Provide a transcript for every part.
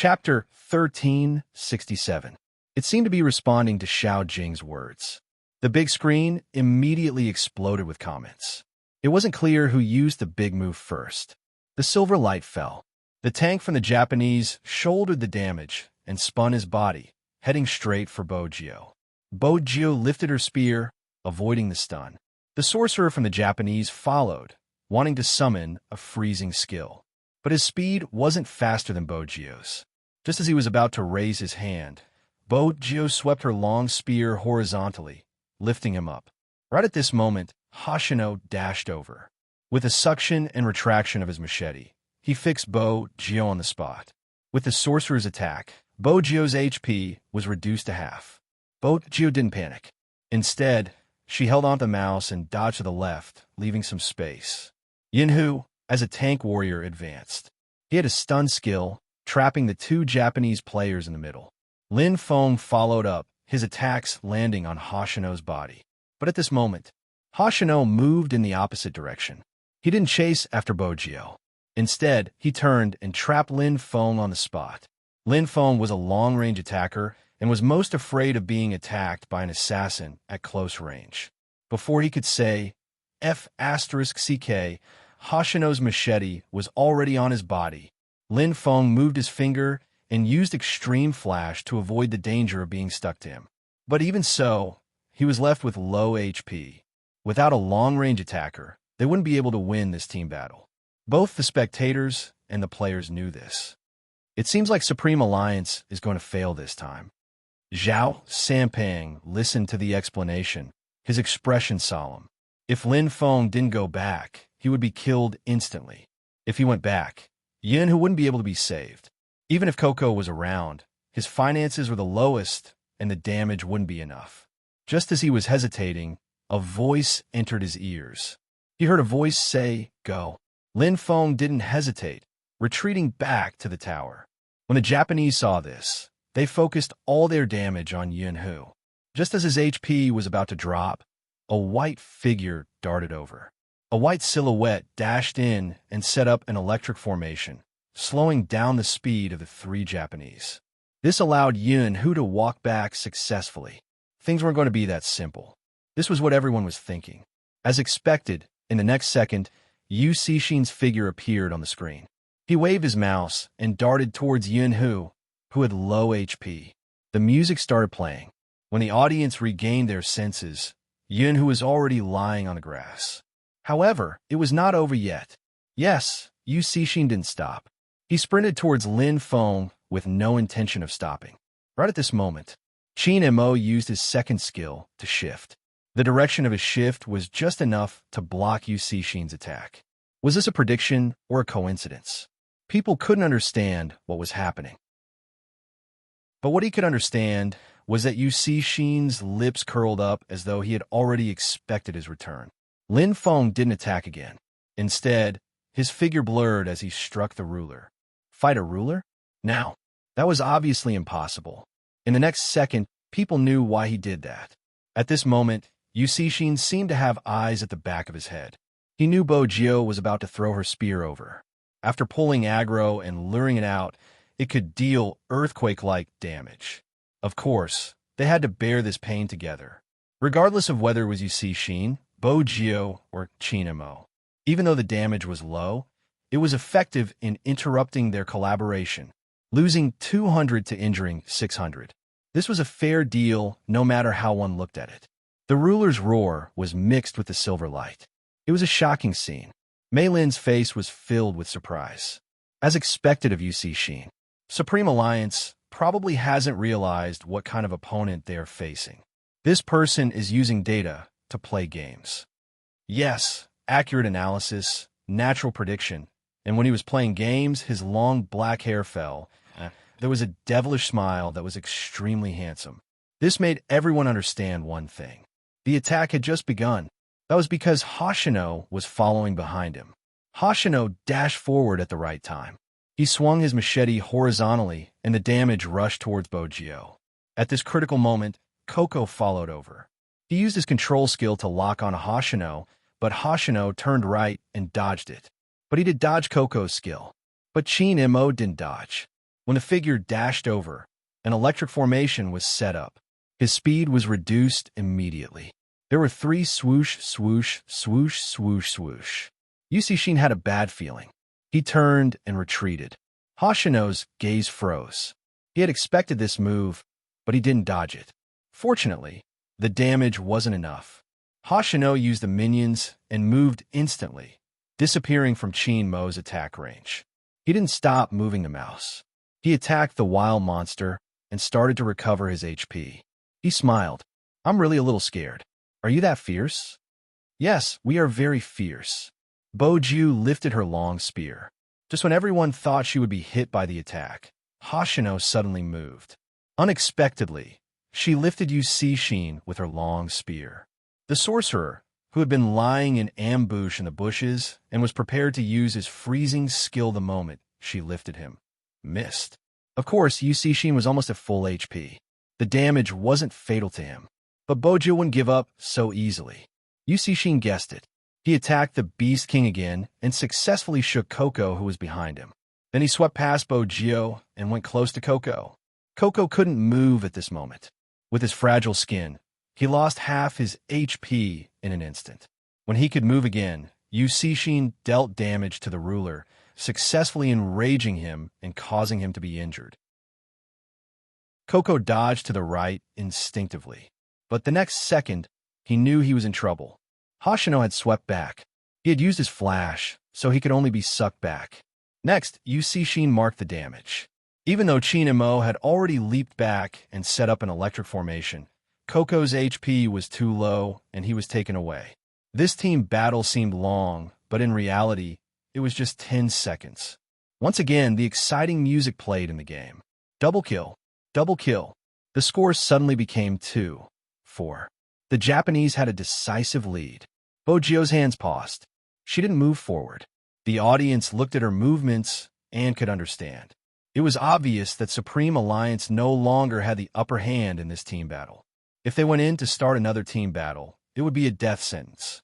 Chapter 1367. It seemed to be responding to Xiao Jing's words. The big screen immediately exploded with comments. It wasn't clear who used the big move first. The silver light fell. The tank from the Japanese shouldered the damage and spun his body, heading straight for Bojio. Bojio lifted her spear, avoiding the stun. The sorcerer from the Japanese followed, wanting to summon a freezing skill. But his speed wasn't faster than Bojio's. Just as he was about to raise his hand, Bojio swept her long spear horizontally, lifting him up. Right at this moment, Hoshino dashed over. With a suction and retraction of his machete, he fixed Bojio on the spot. With the sorcerer's attack, Bojio's HP was reduced to half. Bojio didn't panic. Instead, she held onto the mouse and dodged to the left, leaving some space. Yinhu, as a tank warrior, advanced. He had a stun skill, trapping the two Japanese players in the middle. Lin Feng followed up, his attacks landing on Hoshino's body. But at this moment, Hoshino moved in the opposite direction. He didn't chase after Bojio. Instead, he turned and trapped Lin Feng on the spot. Lin Feng was a long-range attacker and was most afraid of being attacked by an assassin at close range. Before he could say F***CK, Hoshino's machete was already on his body. Lin Feng moved his finger and used extreme flash to avoid the danger of being stuck to him. But even so, he was left with low HP. Without a long-range attacker, they wouldn't be able to win this team battle. Both the spectators and the players knew this. It seems like Supreme Alliance is going to fail this time. Zhao Sampang listened to the explanation, his expression solemn. If Lin Feng didn't go back, he would be killed instantly. If he went back, Yinhu wouldn't be able to be saved. Even if Coco was around, his finances were the lowest and the damage wouldn't be enough. Just as he was hesitating, a voice entered his ears. He heard a voice say, "Go." Lin Feng didn't hesitate, retreating back to the tower. When the Japanese saw this, they focused all their damage on Yinhu. Just as his HP was about to drop, a white figure darted over. A white silhouette dashed in and set up an electric formation, slowing down the speed of the three Japanese. This allowed Yinhu to walk back successfully. Things weren't going to be that simple. This was what everyone was thinking. As expected, in the next second, Yu Cixin's figure appeared on the screen. He waved his mouse and darted towards Yinhu, who had low HP. The music started playing. When the audience regained their senses, Yinhu was already lying on the grass. However, it was not over yet. Yes, Yu Cixin didn't stop. He sprinted towards Lin Feng with no intention of stopping. Right at this moment, Qin Mo used his second skill to shift. The direction of his shift was just enough to block Yu Cixin's attack. Was this a prediction or a coincidence? People couldn't understand what was happening. But what he could understand was that Yu Cixin's lips curled up as though he had already expected his return. Lin Feng didn't attack again. Instead, his figure blurred as he struck the ruler. Fight a ruler? Now, that was obviously impossible. In the next second, people knew why he did that. At this moment, Yu Cixin seemed to have eyes at the back of his head. He knew Bojio was about to throw her spear over. After pulling aggro and luring it out, it could deal earthquake-like damage. Of course, they had to bear this pain together, regardless of whether it was Yu Cixin, Bojio, or Qin Mo. Even though the damage was low, it was effective in interrupting their collaboration, losing 200 to injuring 600. This was a fair deal no matter how one looked at it. The ruler's roar was mixed with the silver light. It was a shocking scene. Mei Lin's face was filled with surprise. As expected of Yu Cixin, Supreme Alliance probably hasn't realized what kind of opponent they are facing. This person is using data to play games. Yes, accurate analysis, natural prediction, and when he was playing games, his long black hair fell. There was a devilish smile that was extremely handsome. This made everyone understand one thing. The attack had just begun. That was because Hoshino was following behind him. Hoshino dashed forward at the right time. He swung his machete horizontally, and the damage rushed towards Bojio. At this critical moment, Coco followed over. He used his control skill to lock on Hoshino, but Hoshino turned right and dodged it. But he did dodge Coco's skill. But Qin Mo didn't dodge. When the figure dashed over, an electric formation was set up. His speed was reduced immediately. There were 3 swoosh, swoosh, swoosh, swoosh, swoosh. Yusi had a bad feeling. He turned and retreated. Hoshino's gaze froze. He had expected this move, but he didn't dodge it. Fortunately, the damage wasn't enough. Hoshino used the minions and moved instantly, disappearing from Mo's attack range. He didn't stop moving the mouse. He attacked the wild monster and started to recover his HP. He smiled. I'm really a little scared. Are you that fierce? Yes, we are very fierce. Boju lifted her long spear. Just when everyone thought she would be hit by the attack, Hoshino suddenly moved. Unexpectedly, she lifted Yusi with her long spear. The sorcerer, who had been lying in ambush in the bushes and was prepared to use his freezing skill the moment she lifted him, missed. Of course, Yusi was almost at full HP. The damage wasn't fatal to him, but Boju wouldn't give up so easily. Yusi guessed it. He attacked the Beast King again and successfully shook Coco, who was behind him. Then he swept past Bojo and went close to Coco. Coco couldn't move at this moment. With his fragile skin, he lost half his HP in an instant. When he could move again, Yusi dealt damage to the ruler, successfully enraging him and causing him to be injured. Coco dodged to the right instinctively, but the next second, he knew he was in trouble. Hoshino had swept back. He had used his flash, so he could only be sucked back. Next, Yusi marked the damage. Even though Mo had already leaped back and set up an electric formation, Coco's HP was too low and he was taken away. This team battle seemed long, but in reality, it was just 10 seconds. Once again, the exciting music played in the game. Double kill. Double kill. The score suddenly became 2-4. The Japanese had a decisive lead. Bojo's hands paused. She didn't move forward. The audience looked at her movements and could understand. It was obvious that Supreme Alliance no longer had the upper hand in this team battle. If they went in to start another team battle, it would be a death sentence.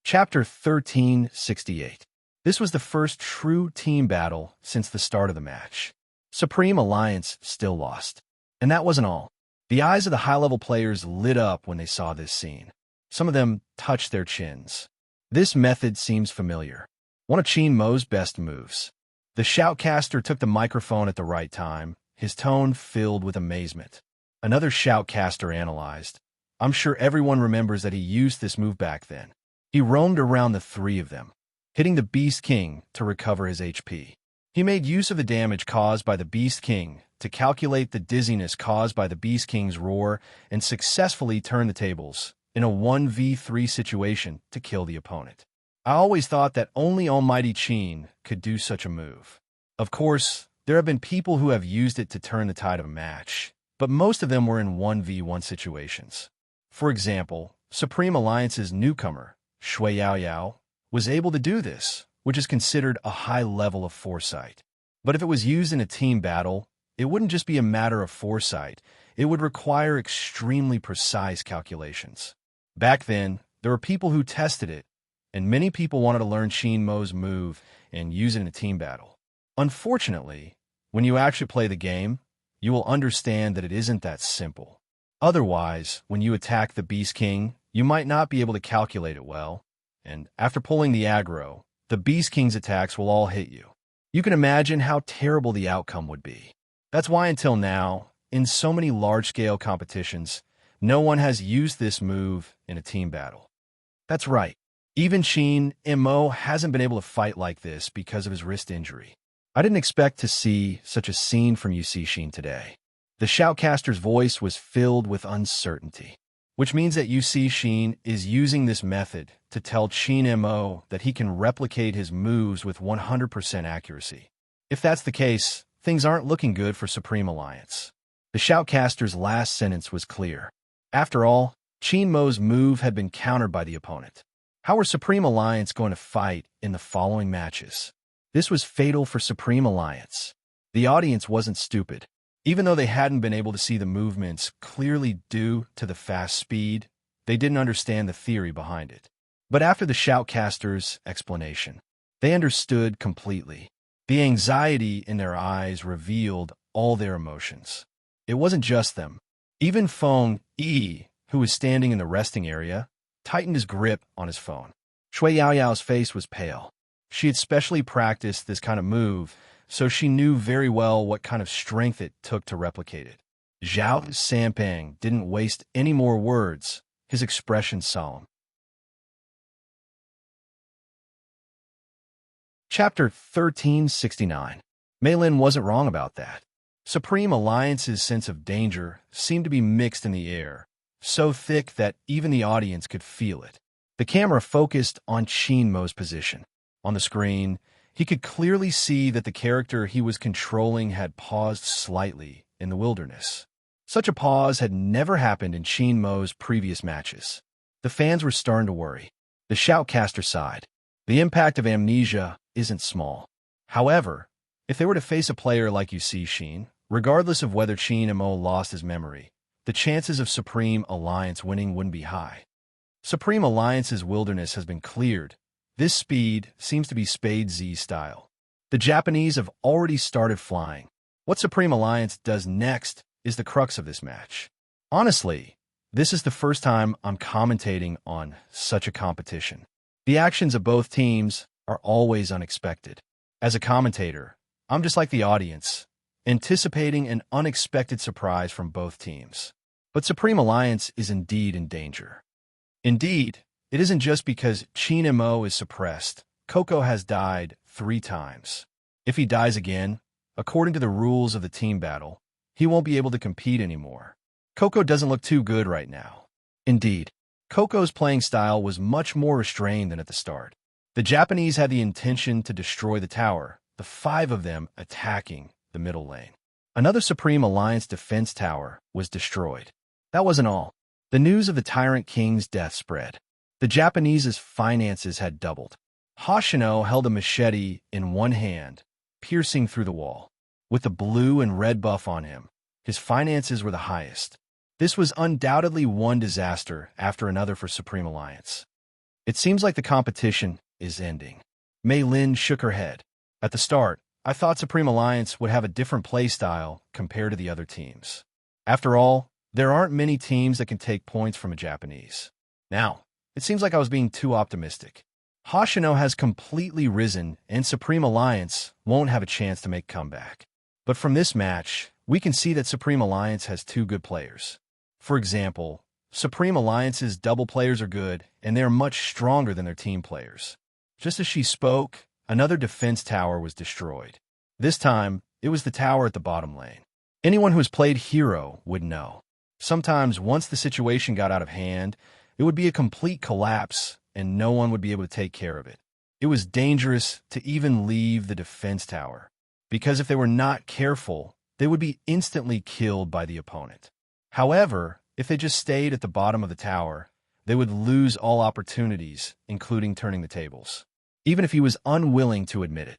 Chapter 1368. This was the first true team battle since the start of the match. Supreme Alliance still lost. And that wasn't all. The eyes of the high-level players lit up when they saw this scene. Some of them touched their chins. This method seems familiar. One of Mo's best moves. The shoutcaster took the microphone at the right time, his tone filled with amazement. Another shoutcaster analyzed. I'm sure everyone remembers that he used this move back then. He roamed around the 3 of them, hitting the Beast King to recover his HP. He made use of the damage caused by the Beast King to calculate the dizziness caused by the Beast King's roar and successfully turn the tables in a 1v3 situation to kill the opponent. I always thought that only Almighty Qin could do such a move. Of course, there have been people who have used it to turn the tide of a match, but most of them were in 1v1 situations. For example, Supreme Alliance's newcomer, Shui Yaoyao, was able to do this, which is considered a high level of foresight. But if it was used in a team battle, it wouldn't just be a matter of foresight, it would require extremely precise calculations. Back then, there were people who tested it, and many people wanted to learn Mo's move and use it in a team battle. Unfortunately, when you actually play the game, you will understand that it isn't that simple. Otherwise, when you attack the Beast King, you might not be able to calculate it well, and after pulling the aggro, the Beast King's attacks will all hit you. You can imagine how terrible the outcome would be. That's why until now, in so many large-scale competitions, no one has used this move in a team battle. That's right. Even Mo hasn't been able to fight like this because of his wrist injury. I didn't expect to see such a scene from Yusi today. The shoutcaster's voice was filled with uncertainty, which means that Yusi is using this method to tell Mo that he can replicate his moves with 100% accuracy. If that's the case, things aren't looking good for Supreme Alliance. The shoutcaster's last sentence was clear. After all, Mo's move had been countered by the opponent. How were Supreme Alliance going to fight in the following matches? This was fatal for Supreme Alliance. The audience wasn't stupid. Even though they hadn't been able to see the movements clearly due to the fast speed, they didn't understand the theory behind it. But after the shoutcaster's explanation, They understood completely. The anxiety in their eyes revealed all their emotions. It wasn't just them. Even Feng Yi, who was standing in the resting area, tightened his grip on his phone. Shui Yaoyao's face was pale. She had specially practiced this kind of move, so she knew very well what kind of strength it took to replicate it. Zhao Sanpeng didn't waste any more words, his expression solemn. Chapter 1369. Mei Lin wasn't wrong about that. Supreme Alliance's sense of danger seemed to be mixed in the air, so thick that even the audience could feel it. The camera focused on Qin Mo's position. On the screen, he could clearly see that the character he was controlling had paused slightly in the wilderness. Such a pause had never happened in Qin Mo's previous matches. The fans were starting to worry. The shoutcaster sighed. The impact of amnesia isn't small. However, if they were to face a player like you see Qin, regardless of whether Qin Mo lost his memory, the chances of Supreme Alliance winning wouldn't be high. Supreme Alliance's wilderness has been cleared. This speed seems to be Spade Z style. The Japanese have already started flying. What Supreme Alliance does next is the crux of this match. Honestly, this is the first time I'm commentating on such a competition. The actions of both teams are always unexpected. As a commentator, I'm just like the audience, anticipating an unexpected surprise from both teams. But Supreme Alliance is indeed in danger. Indeed, it isn't just because Qin Mo is suppressed. Coco has died 3 times. If he dies again, according to the rules of the team battle, he won't be able to compete anymore. Coco doesn't look too good right now. Indeed, Coco's playing style was much more restrained than at the start. The Japanese had the intention to destroy the tower, the 5 of them attacking the middle lane. Another Supreme Alliance defense tower was destroyed. That wasn't all. The news of the Tyrant King's death spread. The Japanese's finances had doubled. Hoshino held a machete in one hand, piercing through the wall. With the blue and red buff on him, his finances were the highest. This was undoubtedly one disaster after another for Supreme Alliance. It seems like the competition is ending. Mei Lin shook her head. At the start, I thought Supreme Alliance would have a different play style compared to the other teams. After all, there aren't many teams that can take points from a Japanese. Now, it seems like I was being too optimistic. Hoshino has completely risen, and Supreme Alliance won't have a chance to make comeback. But from this match, we can see that Supreme Alliance has 2 good players. For example, Supreme Alliance's double players are good, and they are much stronger than their team players. Just as she spoke, another defense tower was destroyed. This time, it was the tower at the bottom lane. Anyone who has played Hero would know. Sometimes, once the situation got out of hand, it would be a complete collapse, and no one would be able to take care of it. It was dangerous to even leave the defense tower, because if they were not careful, they would be instantly killed by the opponent. However, if they just stayed at the bottom of the tower, they would lose all opportunities, including turning the tables, even if he was unwilling to admit it.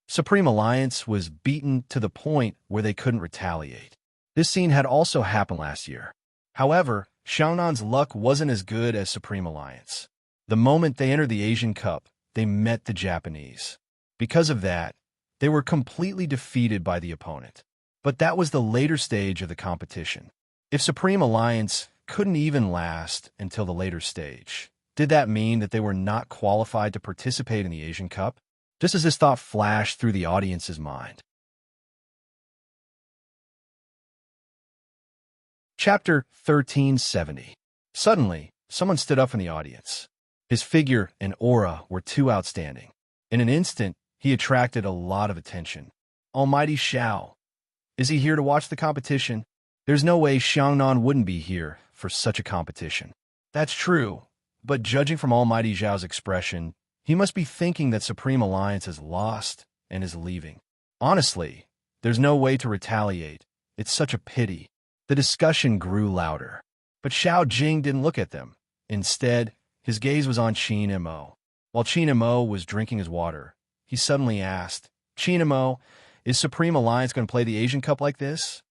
Supreme Alliance was beaten to the point where they couldn't retaliate. This scene had also happened last year. However, Xiaonan's luck wasn't as good as Supreme Alliance. The moment they entered the Asian Cup, they met the Japanese. Because of that, they were completely defeated by the opponent. But that was the later stage of the competition. If Supreme Alliance couldn't even last until the later stage, did that mean that they were not qualified to participate in the Asian Cup? Just as this thought flashed through the audience's mind. Chapter 1370. Suddenly, someone stood up in the audience. His figure and aura were too outstanding. In an instant, he attracted a lot of attention. Almighty Xiao. Is he here to watch the competition? There's no way Xiangnan wouldn't be here for such a competition. That's true, but judging from Almighty Xiao's expression, he must be thinking that Supreme Alliance has lost and is leaving. Honestly, there's no way to retaliate. It's such a pity. The discussion grew louder, but Xiao Jing didn't look at them. Instead, his gaze was on Qin Mo. While Qin Mo was drinking his water, he suddenly asked, Qin Mo, is Supreme Alliance going to play the Asian Cup like this?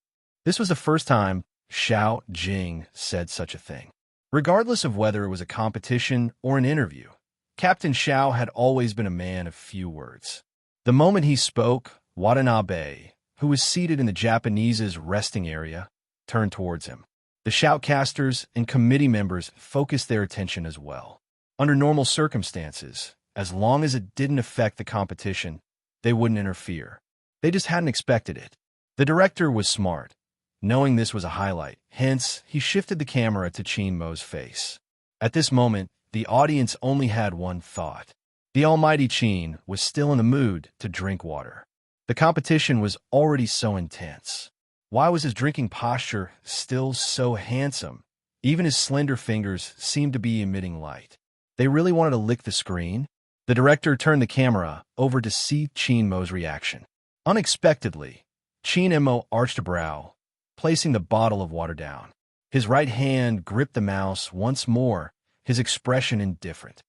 This was the first time Xiao Jing said such a thing. Regardless of whether it was a competition or an interview, Captain Xiao had always been a man of few words. The moment he spoke, Watanabe, who was seated in the Japanese's resting area, turned towards him. The shoutcasters and committee members focused their attention as well. Under normal circumstances, as long as it didn't affect the competition, they wouldn't interfere. They just hadn't expected it. The director was smart, knowing this was a highlight. Hence, he shifted the camera to Qin Mo's face. At this moment, the audience only had one thought. The almighty Qin was still in the mood to drink water. The competition was already so intense. Why was his drinking posture still so handsome? Even his slender fingers seemed to be emitting light. They really wanted to lick the screen? The director turned the camera over to see Qin Mo's reaction. Unexpectedly, Qin Mo arched a brow, placing the bottle of water down. His right hand gripped the mouse once more, his expression indifferent.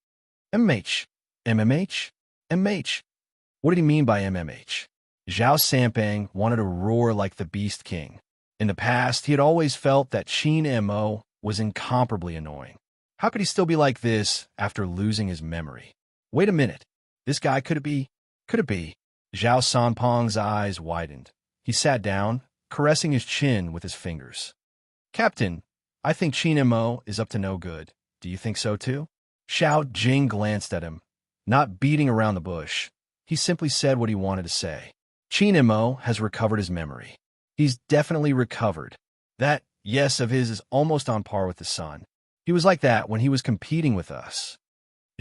MH, MMH, MH. What did he mean by MMH? Zhao Sampang wanted to roar like the Beast King. In the past, he had always felt that Qin Mo was incomparably annoying. How could he still be like this after losing his memory? Wait a minute. This guy could it be? Could it be? Zhao Sanpeng's eyes widened. He sat down, caressing his chin with his fingers. Captain, I think Qin Mo is up to no good. Do you think so too? Xiao Jing glanced at him, not beating around the bush. He simply said what he wanted to say. Qin Mo has recovered his memory. He's definitely recovered. That yes of his is almost on par with the sun. He was like that when he was competing with us.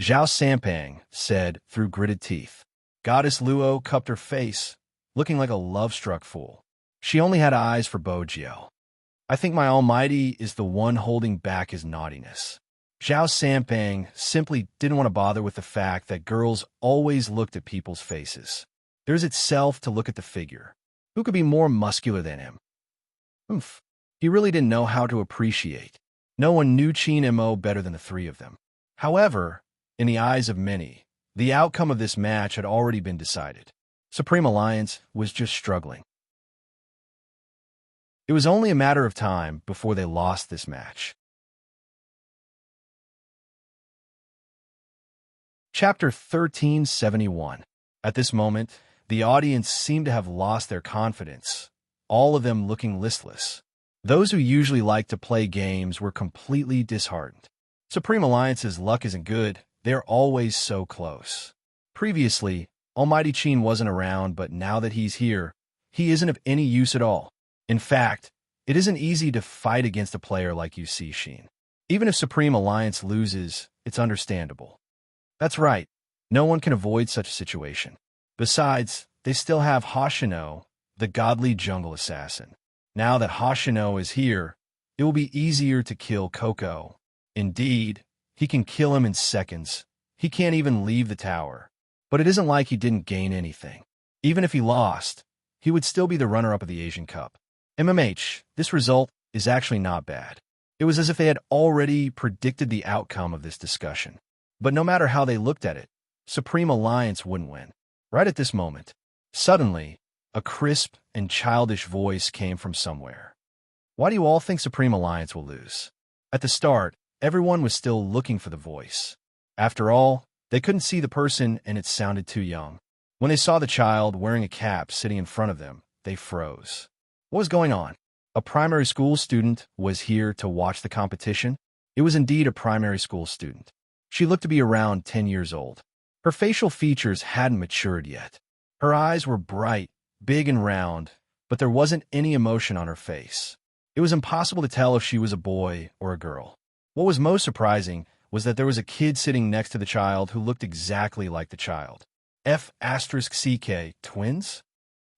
Zhao Sampang said through gritted teeth. Goddess Luo cupped her face, looking like a love-struck fool. She only had eyes for Bo Jiao. I think my almighty is the one holding back his naughtiness. Zhao Sampang simply didn't want to bother with the fact that girls always looked at people's faces. There's itself to look at the figure. Who could be more muscular than him? Oomph. He really didn't know how to appreciate. No one knew Qin Mo better than the three of them. However, in the eyes of many, the outcome of this match had already been decided. Supreme Alliance was just struggling. It was only a matter of time before they lost this match. Chapter 1371. At this moment, the audience seemed to have lost their confidence, all of them looking listless. Those who usually like to play games were completely disheartened. Supreme Alliance's luck isn't good. They're always so close. Previously, Almighty Qin wasn't around, but now that he's here, he isn't of any use at all. In fact, it isn't easy to fight against a player like you see Qin. Even if Supreme Alliance loses, it's understandable. That's right, no one can avoid such a situation. Besides, they still have Hoshino, the godly jungle assassin. Now that Hoshino is here, it will be easier to kill Coco. Indeed, he can kill him in seconds. He can't even leave the tower. But it isn't like he didn't gain anything. Even if he lost, he would still be the runner-up of the Asian Cup. MMH, this result is actually not bad. It was as if they had already predicted the outcome of this discussion. But no matter how they looked at it, Supreme Alliance wouldn't win. Right at this moment, suddenly, a crisp and childish voice came from somewhere. Why do you all think Supreme Alliance will lose? At the start, everyone was still looking for the voice. After all, they couldn't see the person and it sounded too young. When they saw the child wearing a cap sitting in front of them, they froze. What was going on? A primary school student was here to watch the competition? It was indeed a primary school student. She looked to be around 10 years old. Her facial features hadn't matured yet. Her eyes were bright, big and round, but there wasn't any emotion on her face. It was impossible to tell if she was a boy or a girl. What was most surprising was that there was a kid sitting next to the child who looked exactly like the child. F***CK, twins?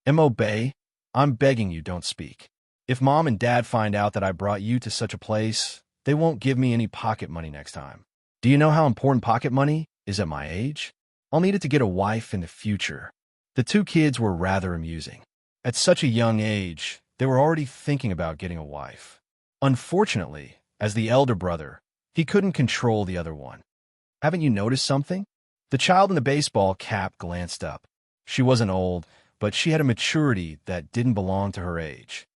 M.O. Bay, I'm begging you don't speak. If Mom and Dad find out that I brought you to such a place, they won't give me any pocket money next time. Do you know how important pocket money is at my age? I'll need it to get a wife in the future. The two kids were rather amusing. At such a young age, they were already thinking about getting a wife. Unfortunately, as the elder brother, he couldn't control the other one. Haven't you noticed something? The child in the baseball cap glanced up. She wasn't old, but she had a maturity that didn't belong to her age.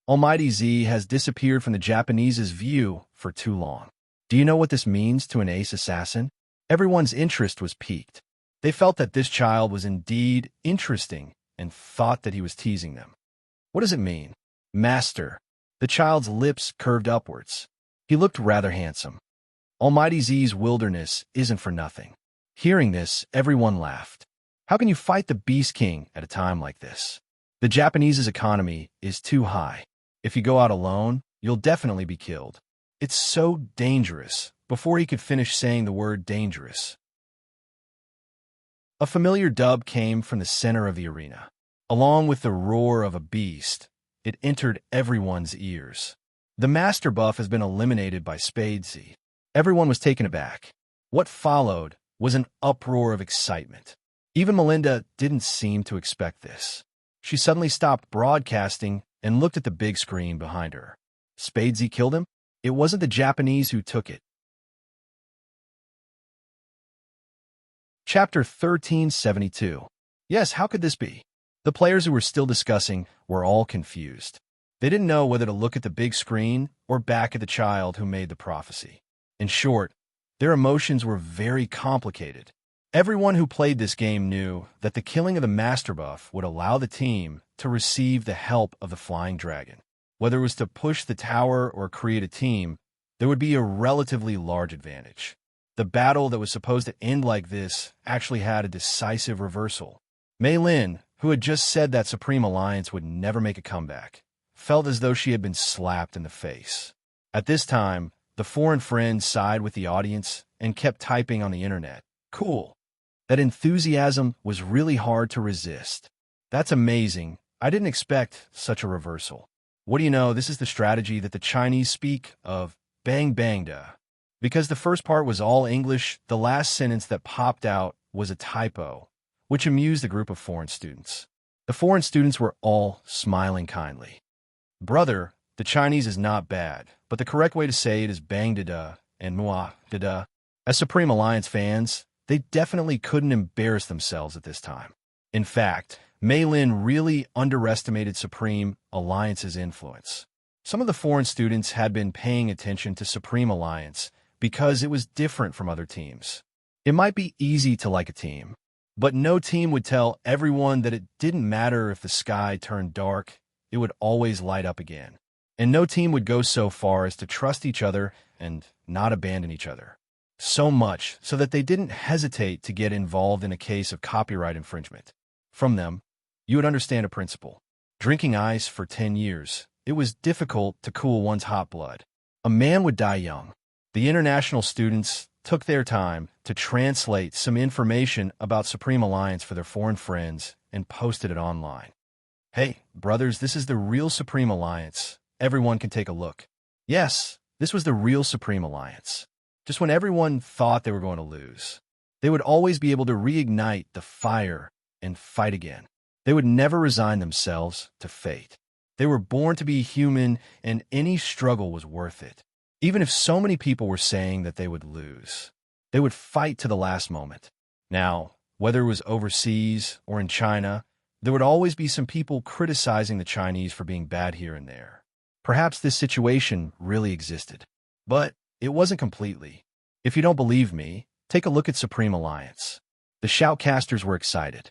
Almighty Z has disappeared from the Japanese's view for too long. Do you know what this means to an ace assassin? Everyone's interest was piqued. They felt that this child was indeed interesting and thought that he was teasing them. What does it mean? Master. The child's lips curved upwards. He looked rather handsome. Almighty Z's wilderness isn't for nothing. Hearing this, everyone laughed. How can you fight the Beast King at a time like this? The Japanese's economy is too high. If you go out alone, you'll definitely be killed. It's so dangerous. Before he could finish saying the word dangerous, a familiar dub came from the center of the arena. Along with the roar of a beast, it entered everyone's ears. The Master Buff has been eliminated by Spadesy. Everyone was taken aback. What followed was an uproar of excitement. Even Melinda didn't seem to expect this. She suddenly stopped broadcasting and looked at the big screen behind her. Spadesy killed him? It wasn't the Japanese who took it. Chapter 1372. Yes, how could this be? The players who were still discussing were all confused. They didn't know whether to look at the big screen or back at the child who made the prophecy. In short, their emotions were very complicated. Everyone who played this game knew that the killing of the Master Buff would allow the team to receive the help of the Flying Dragon. Whether it was to push the tower or create a team, there would be a relatively large advantage. The battle that was supposed to end like this actually had a decisive reversal. Mei Lin, who had just said that Supreme Alliance would never make a comeback, felt as though she had been slapped in the face. At this time, the foreign friend sighed with the audience and kept typing on the internet. Cool. That enthusiasm was really hard to resist. That's amazing. I didn't expect such a reversal. What do you know, this is the strategy that the Chinese speak of, bang bang da. Because the first part was all English, the last sentence that popped out was a typo, which amused the group of foreign students. The foreign students were all smiling kindly. Brother, the Chinese is not bad, but the correct way to say it is bang da da and moi da da. As Supreme Alliance fans, they definitely couldn't embarrass themselves at this time. In fact, Mei Lin really underestimated Supreme Alliance's influence. Some of the foreign students had been paying attention to Supreme Alliance because it was different from other teams. It might be easy to like a team, but no team would tell everyone that it didn't matter if the sky turned dark, it would always light up again. And no team would go so far as to trust each other and not abandon each other. So much so that they didn't hesitate to get involved in a case of copyright infringement. From them, you would understand a principle. Drinking ice for 10 years, it was difficult to cool one's hot blood. A man would die young. The international students took their time to translate some information about Supreme Alliance for their foreign friends and posted it online. Hey, brothers, this is the real Supreme Alliance. Everyone can take a look. Yes, this was the real Supreme Alliance. Just when everyone thought they were going to lose, they would always be able to reignite the fire and fight again. They would never resign themselves to fate. They were born to be human, and any struggle was worth it. Even if so many people were saying that they would lose, they would fight to the last moment. Now, whether it was overseas or in China, there would always be some people criticizing the Chinese for being bad here and there. Perhaps this situation really existed, but it wasn't completely. If you don't believe me, take a look at Supreme Alliance. The shoutcasters were excited.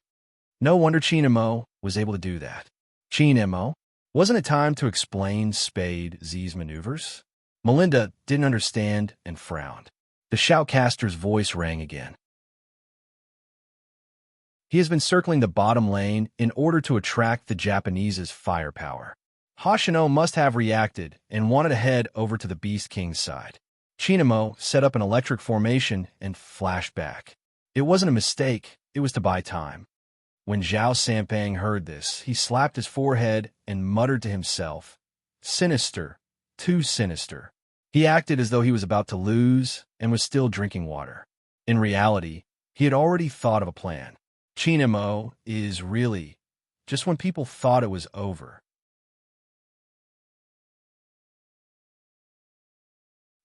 No wonder Qin Mo was able to do that. Qin Mo, wasn't it time to explain Spade Z's maneuvers? Melinda didn't understand and frowned. The shoutcaster's voice rang again. He has been circling the bottom lane in order to attract the Japanese's firepower. Hoshino must have reacted and wanted to head over to the Beast King's side. Chinamo set up an electric formation and flashed back. It wasn't a mistake, it was to buy time. When Zhao Sampang heard this, he slapped his forehead and muttered to himself, "Sinister, too sinister." He acted as though he was about to lose and was still drinking water. In reality, he had already thought of a plan. Chinamo is really just when people thought it was over.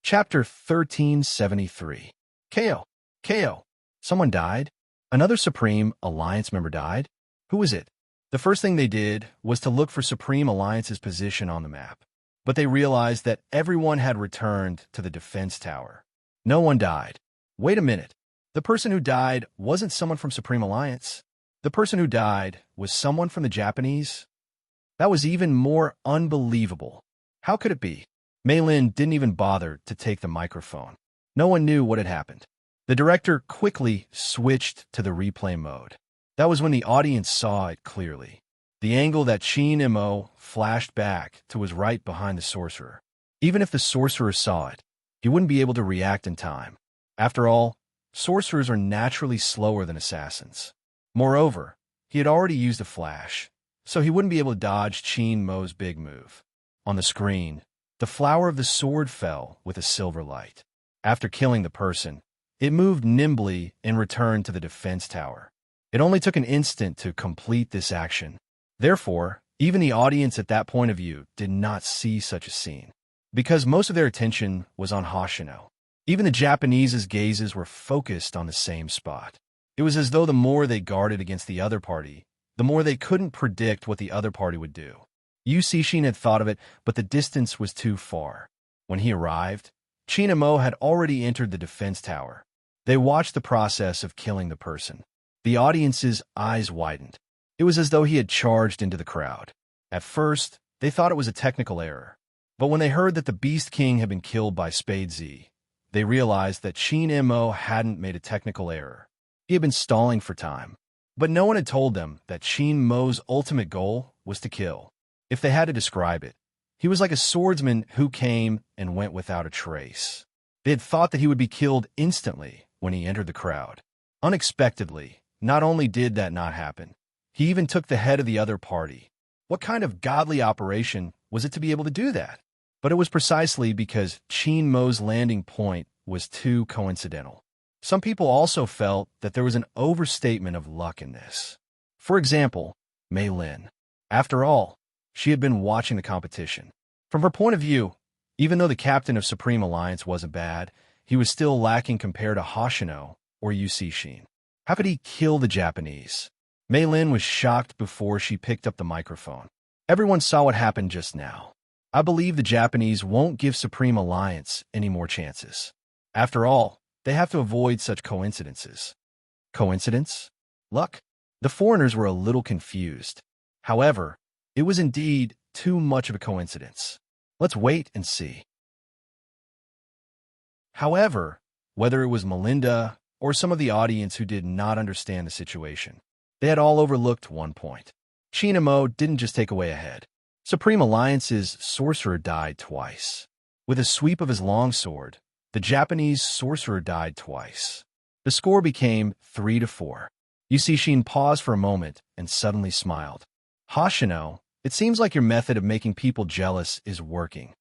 Chapter 1373. KO. Someone died? Another Supreme Alliance member died? Who was it? The first thing they did was to look for Supreme Alliance's position on the map. But they realized that everyone had returned to the defense tower. No one died. Wait a minute. The person who died wasn't someone from Supreme Alliance. The person who died was someone from the Japanese. That was even more unbelievable. How could it be? Mei Lin didn't even bother to take the microphone. No one knew what had happened. The director quickly switched to the replay mode. That was when the audience saw it clearly. The angle that Qin Mo flashed back to was right behind the sorcerer. Even if the sorcerer saw it, he wouldn't be able to react in time. After all, sorcerers are naturally slower than assassins. Moreover, he had already used a flash, so he wouldn't be able to dodge Qin Mo's big move. On the screen, the flower of the sword fell with a silver light. After killing the person, it moved nimbly and returned to the defense tower. It only took an instant to complete this action. Therefore, even the audience at that point of view did not see such a scene, because most of their attention was on Hoshino. Even the Japanese's gazes were focused on the same spot. It was as though the more they guarded against the other party, the more they couldn't predict what the other party would do. Yu Cixin had thought of it, but the distance was too far. When he arrived, Qin Mo had already entered the defense tower. They watched the process of killing the person. The audience's eyes widened. It was as though he had charged into the crowd. At first, they thought it was a technical error. But when they heard that the Beast King had been killed by Spade Z, they realized that Qin Mo hadn't made a technical error. He had been stalling for time. But no one had told them that Qin Mo's ultimate goal was to kill. If they had to describe it, he was like a swordsman who came and went without a trace. They had thought that he would be killed instantly when he entered the crowd. Unexpectedly, not only did that not happen, he even took the head of the other party. What kind of godly operation was it to be able to do that? But it was precisely because Qin Mo's landing point was too coincidental. Some people also felt that there was an overstatement of luck in this. For example, Mei Lin. After all, she had been watching the competition. From her point of view, even though the captain of Supreme Alliance wasn't bad, he was still lacking compared to Hoshino or Yu Cixin. How could he kill the Japanese? Mei Lin was shocked before she picked up the microphone. Everyone saw what happened just now. I believe the Japanese won't give Supreme Alliance any more chances. After all, they have to avoid such coincidences. Coincidence? Luck? The foreigners were a little confused. However, it was indeed too much of a coincidence. Let's wait and see. However, whether it was Melinda or some of the audience who did not understand the situation, they had all overlooked one point. Qin Mo didn't just take away a head. Supreme Alliance's sorcerer died twice. With a sweep of his longsword, the Japanese sorcerer died twice. The score became 3-4. Yu Cixin paused for a moment and suddenly smiled. Hoshino, it seems like your method of making people jealous is working.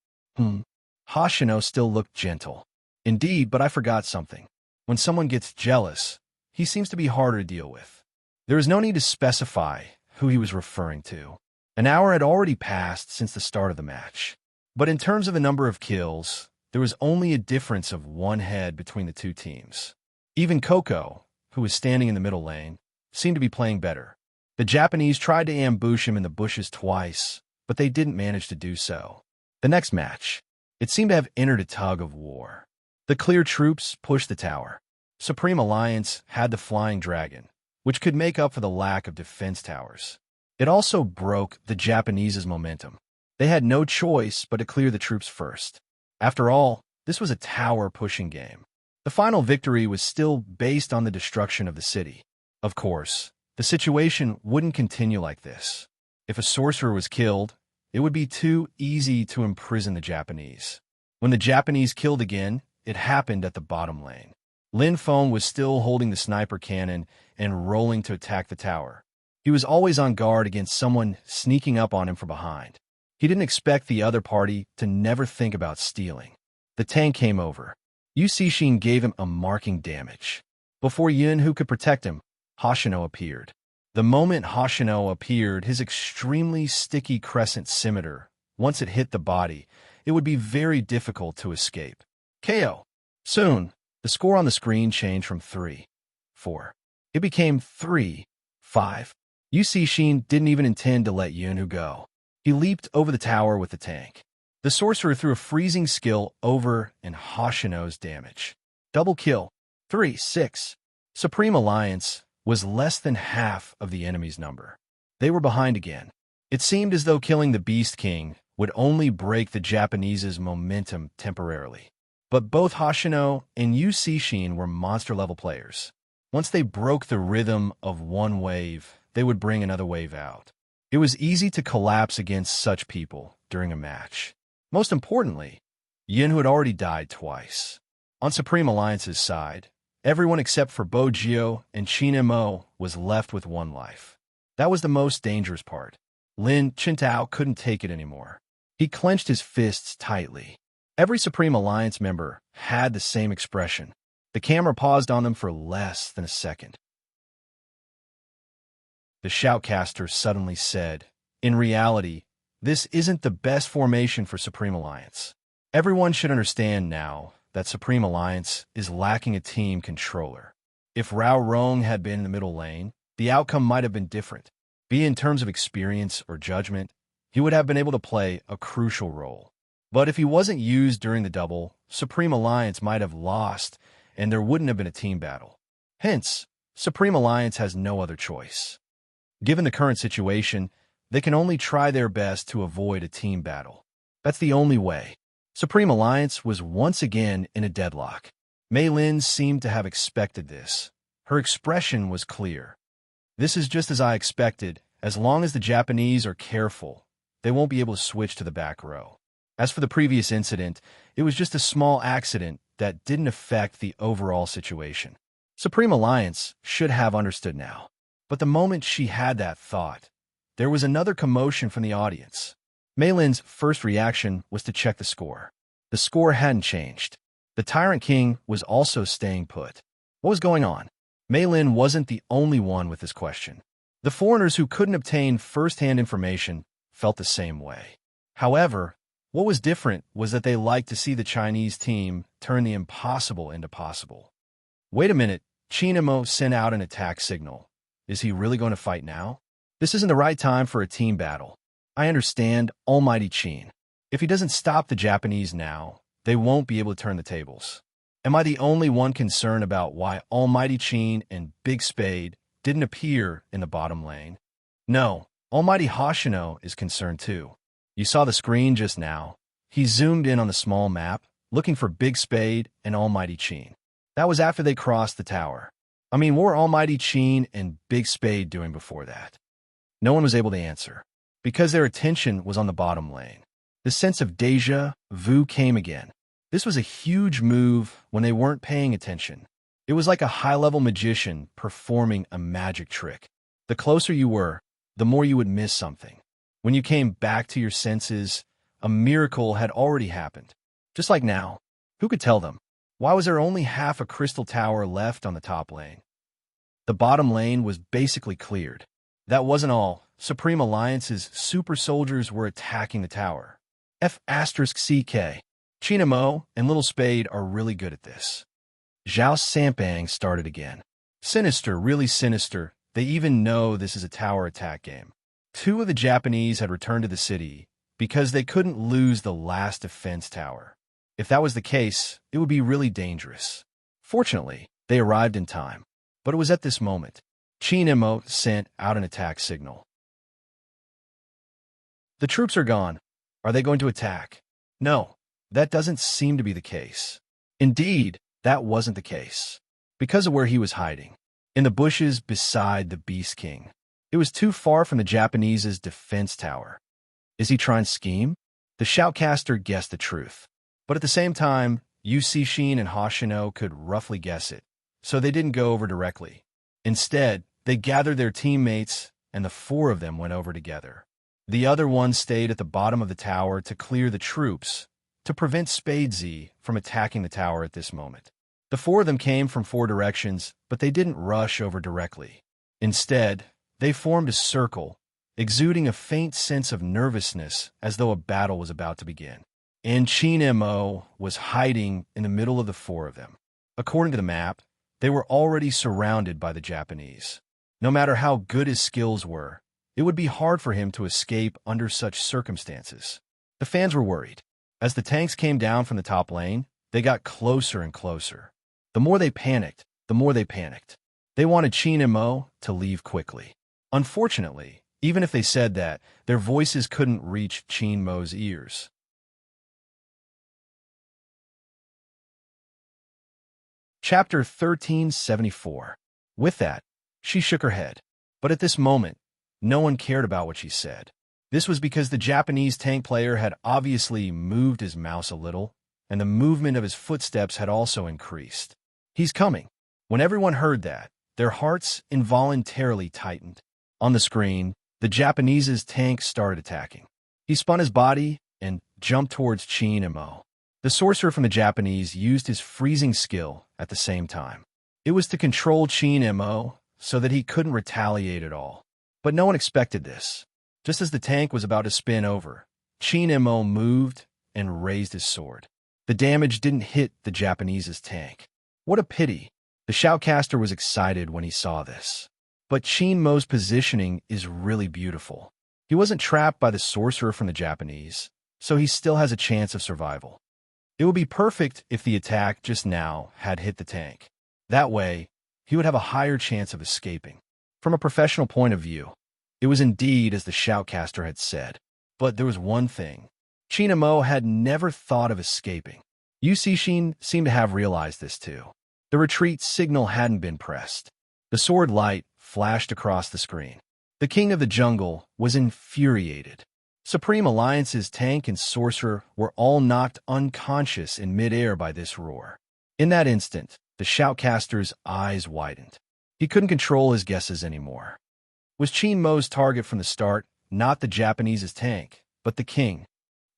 Hoshino still looked gentle. Indeed, but I forgot something. When someone gets jealous, he seems to be harder to deal with. There is no need to specify who he was referring to. An hour had already passed since the start of the match. But in terms of the number of kills, there was only a difference of one head between the two teams. Even Coco, who was standing in the middle lane, seemed to be playing better. The Japanese tried to ambush him in the bushes twice, but they didn't manage to do so. The next match, it seemed to have entered a tug of war. The clear troops pushed the tower. Supreme Alliance had the Flying Dragon, which could make up for the lack of defense towers. It also broke the Japanese's momentum. They had no choice but to clear the troops first. After all, this was a tower-pushing game. The final victory was still based on the destruction of the city. Of course, the situation wouldn't continue like this. If a sorcerer was killed, it would be too easy to imprison the Japanese. When the Japanese killed again, it happened at the bottom lane. Lin Feng was still holding the sniper cannon and rolling to attack the tower. He was always on guard against someone sneaking up on him from behind. He didn't expect the other party to never think about stealing. The tank came over. Yu Cixin gave him a marking damage. Before Yun Hu could protect him, Hoshino appeared. The moment Hoshino appeared, his extremely sticky crescent scimitar, once it hit the body, it would be very difficult to escape. KO. Soon, the score on the screen changed from 3-4. It became 3-5. Yu Cixin didn't even intend to let Yun Hu go. He leaped over the tower with the tank. The sorcerer threw a freezing skill over and Hoshino's damage. Double kill. 3-6. Supreme Alliance was less than half of the enemy's number. They were behind again. It seemed as though killing the Beast King would only break the Japanese's momentum temporarily. But both Hoshino and Yu Cixin were monster-level players. Once they broke the rhythm of one wave, they would bring another wave out. It was easy to collapse against such people during a match. Most importantly, Yin, who had already died twice. On Supreme Alliance's side, everyone except for Bo Jio and Qin Mo was left with one life. That was the most dangerous part. Lin Qintao couldn't take it anymore. He clenched his fists tightly. Every Supreme Alliance member had the same expression. The camera paused on them for less than a second. The shoutcaster suddenly said, "In reality, this isn't the best formation for Supreme Alliance. Everyone should understand now that Supreme Alliance is lacking a team controller. If Rao Rong had been in the middle lane, the outcome might have been different. Be it in terms of experience or judgment, he would have been able to play a crucial role. But if he wasn't used during the double, Supreme Alliance might have lost, and there wouldn't have been a team battle. Hence, Supreme Alliance has no other choice. Given the current situation, they can only try their best to avoid a team battle. That's the only way." Supreme Alliance was once again in a deadlock. Mei Lin seemed to have expected this. Her expression was clear. "This is just as I expected. As long as the Japanese are careful, they won't be able to switch to the back row. As for the previous incident, it was just a small accident that didn't affect the overall situation." Supreme Alliance should have understood now. But the moment she had that thought, there was another commotion from the audience. Mei Lin's first reaction was to check the score. The score hadn't changed. The Tyrant King was also staying put. What was going on? Mei Lin wasn't the only one with this question. The foreigners who couldn't obtain first-hand information felt the same way. However, what was different was that they liked to see the Chinese team turn the impossible into possible. "Wait a minute," Qin Mo sent out an attack signal. "Is he really going to fight now? This isn't the right time for a team battle. I understand, Almighty Qin. If he doesn't stop the Japanese now, they won't be able to turn the tables. Am I the only one concerned about why Almighty Qin and Big Spade didn't appear in the bottom lane? No, Almighty Hoshino is concerned too. You saw the screen just now. He zoomed in on the small map, looking for Big Spade and Almighty Qin. That was after they crossed the tower. I mean, what were Almighty Qin and Big Spade doing before that?" No one was able to answer, because their attention was on the bottom lane. The sense of déjà vu came again. This was a huge move when they weren't paying attention. It was like a high-level magician performing a magic trick. The closer you were, the more you would miss something. When you came back to your senses, a miracle had already happened. Just like now. Who could tell them? Why was there only half a crystal tower left on the top lane? The bottom lane was basically cleared. That wasn't all. Supreme Alliance's super soldiers were attacking the tower. F***CK. Qin Mo and Little Spade are really good at this. Zhao Sampang started again. Sinister, really sinister. They even know this is a tower attack game. 2 of the Japanese had returned to the city because they couldn't lose the last defense tower. If that was the case, it would be really dangerous. Fortunately, they arrived in time. But it was at this moment. Qin Mo sent out an attack signal. "The troops are gone. Are they going to attack?" No, that doesn't seem to be the case. Indeed, that wasn't the case. Because of where he was hiding. In the bushes beside the Beast King. It was too far from the Japanese's defense tower. Is he trying to scheme? The shoutcaster guessed the truth. But at the same time, Yu Cixin and Hoshino could roughly guess it, so they didn't go over directly. Instead, they gathered their teammates, and the 4 of them went over together. The other one stayed at the bottom of the tower to clear the troops, to prevent Spadesy from attacking the tower at this moment. The 4 of them came from 4 directions, but they didn't rush over directly. Instead, they formed a circle, exuding a faint sense of nervousness as though a battle was about to begin. And Qin Mo was hiding in the middle of the 4 of them. According to the map, they were already surrounded by the Japanese. No matter how good his skills were, it would be hard for him to escape under such circumstances. The fans were worried. As the tanks came down from the top lane, they got closer and closer. The more they panicked, the more they panicked. They wanted Qin Mo to leave quickly. Unfortunately, even if they said that, their voices couldn't reach Qin Mo's ears. Chapter 1374. With that, she shook her head. But at this moment, no one cared about what she said. This was because the Japanese tank player had obviously moved his mouse a little, and the movement of his footsteps had also increased. He's coming. When everyone heard that, their hearts involuntarily tightened. On the screen, the Japanese's tank started attacking. He spun his body and jumped towards Qin Mo. The sorcerer from the Japanese used his freezing skill at the same time. It was to control Qin Mo so that he couldn't retaliate at all. But no one expected this. Just as the tank was about to spin over, Qin Mo moved and raised his sword. The damage didn't hit the Japanese's tank. What a pity. The shoutcaster was excited when he saw this. But Qin Mo's positioning is really beautiful. He wasn't trapped by the sorcerer from the Japanese, so he still has a chance of survival. It would be perfect if the attack just now had hit the tank. That way, he would have a higher chance of escaping. From a professional point of view, it was indeed as the shoutcaster had said. But there was one thing. Qin Mo had never thought of escaping. Yu Cixin seemed to have realized this too. The retreat signal hadn't been pressed. The sword light flashed across the screen. The king of the jungle was infuriated. Supreme Alliance's tank and sorcerer were all knocked unconscious in midair by this roar. In that instant, the shoutcaster's eyes widened. He couldn't control his guesses anymore. Was Qin Mo's target from the start not the Japanese's tank, but the king?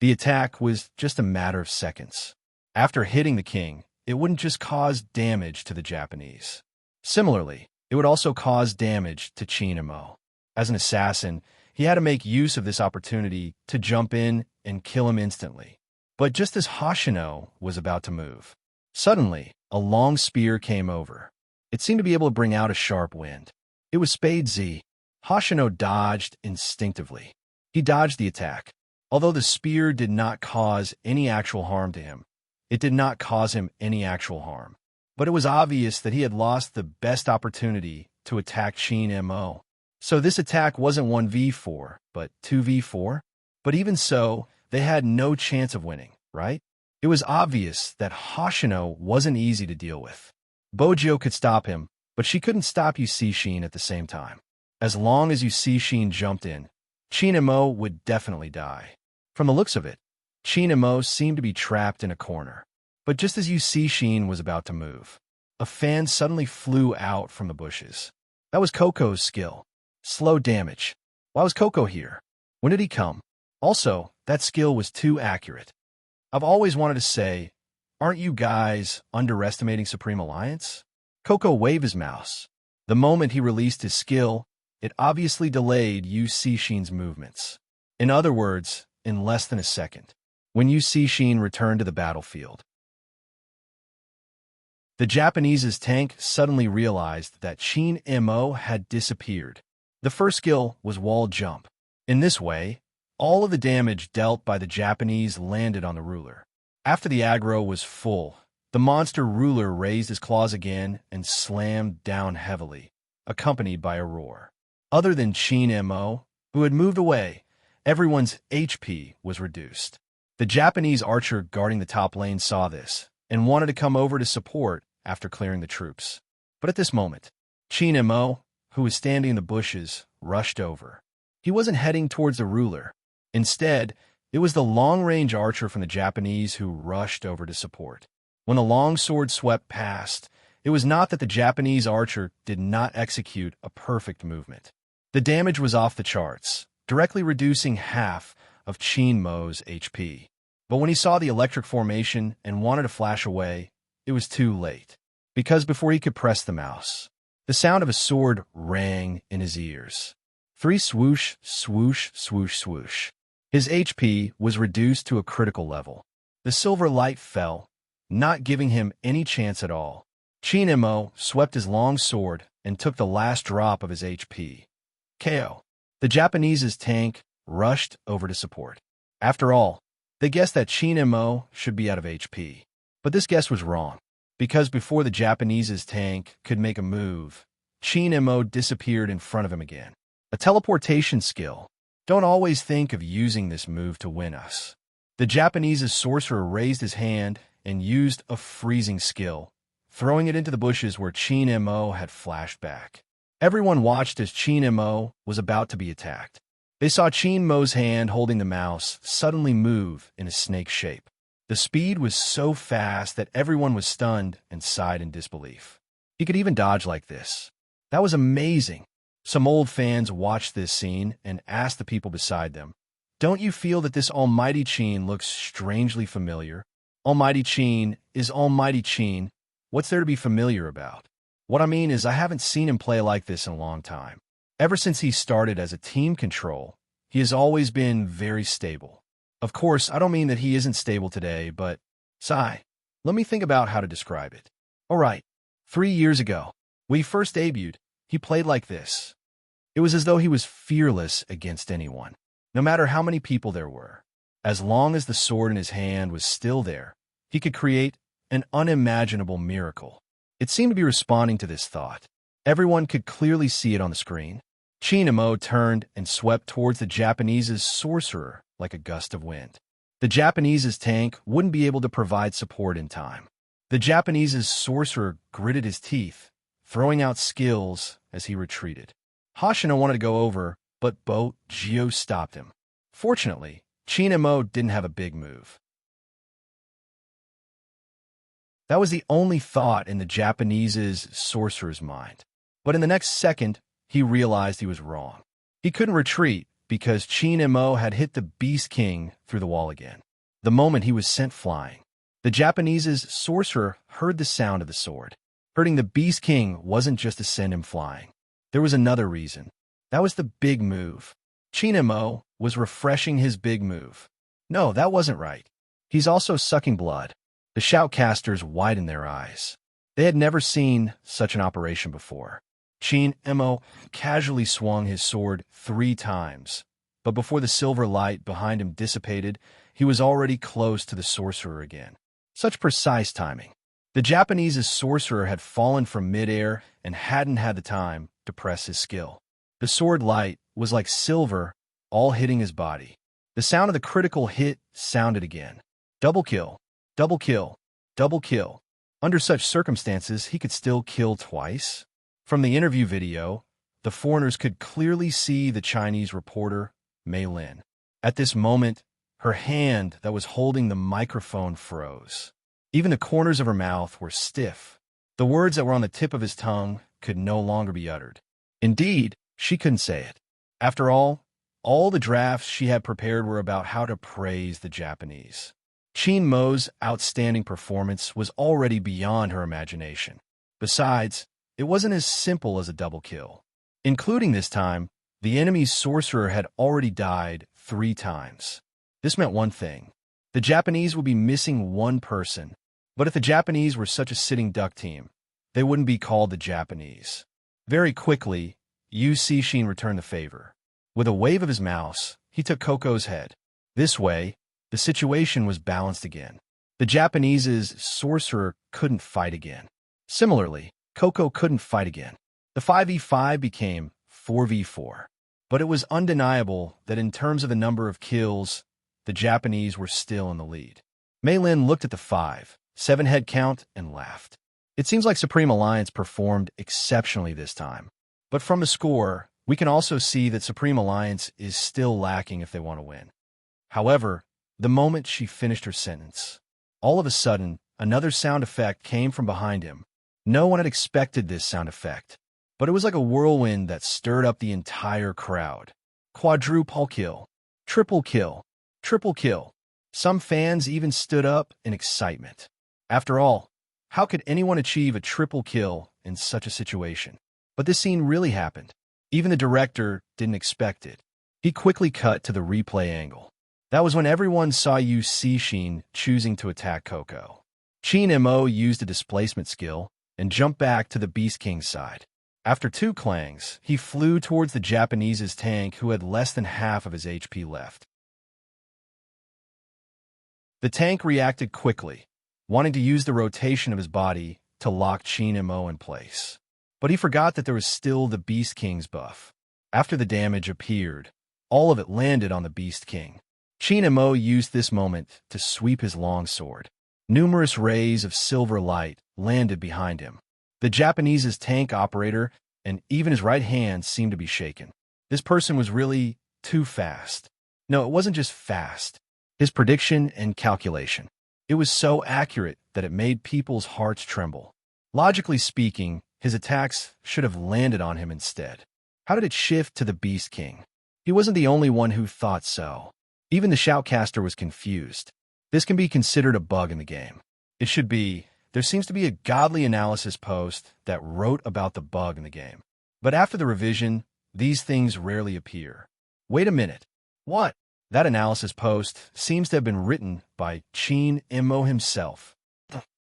The attack was just a matter of seconds. After hitting the king, it wouldn't just cause damage to the Japanese. Similarly, it would also cause damage to Qin Mo. As an assassin, he had to make use of this opportunity to jump in and kill him instantly. But just as Hoshino was about to move, suddenly, a long spear came over. It seemed to be able to bring out a sharp wind. It was Spade Z. Hoshino dodged instinctively. He dodged the attack. Although the spear did not cause any actual harm to him, it did not cause him any actual harm. But it was obvious that he had lost the best opportunity to attack Qin Mo. So this attack wasn't 1v4, but 2v4? But even so, they had no chance of winning, right? It was obvious that Hoshino wasn't easy to deal with. Bojo could stop him, but she couldn't stop Yu Cixin at the same time. As long as Yu Cixin jumped in, Qin Mo would definitely die. From the looks of it, Qin Mo seemed to be trapped in a corner. But just as Yu Cixin was about to move, a fan suddenly flew out from the bushes. That was Coco's skill. Slow damage. Why was Coco here? When did he come? Also, that skill was too accurate. I've always wanted to say, aren't you guys underestimating Supreme Alliance? Coco waved his mouse. The moment he released his skill, it obviously delayed Yu Cixin's movements. In other words, in less than a second, when Yu Cixin returned to the battlefield. The Japanese's tank suddenly realized that Qin Mo had disappeared. The first skill was wall jump. In this way, all of the damage dealt by the Japanese landed on the ruler. After the aggro was full, the monster ruler raised his claws again and slammed down heavily, accompanied by a roar. Other than Qin Mo, who had moved away, everyone's HP was reduced. The Japanese archer guarding the top lane saw this and wanted to come over to support after clearing the troops. But at this moment, Qin Mo, who was standing in the bushes, rushed over. He wasn't heading towards the ruler. Instead, it was the long-range archer from the Japanese who rushed over to support. When the long sword swept past, it was not that the Japanese archer did not execute a perfect movement. The damage was off the charts, directly reducing half of Qin Mo's HP. But when he saw the electric formation and wanted to flash away, it was too late. Because before he could press the mouse, the sound of a sword rang in his ears. 3 swoosh, swoosh, swoosh, swoosh. His HP was reduced to a critical level. The silver light fell, not giving him any chance at all. Qin Mo swept his long sword and took the last drop of his HP. KO. The Japanese's tank rushed over to support. After all, they guessed that Qin Mo should be out of HP. But this guess was wrong, because before the Japanese's tank could make a move, Chin Mo disappeared in front of him again. A teleportation skill. Don't always think of using this move to win us. The Japanese's sorcerer raised his hand and used a freezing skill, throwing it into the bushes where Chin Mo had flashed back. Everyone watched as Chin Mo was about to be attacked. They saw Chin Mo's hand holding the mouse suddenly move in a snake shape. The speed was so fast that everyone was stunned and sighed in disbelief. He could even dodge like this. That was amazing. Some old fans watched this scene and asked the people beside them, "Don't you feel that this Almighty Chin looks strangely familiar?" Almighty Chin is Almighty Chin. What's there to be familiar about? What I mean is I haven't seen him play like this in a long time. Ever since he started as a team control, he has always been very stable. Of course, I don't mean that he isn't stable today, but, sigh, let me think about how to describe it. All right, 3 years ago, when he first debuted, he played like this. It was as though he was fearless against anyone, no matter how many people there were. As long as the sword in his hand was still there, he could create an unimaginable miracle. It seemed to be responding to this thought. Everyone could clearly see it on the screen. Chin Mo turned and swept towards the Japanese's sorcerer like a gust of wind. The Japanese's tank wouldn't be able to provide support in time. The Japanese's sorcerer gritted his teeth, throwing out skills as he retreated. Hoshino wanted to go over, but Bo Gio stopped him. Fortunately, Chin Mo didn't have a big move. That was the only thought in the Japanese's sorcerer's mind. But in the next second, he realized he was wrong. He couldn't retreat because Chin Mo had hit the Beast King through the wall again. The moment he was sent flying, the Japanese's sorcerer heard the sound of the sword. Hurting the Beast King wasn't just to send him flying. There was another reason. That was the big move. Chin Mo was refreshing his big move. No, that wasn't right. He's also sucking blood. The shoutcasters widened their eyes. They had never seen such an operation before. Chin Mo casually swung his sword 3 times, but before the silver light behind him dissipated, he was already close to the sorcerer again. Such precise timing. The Japanese's sorcerer had fallen from midair and hadn't had the time to press his skill. The sword light was like silver, all hitting his body. The sound of the critical hit sounded again. Double kill, double kill, double kill. Under such circumstances, he could still kill twice. From the interview video, the foreigners could clearly see the Chinese reporter, Mei Lin. At this moment, her hand that was holding the microphone froze. Even the corners of her mouth were stiff. The words that were on the tip of his tongue could no longer be uttered. Indeed, she couldn't say it. After all the drafts she had prepared were about how to praise the Japanese. Chin Mo's outstanding performance was already beyond her imagination. Besides, it wasn't as simple as a double kill. Including this time, the enemy's sorcerer had already died 3 times. This meant one thing. The Japanese would be missing one person. But if the Japanese were such a sitting duck team, they wouldn't be called the Japanese. Very quickly, Yu Cixin returned the favor. With a wave of his mouse, he took Coco's head. This way, the situation was balanced again. The Japanese's sorcerer couldn't fight again. Similarly, Coco couldn't fight again. The 5v5 became 4v4. But it was undeniable that in terms of the number of kills, the Japanese were still in the lead. Mei Lin looked at the 5-7 head count and laughed. It seems like Supreme Alliance performed exceptionally this time. But from the score, we can also see that Supreme Alliance is still lacking if they want to win. However, the moment she finished her sentence, all of a sudden, another sound effect came from behind him. No one had expected this sound effect, but it was like a whirlwind that stirred up the entire crowd. Quadruple kill, triple kill, triple kill. Some fans even stood up in excitement. After all, how could anyone achieve a triple kill in such a situation? But this scene really happened. Even the director didn't expect it. He quickly cut to the replay angle. That was when everyone saw Yu Cixin choosing to attack Coco. Chin Mo used a displacement skill and jumped back to the Beast King's side. After 2 clangs, he flew towards the Japanese's tank who had less than half of his HP left. The tank reacted quickly, wanting to use the rotation of his body to lock Chin Mo in place. But he forgot that there was still the Beast King's buff. After the damage appeared, all of it landed on the Beast King. Qin Mo used this moment to sweep his long sword. Numerous rays of silver light landed behind him. The Japanese's tank operator and even his right hand seemed to be shaken. This person was really too fast. No, it wasn't just fast. His prediction and calculation. It was so accurate that it made people's hearts tremble. Logically speaking, his attacks should have landed on him instead. How did it shift to the Beast King? He wasn't the only one who thought so. Even the shoutcaster was confused. This can be considered a bug in the game. It should be. There seems to be a godly analysis post that wrote about the bug in the game. But after the revision, these things rarely appear. Wait a minute. What? That analysis post seems to have been written by Qin Mo himself.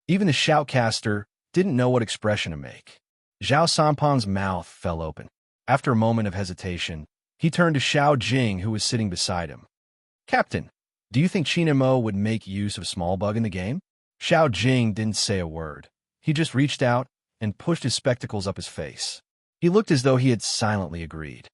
Even the shoutcaster didn't know what expression to make. Zhao Sanpang's mouth fell open. After a moment of hesitation, he turned to Xiao Jing, who was sitting beside him. Captain, do you think Qin Mo would make use of small bug in the game? Xiao Jing didn't say a word. He just reached out and pushed his spectacles up his face. He looked as though he had silently agreed.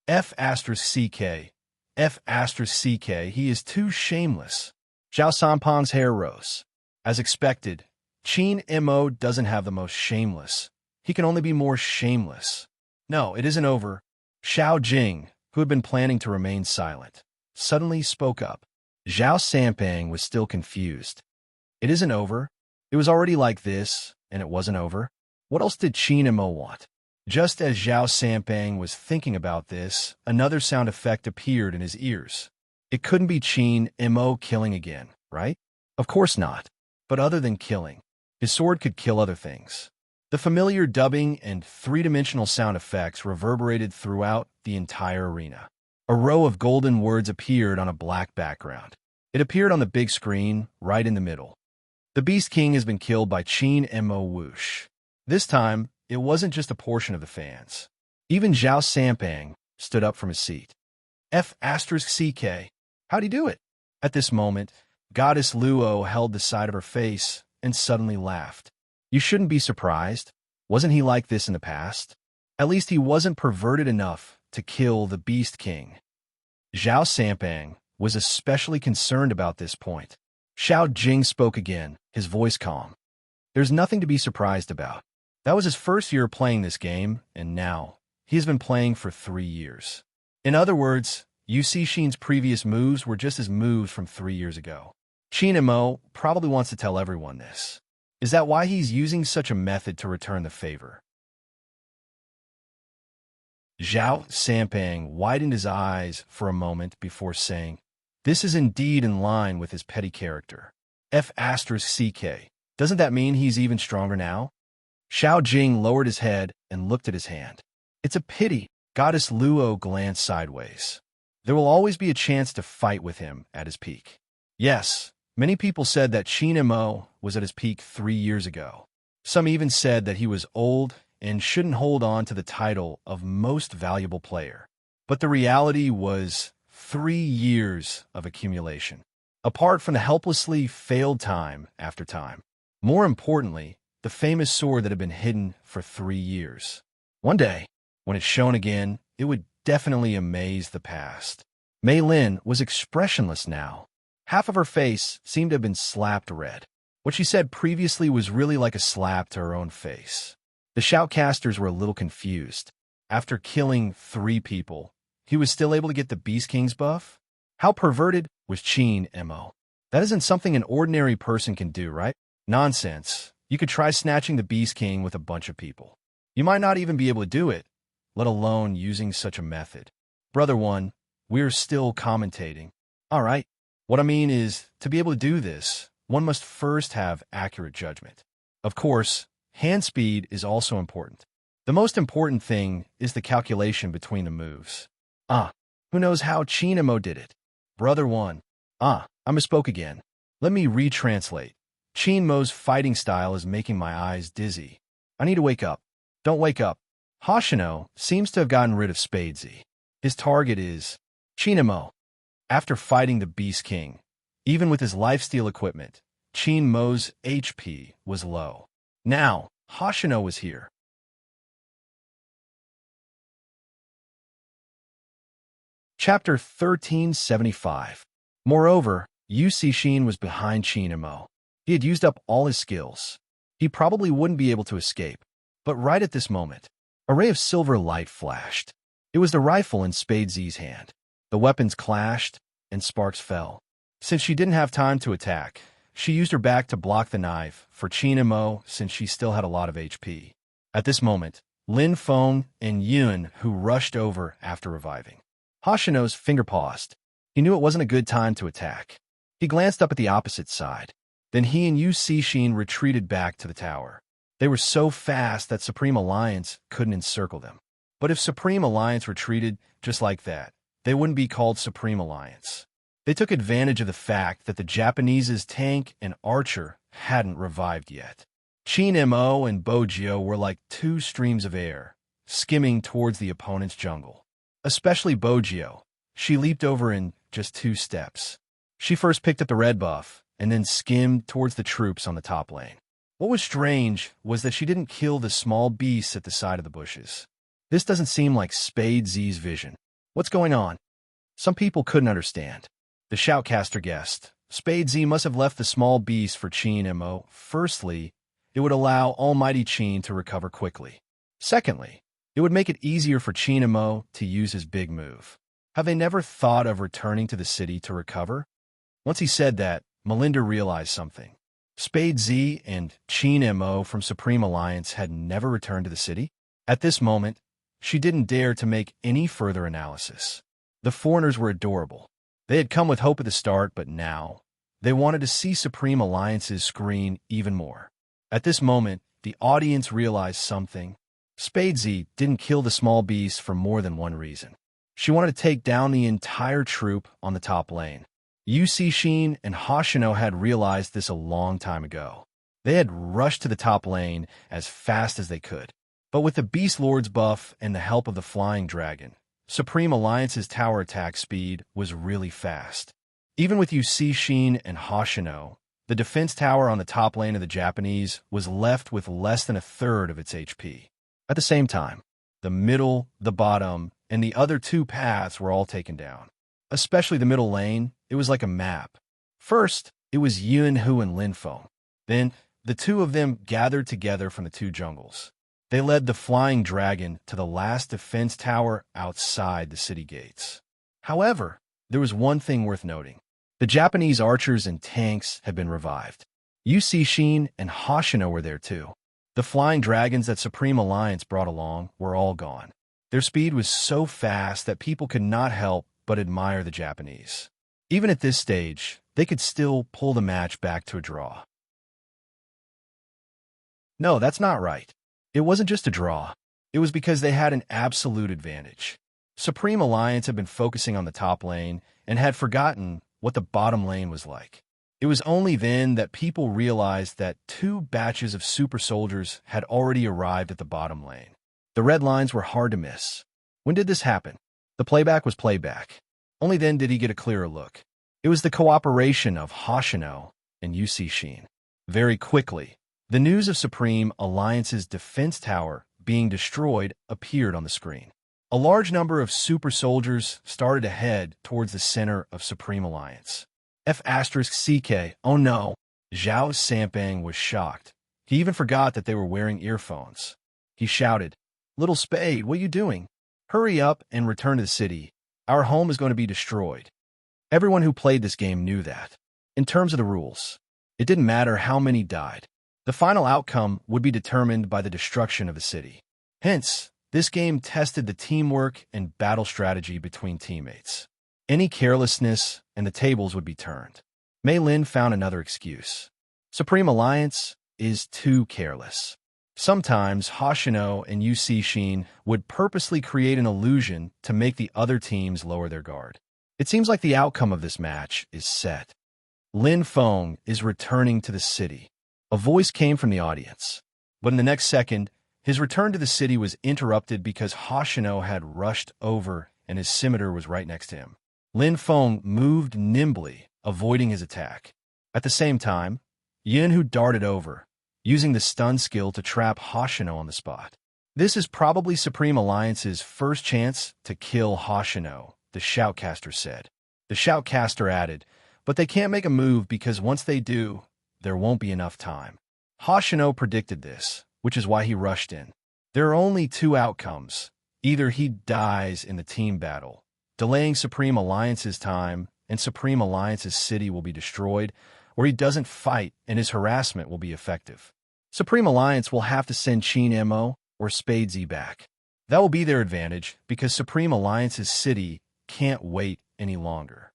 F***CK. F***CK, he is too shameless. Zhao Sanpang's hair rose. As expected, Qin Mo doesn't have the most shameless. He can only be more shameless. No, it isn't over. Xiao Jing, who had been planning to remain silent, suddenly spoke up. Zhao Sanpang was still confused. It isn't over. It was already like this, and it wasn't over. What else did Qin Mo want? Just as Zhao Sanpang was thinking about this, another sound effect appeared in his ears. It couldn't be Qin Mo killing again, right? Of course not. But other than killing, his sword could kill other things. The familiar dubbing and three-dimensional sound effects reverberated throughout the entire arena. A row of golden words appeared on a black background. It appeared on the big screen, right in the middle. The Beast King has been killed by Qin Mo whoosh. This time, it wasn't just a portion of the fans. Even Zhao Sanpang stood up from his seat. F***CK. How'd he do it? At this moment, Goddess Luo held the side of her face and suddenly laughed. You shouldn't be surprised. Wasn't he like this in the past? At least he wasn't perverted enough to kill the Beast King. Zhao Sanpang was especially concerned about this point. Xiao Jing spoke again, his voice calm. There's nothing to be surprised about. That was his first year playing this game, and now he has been playing for 3 years. In other words, Yu Cixin's previous moves were just his moves from 3 years ago. Qin Mo probably wants to tell everyone this. Is that why he's using such a method to return the favor? Zhao Sanpang widened his eyes for a moment before saying, this is indeed in line with his petty character. F***CK. Doesn't that mean he's even stronger now? Xiao Jing lowered his head and looked at his hand. It's a pity. Goddess Luo glanced sideways. There will always be a chance to fight with him at his peak. Yes, many people said that Qin Mo was at his peak 3 years ago. Some even said that he was old and shouldn't hold on to the title of most valuable player. But the reality was 3 years of accumulation, apart from the helplessly failed time after time. More importantly, the famous sword that had been hidden for 3 years. One day, when it's shown again, it would definitely amaze the past. Mei Lin was expressionless now. Half of her face seemed to have been slapped red. What she said previously was really like a slap to her own face. The shoutcasters were a little confused. After killing 3 people, he was still able to get the Beast King's buff? How perverted was Qin Mo? That isn't something an ordinary person can do, right? Nonsense. You could try snatching the Beast King with a bunch of people. You might not even be able to do it, let alone using such a method. Brother One, we're still commentating. All right. What I mean is, to be able to do this, one must first have accurate judgment. Of course, hand speed is also important. The most important thing is the calculation between the moves. Who knows how Qin Mo did it? Brother One. I misspoke again. Let me retranslate. Qin Mo's fighting style is making my eyes dizzy. I need to wake up. Don't wake up. Hoshino seems to have gotten rid of Spadesy. His target is Qin Mo. After fighting the Beast King, even with his lifesteal equipment, Qin Mo's HP was low. Now, Hoshino was here. Chapter 1375. Moreover, Yu Cixin was behind Qin and Mo. He had used up all his skills. He probably wouldn't be able to escape. But right at this moment, a ray of silver light flashed. It was the rifle in Spade Z's hand. The weapons clashed, and sparks fell. Since she didn't have time to attack, she used her back to block the knife for Qin and Mo since she still had a lot of HP. At this moment, Lin Feng and Yun, who rushed over after reviving. Hoshino's finger paused. He knew it wasn't a good time to attack. He glanced up at the opposite side. Then he and Yu Cixin retreated back to the tower. They were so fast that Supreme Alliance couldn't encircle them. But if Supreme Alliance retreated just like that, they wouldn't be called Supreme Alliance. They took advantage of the fact that the Japanese's tank and archer hadn't revived yet. Qin Mo and Bojio were like two streams of air, skimming towards the opponent's jungle. Especially Bojio. She leaped over in just 2 steps. She first picked up the red buff, and then skimmed towards the troops on the top lane. What was strange was that she didn't kill the small beasts at the side of the bushes. This doesn't seem like Spade Z's vision. What's going on? Some people couldn't understand. The shoutcaster guessed. Spade Z must have left the small beast for Qin and Mo. Firstly, it would allow Almighty Qin to recover quickly. Secondly, it would make it easier for Qin and Mo to use his big move. Have they never thought of returning to the city to recover? Once he said that, Melinda realized something. Spade Z and Qin and Mo from Supreme Alliance had never returned to the city. At this moment, she didn't dare to make any further analysis. The foreigners were adorable. They had come with hope at the start, but now, they wanted to see Supreme Alliance's screen even more. At this moment, the audience realized something. Spade Z didn't kill the small beast for more than one reason. She wanted to take down the entire troop on the top lane. Yu Cixin and Hoshino had realized this a long time ago. They had rushed to the top lane as fast as they could. But with the Beast Lord's buff and the help of the Flying Dragon, Supreme Alliance's tower attack speed was really fast. Even with Yu Cixin and Hoshino, the defense tower on the top lane of the Japanese was left with less than a third of its HP. At the same time, the middle, the bottom, and the other 2 paths were all taken down. Especially the middle lane, it was like a map. First, it was Yun Hu and Lin Feng. Then, the 2 of them gathered together from the 2 jungles. They led the Flying Dragon to the last defense tower outside the city gates. However, there was one thing worth noting. The Japanese archers and tanks had been revived. Yu Cixin and Hoshino were there too. The Flying Dragons that Supreme Alliance brought along were all gone. Their speed was so fast that people could not help but admire the Japanese. Even at this stage, they could still pull the match back to a draw. No, that's not right. It wasn't just a draw. It was because they had an absolute advantage. Supreme Alliance had been focusing on the top lane and had forgotten what the bottom lane was like. It was only then that people realized that 2 batches of super soldiers had already arrived at the bottom lane. The red lines were hard to miss. When did this happen? The playback was playback. Only then did he get a clearer look. It was the cooperation of Hoshino and Yu Cixin. Very quickly, the news of Supreme Alliance's defense tower being destroyed appeared on the screen. A large number of super soldiers started to head towards the center of Supreme Alliance. F*CK, oh no. Zhao Sampang was shocked. He even forgot that they were wearing earphones. He shouted, "Little Spade, what are you doing? Hurry up and return to the city. Our home is going to be destroyed." Everyone who played this game knew that. In terms of the rules, it didn't matter how many died. The final outcome would be determined by the destruction of the city. Hence, this game tested the teamwork and battle strategy between teammates. Any carelessness, and the tables would be turned. Mei Lin found another excuse. Supreme Alliance is too careless. Sometimes Hoshino and Yu Cixin would purposely create an illusion to make the other teams lower their guard. It seems like the outcome of this match is set. Lin Feng is returning to the city. A voice came from the audience. But in the next second, his return to the city was interrupted because Hoshino had rushed over and his scimitar was right next to him. Lin Feng moved nimbly, avoiding his attack. At the same time, Yin Hu darted over, using the stun skill to trap Hoshino on the spot. This is probably Supreme Alliance's first chance to kill Hoshino, the shoutcaster said. The shoutcaster added, but they can't make a move because once they do, there won't be enough time. Hoshino predicted this, which is why he rushed in. There are only two outcomes. Either he dies in the team battle, delaying Supreme Alliance's time, and Supreme Alliance's city will be destroyed, or he doesn't fight and his harassment will be effective. Supreme Alliance will have to send Qin Mo or Spade Z back. That will be their advantage because Supreme Alliance's city can't wait any longer.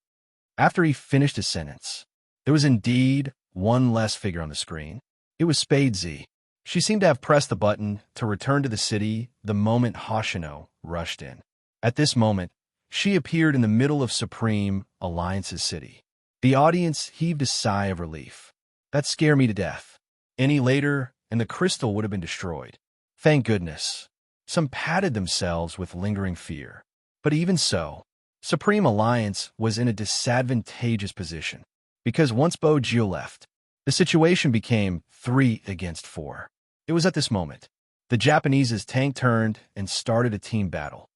After he finished his sentence, there was indeed one less figure on the screen. It was Spade Z. She seemed to have pressed the button to return to the city the moment Hoshino rushed in. At this moment, she appeared in the middle of Supreme Alliance's city. The audience heaved a sigh of relief. That scared me to death. Any later, and the crystal would have been destroyed. Thank goodness. Some patted themselves with lingering fear. But even so, Supreme Alliance was in a disadvantageous position, because once Bojio left, the situation became 3 against 4. It was at this moment the Japanese's tank turned and started a team battle.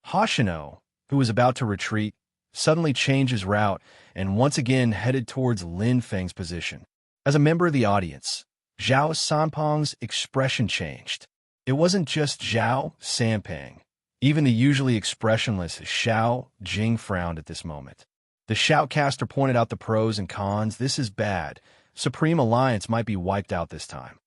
Hoshino, who was about to retreat, suddenly changed his route and once again headed towards Lin Feng's position. As a member of the audience, Zhao Sanpeng's expression changed. It wasn't just Zhao Sanpeng. Even the usually expressionless Xiao Jing frowned at this moment. The shoutcaster pointed out the pros and cons. This is bad. Supreme Alliance might be wiped out this time.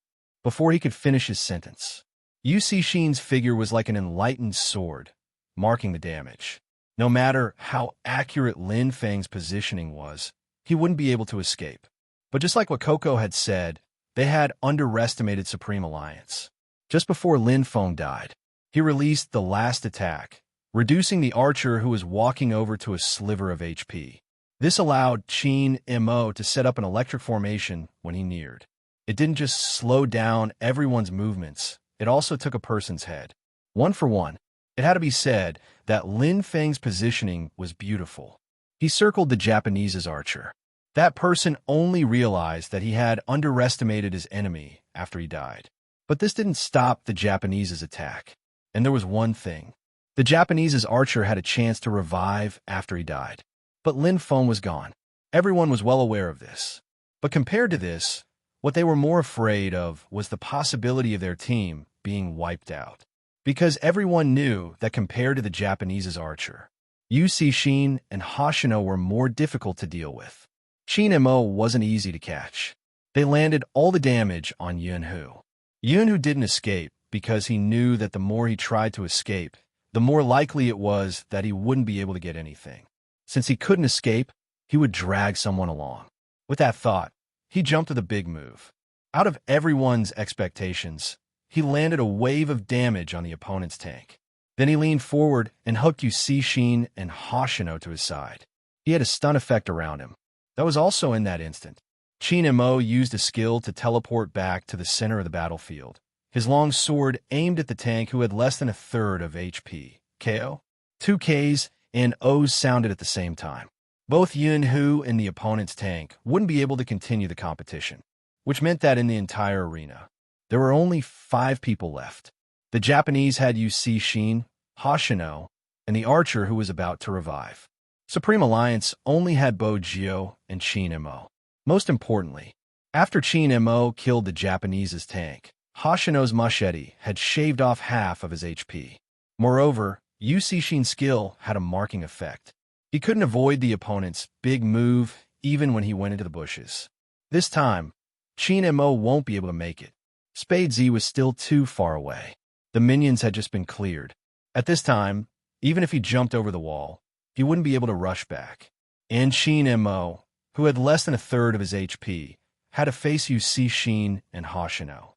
Before he could finish his sentence, Yu Cixin's figure was like an enlightened sword, marking the damage. No matter how accurate Lin Feng's positioning was, he wouldn't be able to escape. But just like what Coco had said, they had underestimated Supreme Alliance. Just before Lin Feng died, he released the last attack, reducing the archer who was walking over to a sliver of HP. This allowed Qin Mo to set up an electric formation when he neared. It didn't just slow down everyone's movements, it also took a person's head. One for one, it had to be said that Lin Feng's positioning was beautiful. He circled the Japanese's archer. That person only realized that he had underestimated his enemy after he died. But this didn't stop the Japanese's attack. And there was one thing. The Japanese's archer had a chance to revive after he died. But Lin Feng was gone. Everyone was well aware of this. But compared to this, what they were more afraid of was the possibility of their team being wiped out. Because everyone knew that compared to the Japanese's archer, Yu Cixin and Hoshino were more difficult to deal with. Qin Mo wasn't easy to catch. They landed all the damage on Yunhu. Yunhu didn't escape because he knew that the more he tried to escape, the more likely it was that he wouldn't be able to get anything. Since he couldn't escape, he would drag someone along. With that thought, he jumped to the big move. Out of everyone's expectations, he landed a wave of damage on the opponent's tank. Then he leaned forward and hooked Yu Cixin and Hoshino to his side. He had a stun effect around him. That was also in that instant. Qin Mo used a skill to teleport back to the center of the battlefield. His long sword aimed at the tank who had less than a third of HP. KO? 2 Ks and O's sounded at the same time. Both Yunhu and the opponent's tank wouldn't be able to continue the competition, which meant that in the entire arena, there were only 5 people left. The Japanese had Yu Cixin, Hoshino, and the archer who was about to revive. Supreme Alliance only had Bojio and Qin Mo. Most importantly, after Qin Mo killed the Japanese's tank, Hoshino's machete had shaved off half of his HP. Moreover, Yu Cixin's skill had a marking effect. He couldn't avoid the opponent's big move even when he went into the bushes. This time, Qin Mo won't be able to make it. Spade Z was still too far away. The minions had just been cleared. At this time, even if he jumped over the wall, he wouldn't be able to rush back. And Qin Mo, who had less than a third of his HP, had to face Yu Cixin and Hoshino.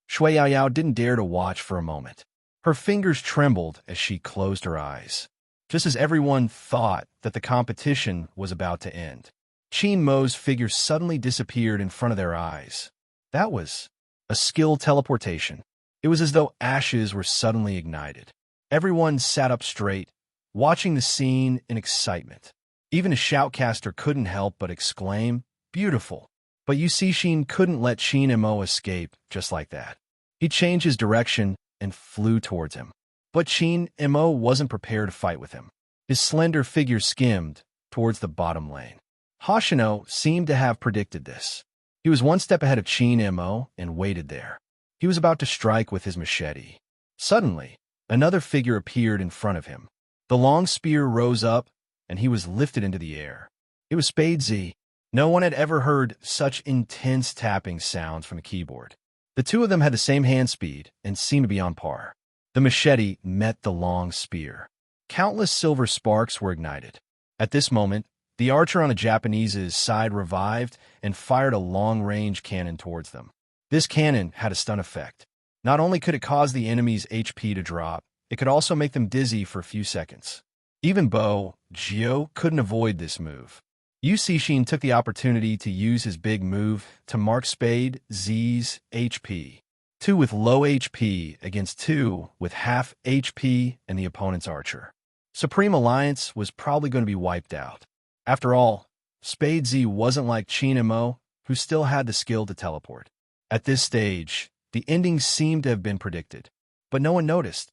Shui Yaoyao didn't dare to watch for a moment. Her fingers trembled as she closed her eyes. Just as everyone thought that the competition was about to end, Qin Mo's figure suddenly disappeared in front of their eyes. That was a skilled teleportation. It was as though ashes were suddenly ignited. Everyone sat up straight, watching the scene in excitement. Even a shoutcaster couldn't help but exclaim, "Beautiful!" But Yu Cixin couldn't let Qin Mo escape just like that. He changed his direction and flew towards him. But Qin Mo wasn't prepared to fight with him. His slender figure skimmed towards the bottom lane. Hoshino seemed to have predicted this. He was one step ahead of Qin Mo and waited there. He was about to strike with his machete. Suddenly, another figure appeared in front of him. The long spear rose up, and he was lifted into the air. It was Spade Z. No one had ever heard such intense tapping sounds from a keyboard. The two of them had the same hand speed and seemed to be on par. The machete met the long spear. Countless silver sparks were ignited. At this moment, the archer on the Japanese's side revived and fired a long-range cannon towards them. This cannon had a stun effect. Not only could it cause the enemy's HP to drop, it could also make them dizzy for a few seconds. Even Bo Jio couldn't avoid this move. Yu Cixin took the opportunity to use his big move to mark Spade Z's HP. 2 with low HP against 2 with half HP and the opponent's archer. Supreme Alliance was probably going to be wiped out. After all, Spade Z wasn't like Qin Mo, who still had the skill to teleport. At this stage, the ending seemed to have been predicted, but no one noticed.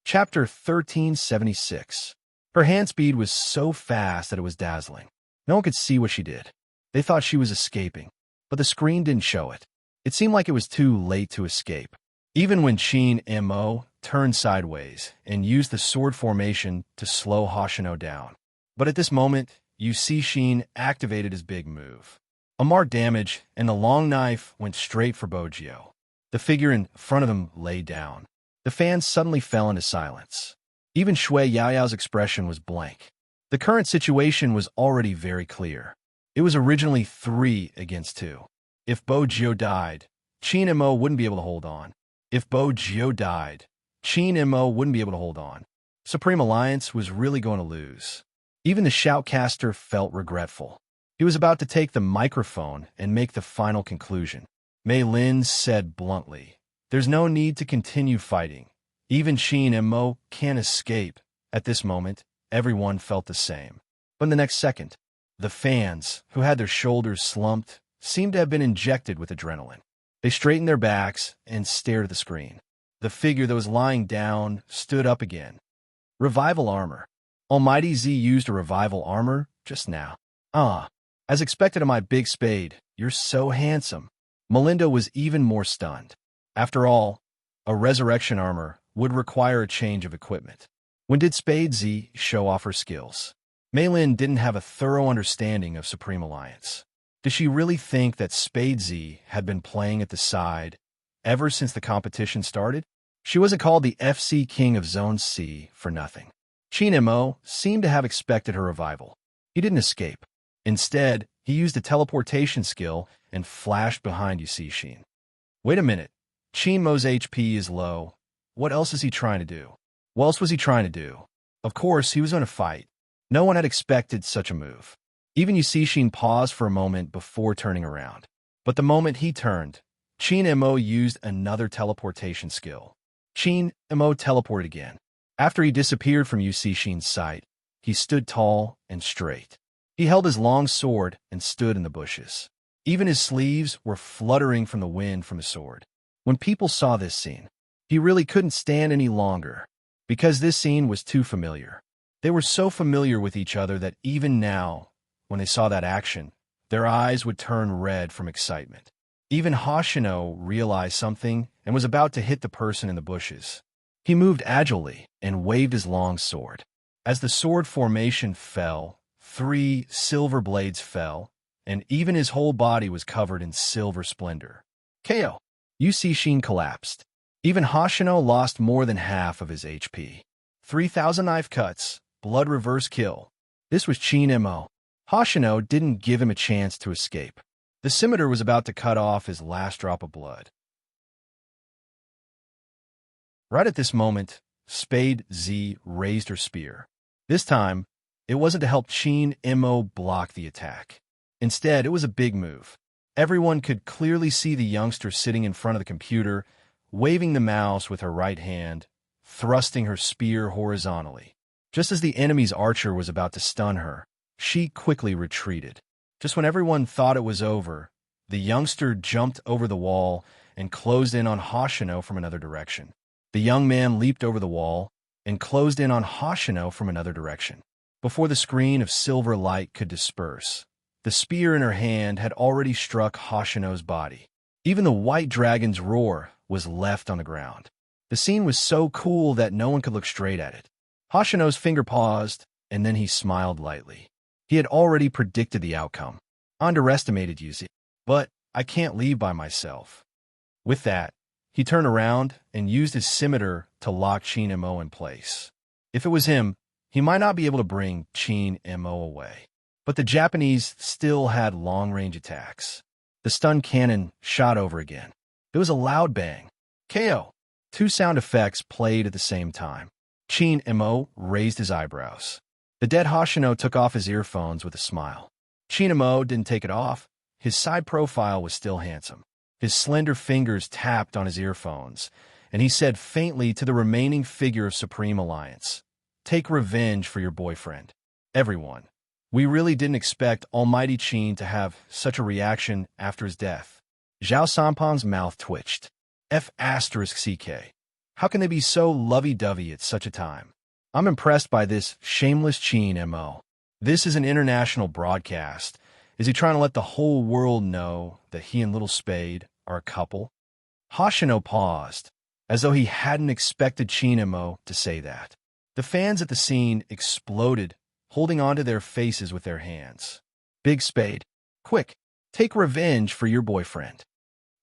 Chapter 1376. Her hand speed was so fast that it was dazzling. No one could see what she did. They thought she was escaping, but the screen didn't show it. It seemed like it was too late to escape. Even when Qin Mo turned sideways and used the sword formation to slow Hoshino down. But at this moment, Yu Cixin activated his big move. A marked damage, and the long knife went straight for Bojio. The figure in front of him lay down. The fans suddenly fell into silence. Even Shui Yaoyao's expression was blank. The current situation was already very clear. It was originally 3 against 2. If Bojio died, Qin Mo wouldn't be able to hold on. If Bojio died, Qin Mo wouldn't be able to hold on. Supreme Alliance was really going to lose. Even the shoutcaster felt regretful. He was about to take the microphone and make the final conclusion. Mei Lin said bluntly, "There's no need to continue fighting. Even Qin Mo can't escape." At this moment, everyone felt the same. But in the next second, the fans, who had their shoulders slumped, seemed to have been injected with adrenaline. They straightened their backs and stared at the screen. The figure that was lying down stood up again. Revival armor. Almighty Z used a revival armor just now. As expected of my big Spade, you're so handsome. Melinda was even more stunned. After all, a resurrection armor would require a change of equipment. When did Spade Z show off her skills? Mei Lin didn't have a thorough understanding of Supreme Alliance. Did she really think that Spade Z had been playing at the side ever since the competition started? She wasn't called the FC King of Zone C for nothing. Qin Mo seemed to have expected her revival. He didn't escape. Instead, he used a teleportation skill and flashed behind Yu Cixin. Wait a minute. Qin Mo's HP is low. What else is he trying to do? What else was he trying to do? Of course, he was going to fight. No one had expected such a move. Even Yu Cixin paused for a moment before turning around. But the moment he turned, Qin Mo used another teleportation skill. Qin Mo teleported again. After he disappeared from Yu Cixin's sight, he stood tall and straight. He held his long sword and stood in the bushes. Even his sleeves were fluttering from the wind from his sword. When people saw this scene, he really couldn't stand any longer, because this scene was too familiar. They were so familiar with each other that even now, when they saw that action, their eyes would turn red from excitement. Even Hoshino realized something and was about to hit the person in the bushes. He moved agilely and waved his long sword. As the sword formation fell, 3 silver blades fell, and even his whole body was covered in silver splendor. KO. Yu Cixin collapsed. Even Hoshino lost more than half of his HP. 3,000 knife cuts, blood reverse kill. This was Qin Mo. Hoshino didn't give him a chance to escape. The scimitar was about to cut off his last drop of blood. Right at this moment, Spade Z raised her spear. This time, it wasn't to help Qin Mo block the attack. Instead, it was a big move. Everyone could clearly see the youngster sitting in front of the computer, waving the mouse with her right hand, thrusting her spear horizontally. Just as the enemy's archer was about to stun her, she quickly retreated. Just when everyone thought it was over, The youngster jumped over the wall and closed in on Hoshino from another direction. The young man leaped over the wall and closed in on Hoshino from another direction. Before the screen of silver light could disperse, the spear in her hand had already struck Hoshino's body. Even the white dragon's roar was left on the ground. The scene was so cool that no one could look straight at it. Hoshino's finger paused, and then he smiled lightly. He had already predicted the outcome. Underestimated Yuzi, but I can't leave by myself. With that, he turned around and used his scimitar to lock Chin Mo in place. If it was him, he might not be able to bring Chin Mo away. But the Japanese still had long-range attacks. The stun cannon shot over again. There was a loud bang. KO. Two sound effects played at the same time. Chin Mo raised his eyebrows. The dead Hoshino took off his earphones with a smile. Chin Mo didn't take it off. His side profile was still handsome. His slender fingers tapped on his earphones, and he said faintly to the remaining figure of Supreme Alliance, "Take revenge for your boyfriend. Everyone. We really didn't expect Almighty Chin to have such a reaction after his death." Zhao Sampan's mouth twitched. F***CK. How can they be so lovey-dovey at such a time? I'm impressed by this shameless Chin Mo. This is an international broadcast. Is he trying to let the whole world know that he and Little Spade are a couple? Hoshino paused, as though he hadn't expected Chin Mo to say that. The fans at the scene exploded, holding onto their faces with their hands. Big Spade, quick, take revenge for your boyfriend.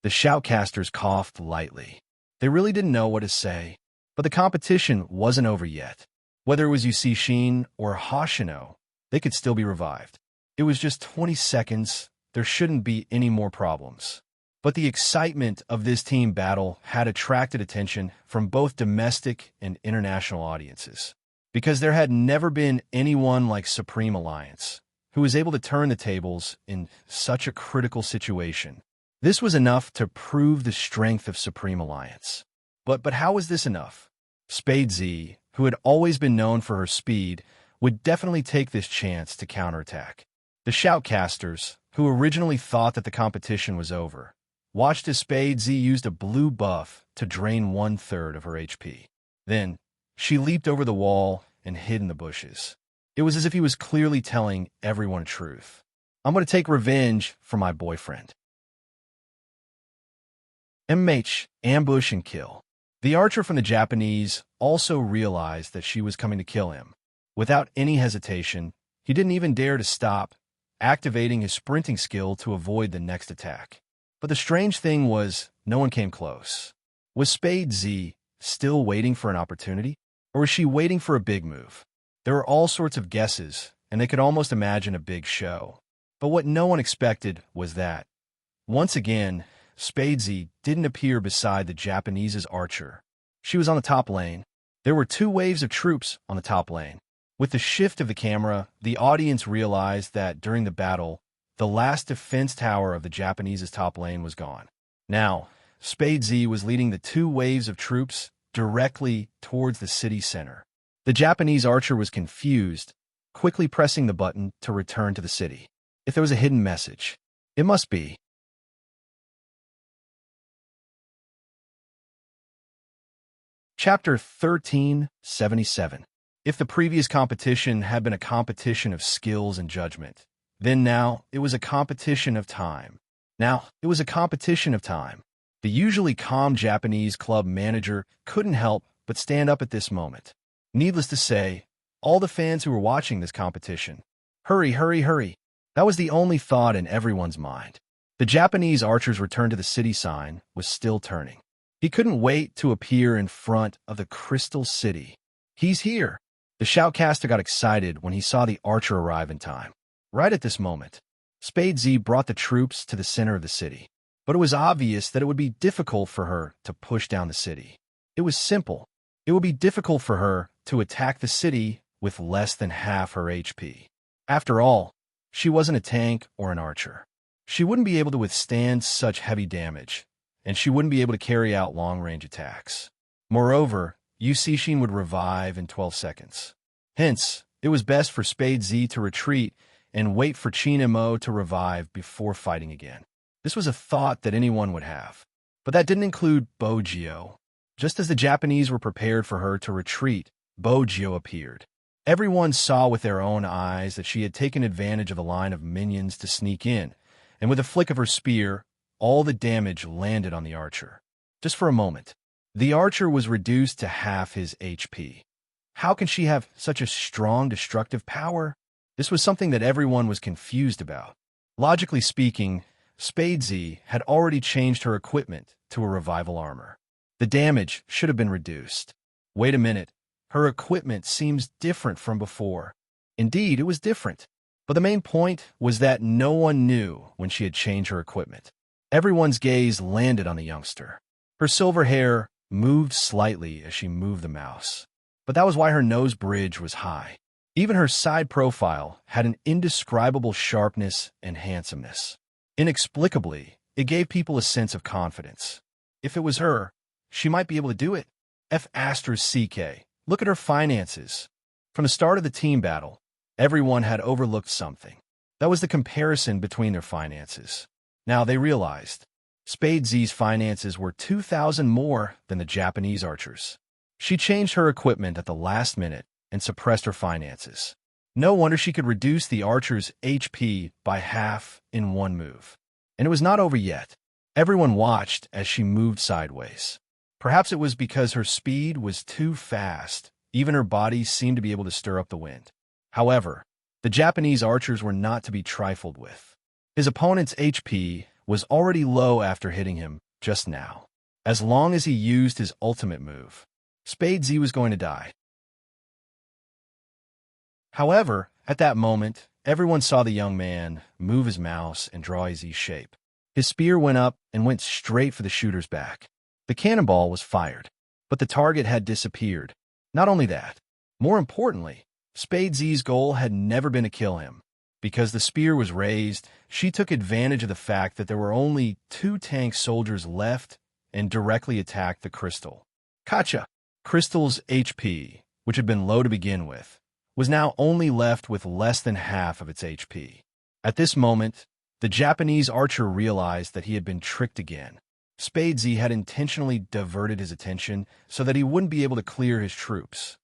The shoutcasters coughed lightly. They really didn't know what to say, but the competition wasn't over yet. Whether it was Yusishin or Hoshino, they could still be revived. It was just 20 seconds. There shouldn't be any more problems. But the excitement of this team battle had attracted attention from both domestic and international audiences, because there had never been anyone like Supreme Alliance, who was able to turn the tables in such a critical situation. This was enough to prove the strength of Supreme Alliance. But how was this enough? Spade Z, who had always been known for her speed, would definitely take this chance to counterattack. The shoutcasters, who originally thought that the competition was over, watched as Spade Z used a blue buff to drain 1/3 of her HP. Then, she leaped over the wall and hid in the bushes. It was as if he was clearly telling everyone the truth. I'm going to take revenge for my boyfriend. MH, ambush and kill. The archer from the Japanese also realized that she was coming to kill him. Without any hesitation, he didn't even dare to stop, activating his sprinting skill to avoid the next attack. But the strange thing was, no one came close. Was Spade Z still waiting for an opportunity? Or was she waiting for a big move? There were all sorts of guesses, and they could almost imagine a big show. But what no one expected was that, once again, Spade Z didn't appear beside the Japanese's archer. She was on the top lane. There were 2 waves of troops on the top lane. With the shift of the camera, the audience realized that during the battle, the last defense tower of the Japanese's top lane was gone. Now, Spade Z was leading the 2 waves of troops directly towards the city center. The Japanese archer was confused, quickly pressing the button to return to the city. If there was a hidden message, it must be. Chapter 1377. If the previous competition had been a competition of skills and judgment, then now it was a competition of time. The usually calm Japanese club manager couldn't help but stand up at this moment. Needless to say, all the fans who were watching this competition, hurry, hurry, hurry. That was the only thought in everyone's mind. The Japanese archer's return to the city sign was still turning. He couldn't wait to appear in front of the Crystal City. He's here. The shoutcaster got excited when he saw the archer arrive in time. Right at this moment, Spade Z brought the troops to the center of the city. But it was obvious that it would be difficult for her to push down the city. It was simple. It would be difficult for her to attack the city with less than half her HP. After all, she wasn't a tank or an archer. She wouldn't be able to withstand such heavy damage, and she wouldn't be able to carry out long-range attacks. Moreover, Yusishin would revive in 12 seconds. Hence, it was best for Spade Z to retreat and wait for Chin Mo to revive before fighting again. This was a thought that anyone would have. But that didn't include Bojio. Just as the Japanese were prepared for her to retreat, Bojio appeared. Everyone saw with their own eyes that she had taken advantage of a line of minions to sneak in, and with a flick of her spear, all the damage landed on the archer. Just for a moment, the archer was reduced to half his HP. How can she have such a strong destructive power? This was something that everyone was confused about. Logically speaking, Spadesy had already changed her equipment to a revival armor. The damage should have been reduced. Wait a minute, her equipment seems different from before. Indeed, it was different. But the main point was that no one knew when she had changed her equipment. Everyone's gaze landed on the youngster. Her silver hair moved slightly as she moved the mouse. But that was why her nose bridge was high. Even her side profile had an indescribable sharpness and handsomeness. Inexplicably, it gave people a sense of confidence. If it was her, she might be able to do it. F***CK. Look at her finances. From the start of the team battle, everyone had overlooked something. That was the comparison between their finances. Now they realized. Spadesy's finances were 2,000 more than the Japanese archers. She changed her equipment at the last minute and suppressed her finances. No wonder she could reduce the archer's HP by half in one move. And it was not over yet. Everyone watched as she moved sideways. Perhaps it was because her speed was too fast. Even her body seemed to be able to stir up the wind. However, the Japanese archers were not to be trifled with. His opponent's HP was already low after hitting him just now. As long as he used his ultimate move, Spadesy was going to die. However, at that moment, everyone saw the young man move his mouse and draw a Z shape. His spear went up and went straight for the shooter's back. The cannonball was fired, but the target had disappeared. Not only that, more importantly, Spadesy's goal had never been to kill him. Because the spear was raised, she took advantage of the fact that there were only 2 tank soldiers left and directly attacked the crystal. Kacha! Crystal's HP, which had been low to begin with, was now only left with less than half of its HP. At this moment, the Japanese archer realized that he had been tricked again. Spadesy had intentionally diverted his attention so that he wouldn't be able to clear his troops.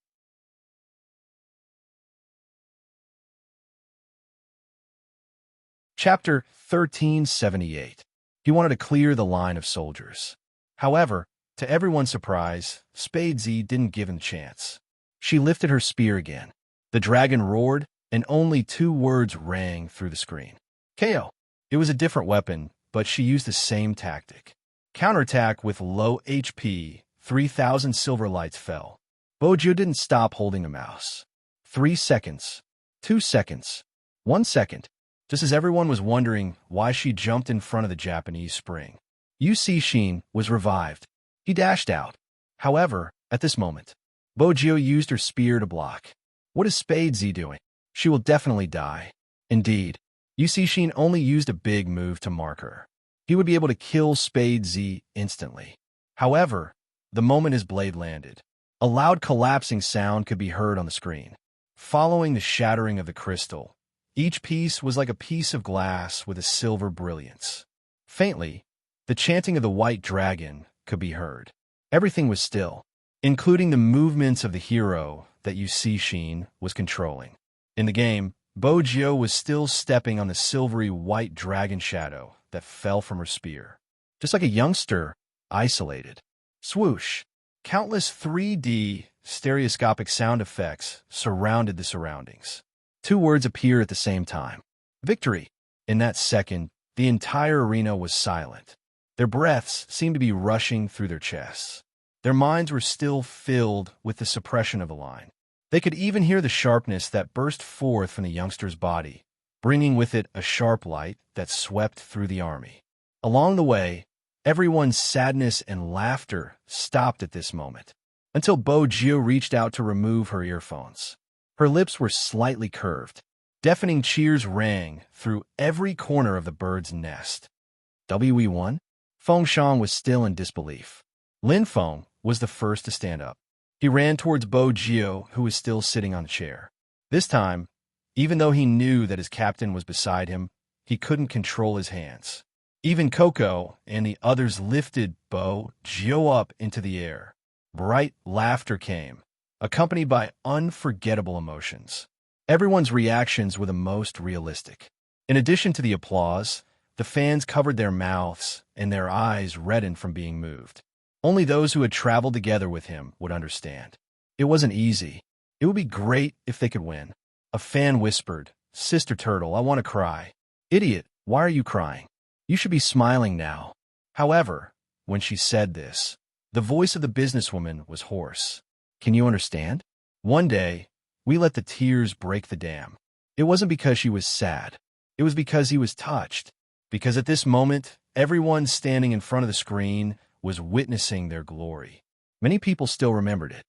Chapter 1378. He wanted to clear the line of soldiers. However, to everyone's surprise, Spadesy didn't give him a chance. She lifted her spear again. The dragon roared, and only 2 words rang through the screen. KO. It was a different weapon, but she used the same tactic. Counterattack with low HP, 3,000 silver lights fell. Bojo didn't stop holding the mouse. 3 seconds. 2 seconds. 1 second. Just as everyone was wondering why she jumped in front of the Japanese spring. UC Sheen was revived. He dashed out. However, at this moment, Bojo used her spear to block. What is Spadesy doing? She will definitely die. Indeed, UC Sheen only used a big move to mark her. He would be able to kill Spadesy instantly. However, the moment his blade landed, a loud collapsing sound could be heard on the screen. Following the shattering of the crystal, each piece was like a piece of glass with a silver brilliance. Faintly, the chanting of the white dragon could be heard. Everything was still, including the movements of the hero that UC Sheen was controlling. In the game, Bojo was still stepping on the silvery white dragon shadow that fell from her spear. Just like a youngster, isolated. Swoosh! Countless 3D stereoscopic sound effects surrounded the surroundings. 2 words appear at the same time. Victory! In that second, the entire arena was silent. Their breaths seemed to be rushing through their chests. Their minds were still filled with the suppression of the line. They could even hear the sharpness that burst forth from the youngster's body, bringing with it a sharp light that swept through the army. Along the way, everyone's sadness and laughter stopped at this moment, until Bojo reached out to remove her earphones. Her lips were slightly curved. Deafening cheers rang through every corner of the bird's nest. WE1? Feng Shang was still in disbelief. Lin Feng was the first to stand up. He ran towards Bojo, who was still sitting on a chair. This time, even though he knew that his captain was beside him, he couldn't control his hands. Even Coco and the others lifted Bo Gio up into the air. Bright laughter came, accompanied by unforgettable emotions. Everyone's reactions were the most realistic. In addition to the applause, the fans covered their mouths and their eyes reddened from being moved. Only those who had traveled together with him would understand. It wasn't easy. It would be great if they could win. A fan whispered, "Sister Turtle, I want to cry." "Idiot, why are you crying? You should be smiling now." However, when she said this, the voice of the businesswoman was hoarse. "Can you understand? One day, we let the tears break the dam. It wasn't because she was sad. It was because he was touched. Because at this moment, everyone standing in front of the screen was witnessing their glory." Many people still remembered it.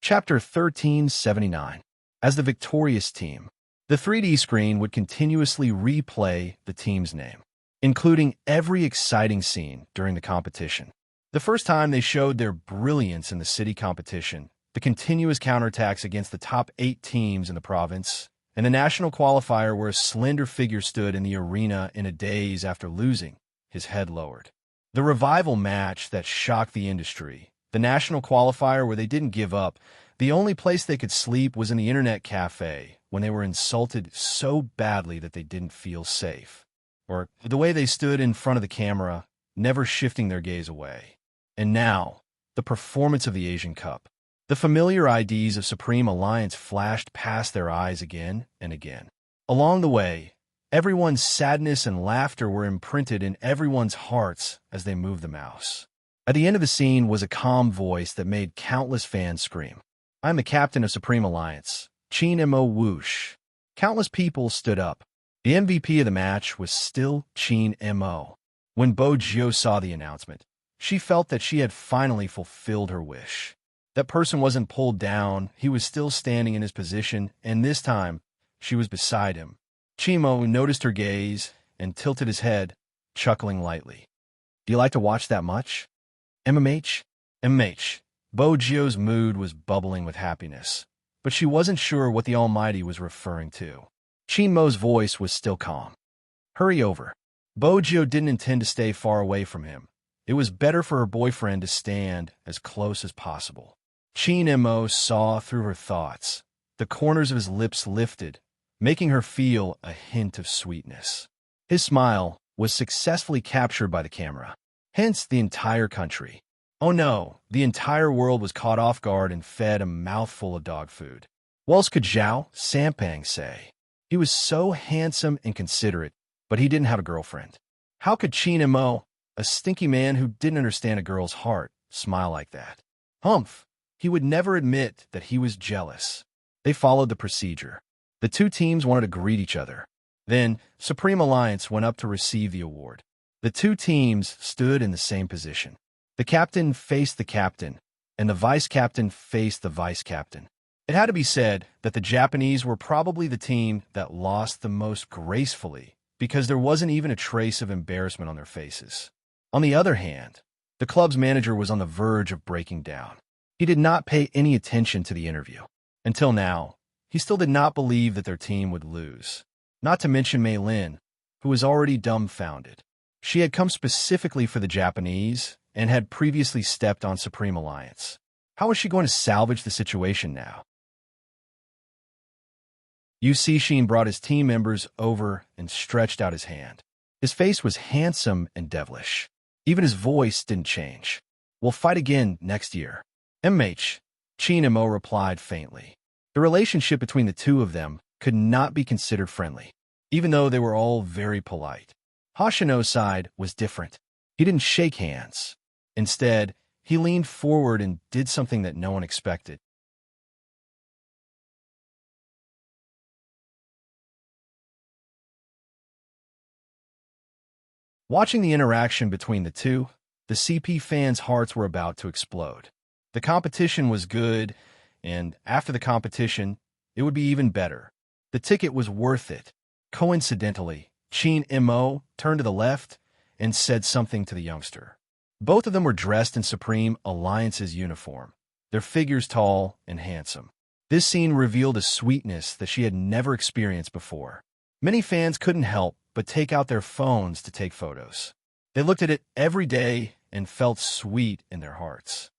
Chapter 1379. As the victorious team, the 3D screen would continuously replay the team's name, including every exciting scene during the competition. The first time they showed their brilliance in the city competition, the continuous counterattacks against the top 8 teams in the province, and the national qualifier where a slender figure stood in the arena in a daze after losing, his head lowered. The revival match that shocked the industry, the national qualifier where they didn't give up. The only place they could sleep was in the internet cafe when they were insulted so badly that they didn't feel safe. Or the way they stood in front of the camera, never shifting their gaze away. And now, the performance of the Asian Cup. The familiar IDs of Supreme Alliance flashed past their eyes again and again. Along the way, everyone's sadness and laughter were imprinted in everyone's hearts as they moved the mouse. At the end of the scene was a calm voice that made countless fans scream. "I'm the captain of Supreme Alliance, Chin Mo Whoosh." Countless people stood up. The MVP of the match was still Chin Mo. When Bo Gio saw the announcement, she felt that she had finally fulfilled her wish. That person wasn't pulled down, he was still standing in his position, and this time, she was beside him. Chimo noticed her gaze and tilted his head, chuckling lightly. "Do you like to watch that much?" "MMH? MMH. Bo Gio's mood was bubbling with happiness, but she wasn't sure what the Almighty was referring to. Chin Mo's voice was still calm. "Hurry over." Bo Gio didn't intend to stay far away from him. It was better for her boyfriend to stand as close as possible. Chin Mo saw through her thoughts. The corners of his lips lifted, making her feel a hint of sweetness. His smile was successfully captured by the camera. Hence the entire country. Oh no, the entire world was caught off guard and fed a mouthful of dog food. What else could Zhao Sampang say? He was so handsome and considerate, but he didn't have a girlfriend. How could Chin Mo, a stinky man who didn't understand a girl's heart, smile like that? Humph! He would never admit that he was jealous. They followed the procedure. The two teams wanted to greet each other. Then, Supreme Alliance went up to receive the award. The two teams stood in the same position. The captain faced the captain, and the vice-captain faced the vice-captain. It had to be said that the Japanese were probably the team that lost the most gracefully, because there wasn't even a trace of embarrassment on their faces. On the other hand, the club's manager was on the verge of breaking down. He did not pay any attention to the interview. Until now, he still did not believe that their team would lose. Not to mention Mei Lin, who was already dumbfounded. She had come specifically for the Japanese and had previously stepped on Supreme Alliance. How was she going to salvage the situation now? Yu Cixin brought his team members over and stretched out his hand. His face was handsome and devilish. Even his voice didn't change. "We'll fight again next year." "MH," Chin Mo replied faintly. The relationship between the two of them could not be considered friendly, even though they were all very polite. Hoshino's side was different. He didn't shake hands. Instead, he leaned forward and did something that no one expected. Watching the interaction between the two, the CP fans' hearts were about to explode. The competition was good, and after the competition, it would be even better. The ticket was worth it. Coincidentally, Chin Mo turned to the left and said something to the youngster. Both of them were dressed in Supreme Alliance's uniform, their figures tall and handsome. This scene revealed a sweetness that she had never experienced before. Many fans couldn't help but take out their phones to take photos. They looked at it every day and felt sweet in their hearts.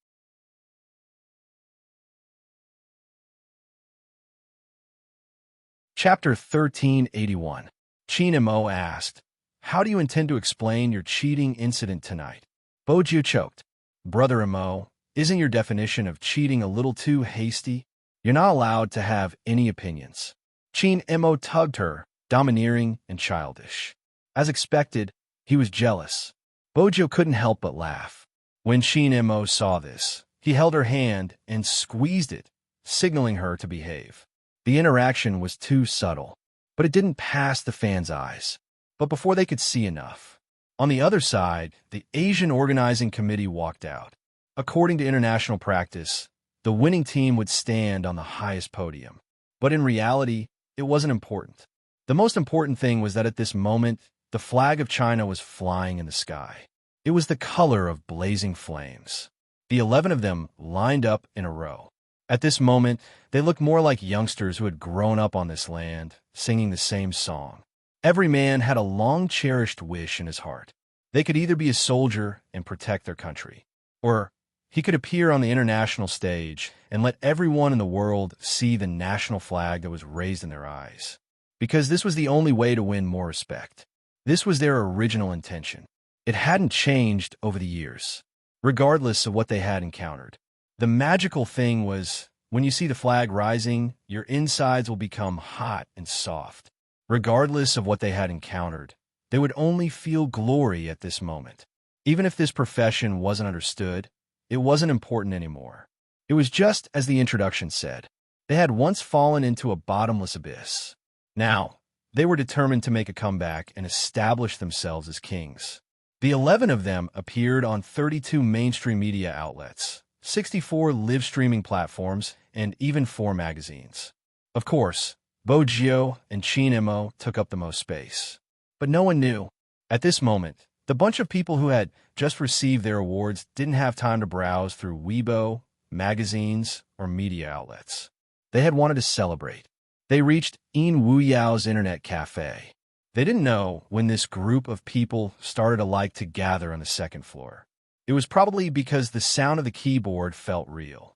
Chapter 1381. Chin Mo asked, "How do you intend to explain your cheating incident tonight?" Bojiu choked. "Brother Mo, isn't your definition of cheating a little too hasty? You're not allowed to have any opinions." Chin Mo tugged her, domineering and childish. As expected, he was jealous. Bojo couldn't help but laugh. When Chin Mo saw this, he held her hand and squeezed it, signaling her to behave. The interaction was too subtle, but it didn't pass the fans' eyes. But before they could see enough. On the other side, the Asian organizing committee walked out. According to international practice, the winning team would stand on the highest podium. But in reality, it wasn't important. The most important thing was that at this moment, the flag of China was flying in the sky. It was the color of blazing flames. The 11 of them lined up in a row. At this moment, they looked more like youngsters who had grown up on this land, singing the same song. Every man had a long-cherished wish in his heart. They could either be a soldier and protect their country, or he could appear on the international stage and let everyone in the world see the national flag that was raised in their eyes. Because this was the only way to win more respect. This was their original intention. It hadn't changed over the years, regardless of what they had encountered. The magical thing was, when you see the flag rising, your insides will become hot and soft. Regardless of what they had encountered, they would only feel glory at this moment. Even if this profession wasn't understood, it wasn't important anymore. It was just as the introduction said. They had once fallen into a bottomless abyss. Now, they were determined to make a comeback and establish themselves as kings. The 11 of them appeared on 32 mainstream media outlets, 64 live-streaming platforms, and even 4 magazines. Of course, Bojo and Chin Mo took up the most space. But no one knew. At this moment, the bunch of people who had just received their awards didn't have time to browse through Weibo, magazines, or media outlets. They had wanted to celebrate. They reached In Wuyao's internet cafe. They didn't know when this group of people started alike to gather on the second floor. It was probably because the sound of the keyboard felt real.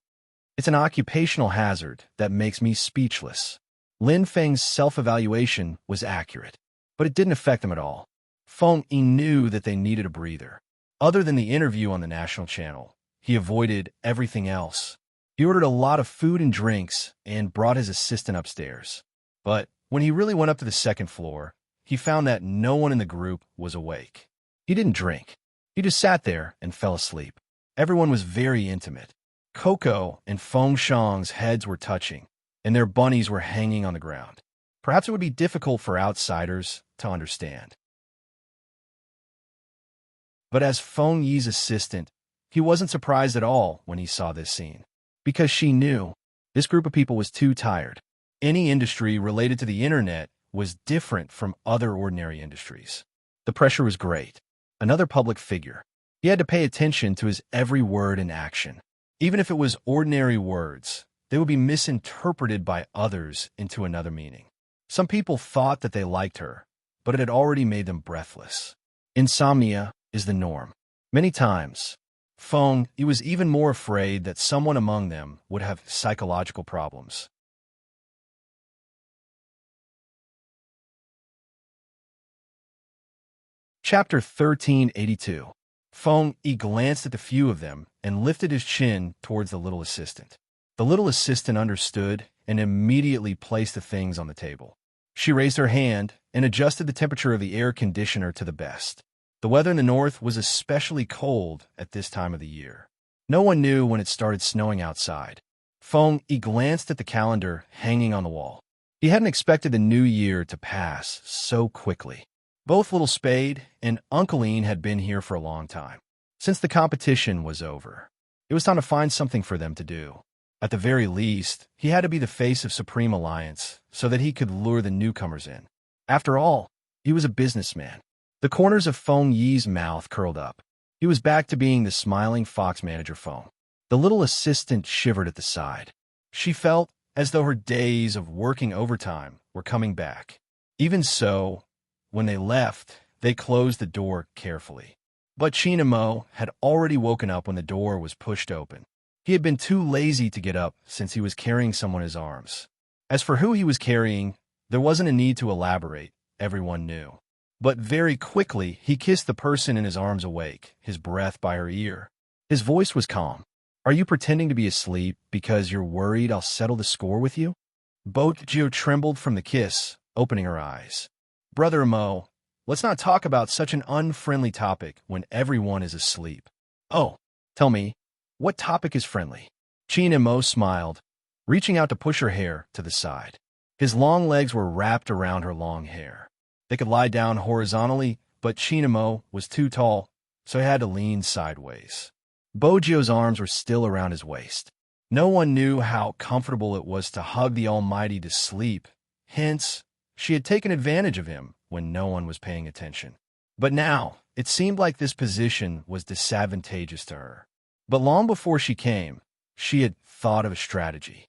It's an occupational hazard that makes me speechless. Lin Feng's self-evaluation was accurate, but it didn't affect them at all. Feng Yi knew that they needed a breather. Other than the interview on the national channel, he avoided everything else. He ordered a lot of food and drinks and brought his assistant upstairs. But when he really went up to the second floor, he found that no one in the group was awake. He didn't drink. He just sat there and fell asleep. Everyone was very intimate. Coco and Feng Shang's heads were touching, and their bunnies were hanging on the ground. Perhaps it would be difficult for outsiders to understand. But as Feng Yi's assistant, he wasn't surprised at all when he saw this scene. Because she knew this group of people was too tired. Any industry related to the internet was different from other ordinary industries. The pressure was great. Another public figure. He had to pay attention to his every word and action. Even if it was ordinary words, they would be misinterpreted by others into another meaning. Some people thought that they liked her, but it had already made them breathless. Insomnia is the norm. Many times, Feng Yi was even more afraid that someone among them would have psychological problems. Chapter 1382. Feng Yi glanced at the few of them and lifted his chin towards the little assistant. The little assistant understood and immediately placed the things on the table. She raised her hand and adjusted the temperature of the air conditioner to the best. The weather in the north was especially cold at this time of the year. No one knew when it started snowing outside. Feng Yi glanced at the calendar hanging on the wall. He hadn't expected the new year to pass so quickly. Both Little Spade and Uncle Ian had been here for a long time. Since the competition was over, it was time to find something for them to do. At the very least, he had to be the face of Supreme Alliance so that he could lure the newcomers in. After all, he was a businessman. The corners of Feng Yi's mouth curled up. He was back to being the smiling fox manager Feng. The little assistant shivered at the side. She felt as though her days of working overtime were coming back. Even so, when they left, they closed the door carefully. But Chinamo had already woken up when the door was pushed open. He had been too lazy to get up since he was carrying someone in his arms. As for who he was carrying, there wasn't a need to elaborate, everyone knew. But very quickly, he kissed the person in his arms awake, his breath by her ear. His voice was calm. "Are you pretending to be asleep because you're worried I'll settle the score with you?" Bojo trembled from the kiss, opening her eyes. "Brother Mo, let's not talk about such an unfriendly topic when everyone is asleep." "Oh, tell me, what topic is friendly?" Chinamo smiled, reaching out to push her hair to the side. His long legs were wrapped around her long hair. They could lie down horizontally, but Chinamo was too tall, so he had to lean sideways. Bojo's arms were still around his waist. No one knew how comfortable it was to hug the Almighty to sleep. Hence, she had taken advantage of him when no one was paying attention. But now, it seemed like this position was disadvantageous to her. But long before she came, she had thought of a strategy.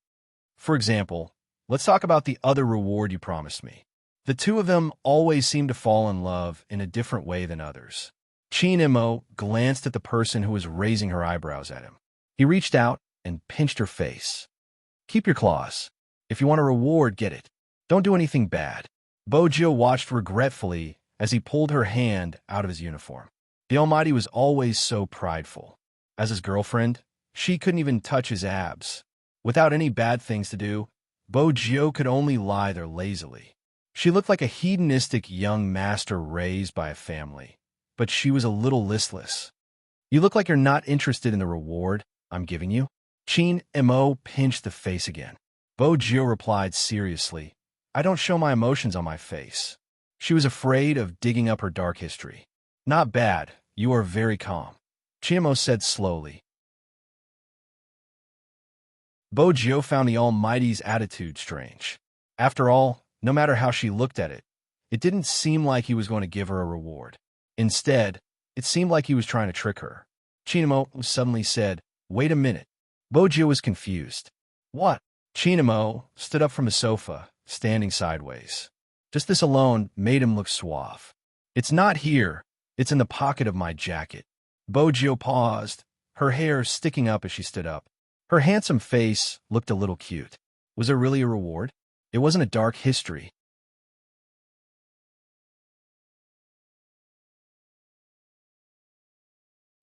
"For example, let's talk about the other reward you promised me." The two of them always seemed to fall in love in a different way than others. Chinamo glanced at the person who was raising her eyebrows at him. He reached out and pinched her face. "Keep your claws. If you want a reward, get it. Don't do anything bad." Bojo watched regretfully as he pulled her hand out of his uniform. The Almighty was always so prideful. As his girlfriend, she couldn't even touch his abs. Without any bad things to do, Bojo could only lie there lazily. She looked like a hedonistic young master raised by a family, but she was a little listless. "You look like you're not interested in the reward I'm giving you." Chinamo pinched the face again. Bojo replied seriously, "I don't show my emotions on my face." She was afraid of digging up her dark history. "Not bad. You are very calm," Chinamo said slowly. Bojo found the Almighty's attitude strange. After all, no matter how she looked at it, it didn't seem like he was going to give her a reward. Instead, it seemed like he was trying to trick her. Chinamo suddenly said, "Wait a minute." Bojo was confused. "What?" Chinamo stood up from the sofa, standing sideways. Just this alone made him look suave. "It's not here. It's in the pocket of my jacket." Bojo paused, her hair sticking up as she stood up. Her handsome face looked a little cute. Was it really a reward? It wasn't a dark history.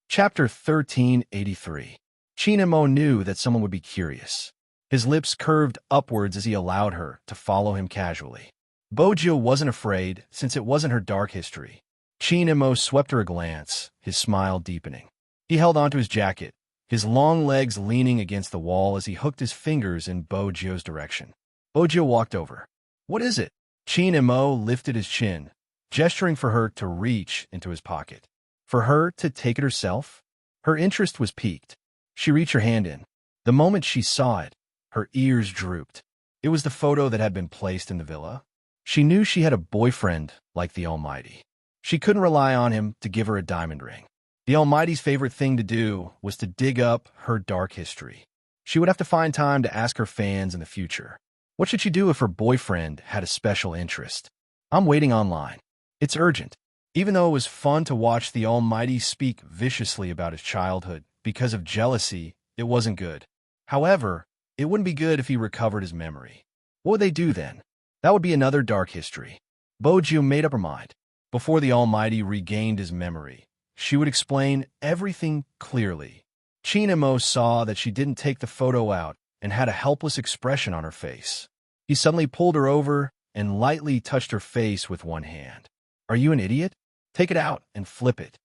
Chapter 1383. Chinamo knew that someone would be curious. His lips curved upwards as he allowed her to follow him casually. Bojo wasn't afraid, since it wasn't her dark history. Chinamo swept her a glance, his smile deepening. He held onto his jacket, his long legs leaning against the wall as he hooked his fingers in Bojo's direction. Bojo walked over. "What is it?" Chinamo lifted his chin, gesturing for her to reach into his pocket. For her to take it herself? Her interest was piqued. She reached her hand in. The moment she saw it, her ears drooped. It was the photo that had been placed in the villa. She knew she had a boyfriend like the Almighty. She couldn't rely on him to give her a diamond ring. The Almighty's favorite thing to do was to dig up her dark history. She would have to find time to ask her fans in the future. What should she do if her boyfriend had a special interest? "I'm waiting online. It's urgent." Even though it was fun to watch the Almighty speak viciously about his childhood because of jealousy, it wasn't good. However, it wouldn't be good if he recovered his memory. What would they do then? That would be another dark history. Bojo made up her mind. Before the Almighty regained his memory, she would explain everything clearly. Chinamo saw that she didn't take the photo out and had a helpless expression on her face. He suddenly pulled her over and lightly touched her face with one hand. "Are you an idiot? Take it out and flip it."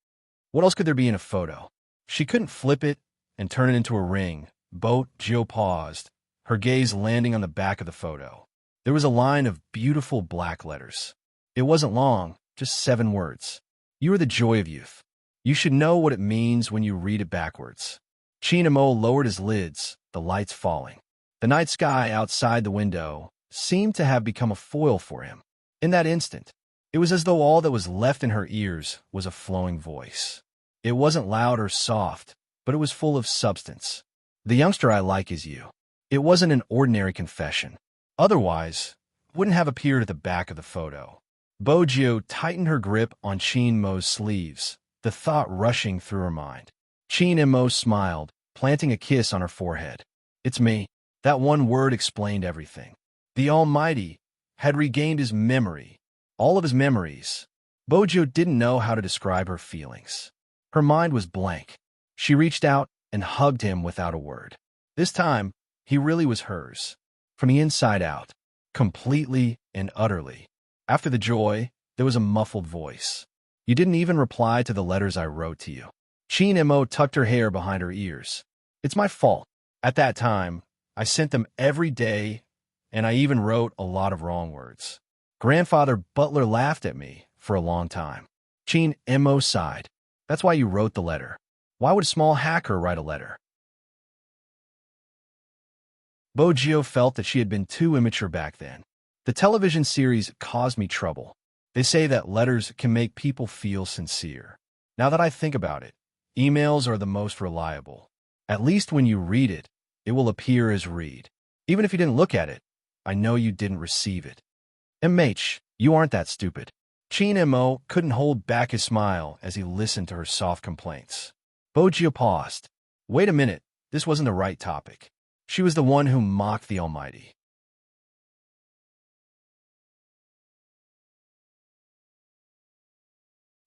What else could there be in a photo? She couldn't flip it and turn it into a ring. Bojo paused, her gaze landing on the back of the photo. There was a line of beautiful black letters. It wasn't long, just 7 words. "You are the joy of youth. You should know what it means when you read it backwards." Chinamo lowered his lids, the lights falling. The night sky outside the window seemed to have become a foil for him. In that instant, it was as though all that was left in her ears was a flowing voice. It wasn't loud or soft, but it was full of substance. "The youngster I like is you." It wasn't an ordinary confession. Otherwise, wouldn't have appeared at the back of the photo. Bojo tightened her grip on Chin Mo's sleeves, the thought rushing through her mind. Chin Mo smiled, planting a kiss on her forehead. It's me. That one word explained everything. The Almighty had regained his memory, all of his memories. Bojo didn't know how to describe her feelings. Her mind was blank. She reached out and hugged him without a word. This time, he really was hers. From the inside out, completely and utterly. After the joy, there was a muffled voice. You didn't even reply to the letters I wrote to you. Chin Mo tucked her hair behind her ears. It's my fault. At that time, I sent them every day, and I even wrote a lot of wrong words. Grandfather Butler laughed at me for a long time. Chin Mo sighed. That's why you wrote the letter. Why would a small hacker write a letter? Bojo felt that she had been too immature back then. The television series caused me trouble. They say that letters can make people feel sincere. Now that I think about it, emails are the most reliable. At least when you read it, it will appear as read. Even if you didn't look at it, I know you didn't receive it. MH, you aren't that stupid. Chin Mo couldn't hold back his smile as he listened to her soft complaints. Bojo paused. Wait a minute, this wasn't the right topic. She was the one who mocked the Almighty.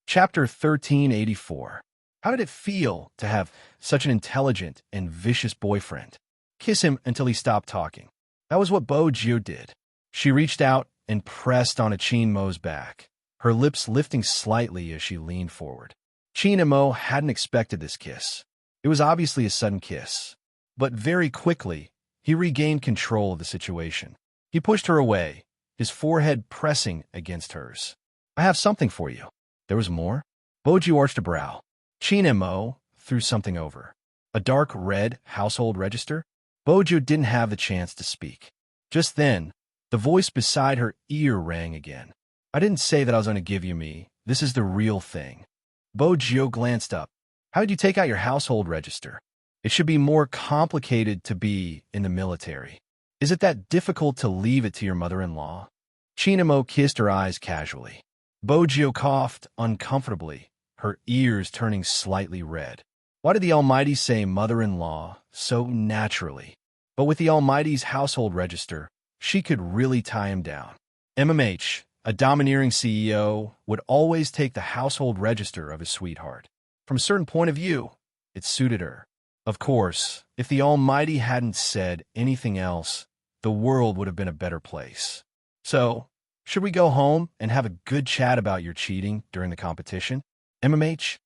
Chapter 1384. How did it feel to have such an intelligent and vicious boyfriend? Kiss him until he stopped talking. That was what Bojo did. She reached out and pressed on Chin Mo's back, her lips lifting slightly as she leaned forward. Chin Mo hadn't expected this kiss. It was obviously a sudden kiss. But very quickly, he regained control of the situation. He pushed her away, his forehead pressing against hers. I have something for you. There was more? Bojo arched a brow. Chin Mo threw something over. A dark red household register? Bojo didn't have the chance to speak. Just then, the voice beside her ear rang again. I didn't say that I was going to give you me. This is the real thing. Bojo glanced up. How did you take out your household register? It should be more complicated to be in the military. Is it that difficult to leave it to your mother-in-law? Chin Mo kissed her eyes casually. Bojo coughed uncomfortably, her ears turning slightly red. Why did the Almighty say mother-in-law so naturally? But with the Almighty's household register, she could really tie him down. MMH, a domineering CEO, would always take the household register of his sweetheart. From a certain point of view, it suited her. Of course, if the Almighty hadn't said anything else, the world would have been a better place. So, should we go home and have a good chat about your cheating during the competition? MMH?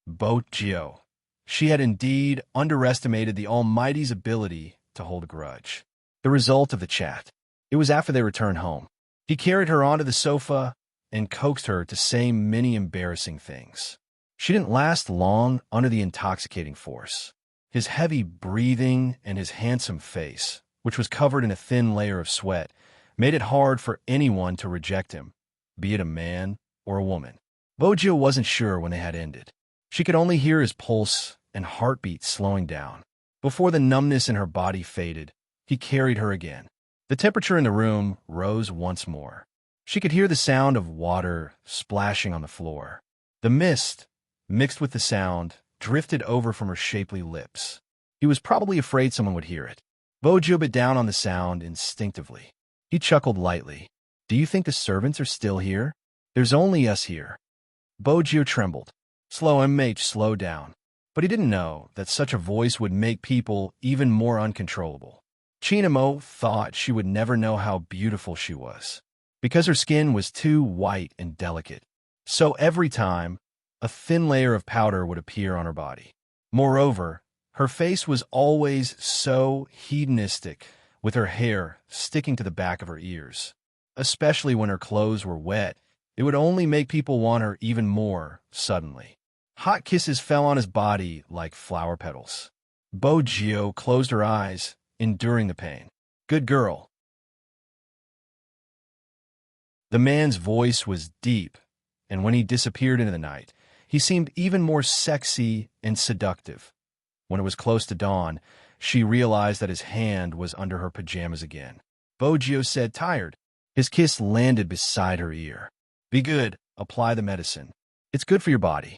Bojo. She had indeed underestimated the Almighty's ability to hold a grudge. The result of the chat. It was after they returned home. He carried her onto the sofa and coaxed her to say many embarrassing things. She didn't last long under the intoxicating force. His heavy breathing and his handsome face, which was covered in a thin layer of sweat, made it hard for anyone to reject him, be it a man or a woman. Bojo wasn't sure when they had ended. She could only hear his pulse and heartbeat slowing down. Before the numbness in her body faded, he carried her again. The temperature in the room rose once more. She could hear the sound of water splashing on the floor. The mist, mixed with the sound, drifted over from her shapely lips. He was probably afraid someone would hear it. Bojo bit down on the sound instinctively. He chuckled lightly. Do you think the servants are still here? There's only us here. Bojo trembled. Slow down. But he didn't know that such a voice would make people even more uncontrollable. Chin Mo thought she would never know how beautiful she was, because her skin was too white and delicate. So every time, a thin layer of powder would appear on her body. Moreover, her face was always so hedonistic, with her hair sticking to the back of her ears. Especially when her clothes were wet, it would only make people want her even more suddenly. Hot kisses fell on his body like flower petals. Bojo closed her eyes, enduring the pain. Good girl. The man's voice was deep, and when he disappeared into the night, he seemed even more sexy and seductive. When it was close to dawn, She realized that his hand was under her pajamas again. Bojio said, tired. His kiss landed beside her ear. Be good. Apply the medicine. It's good for your body.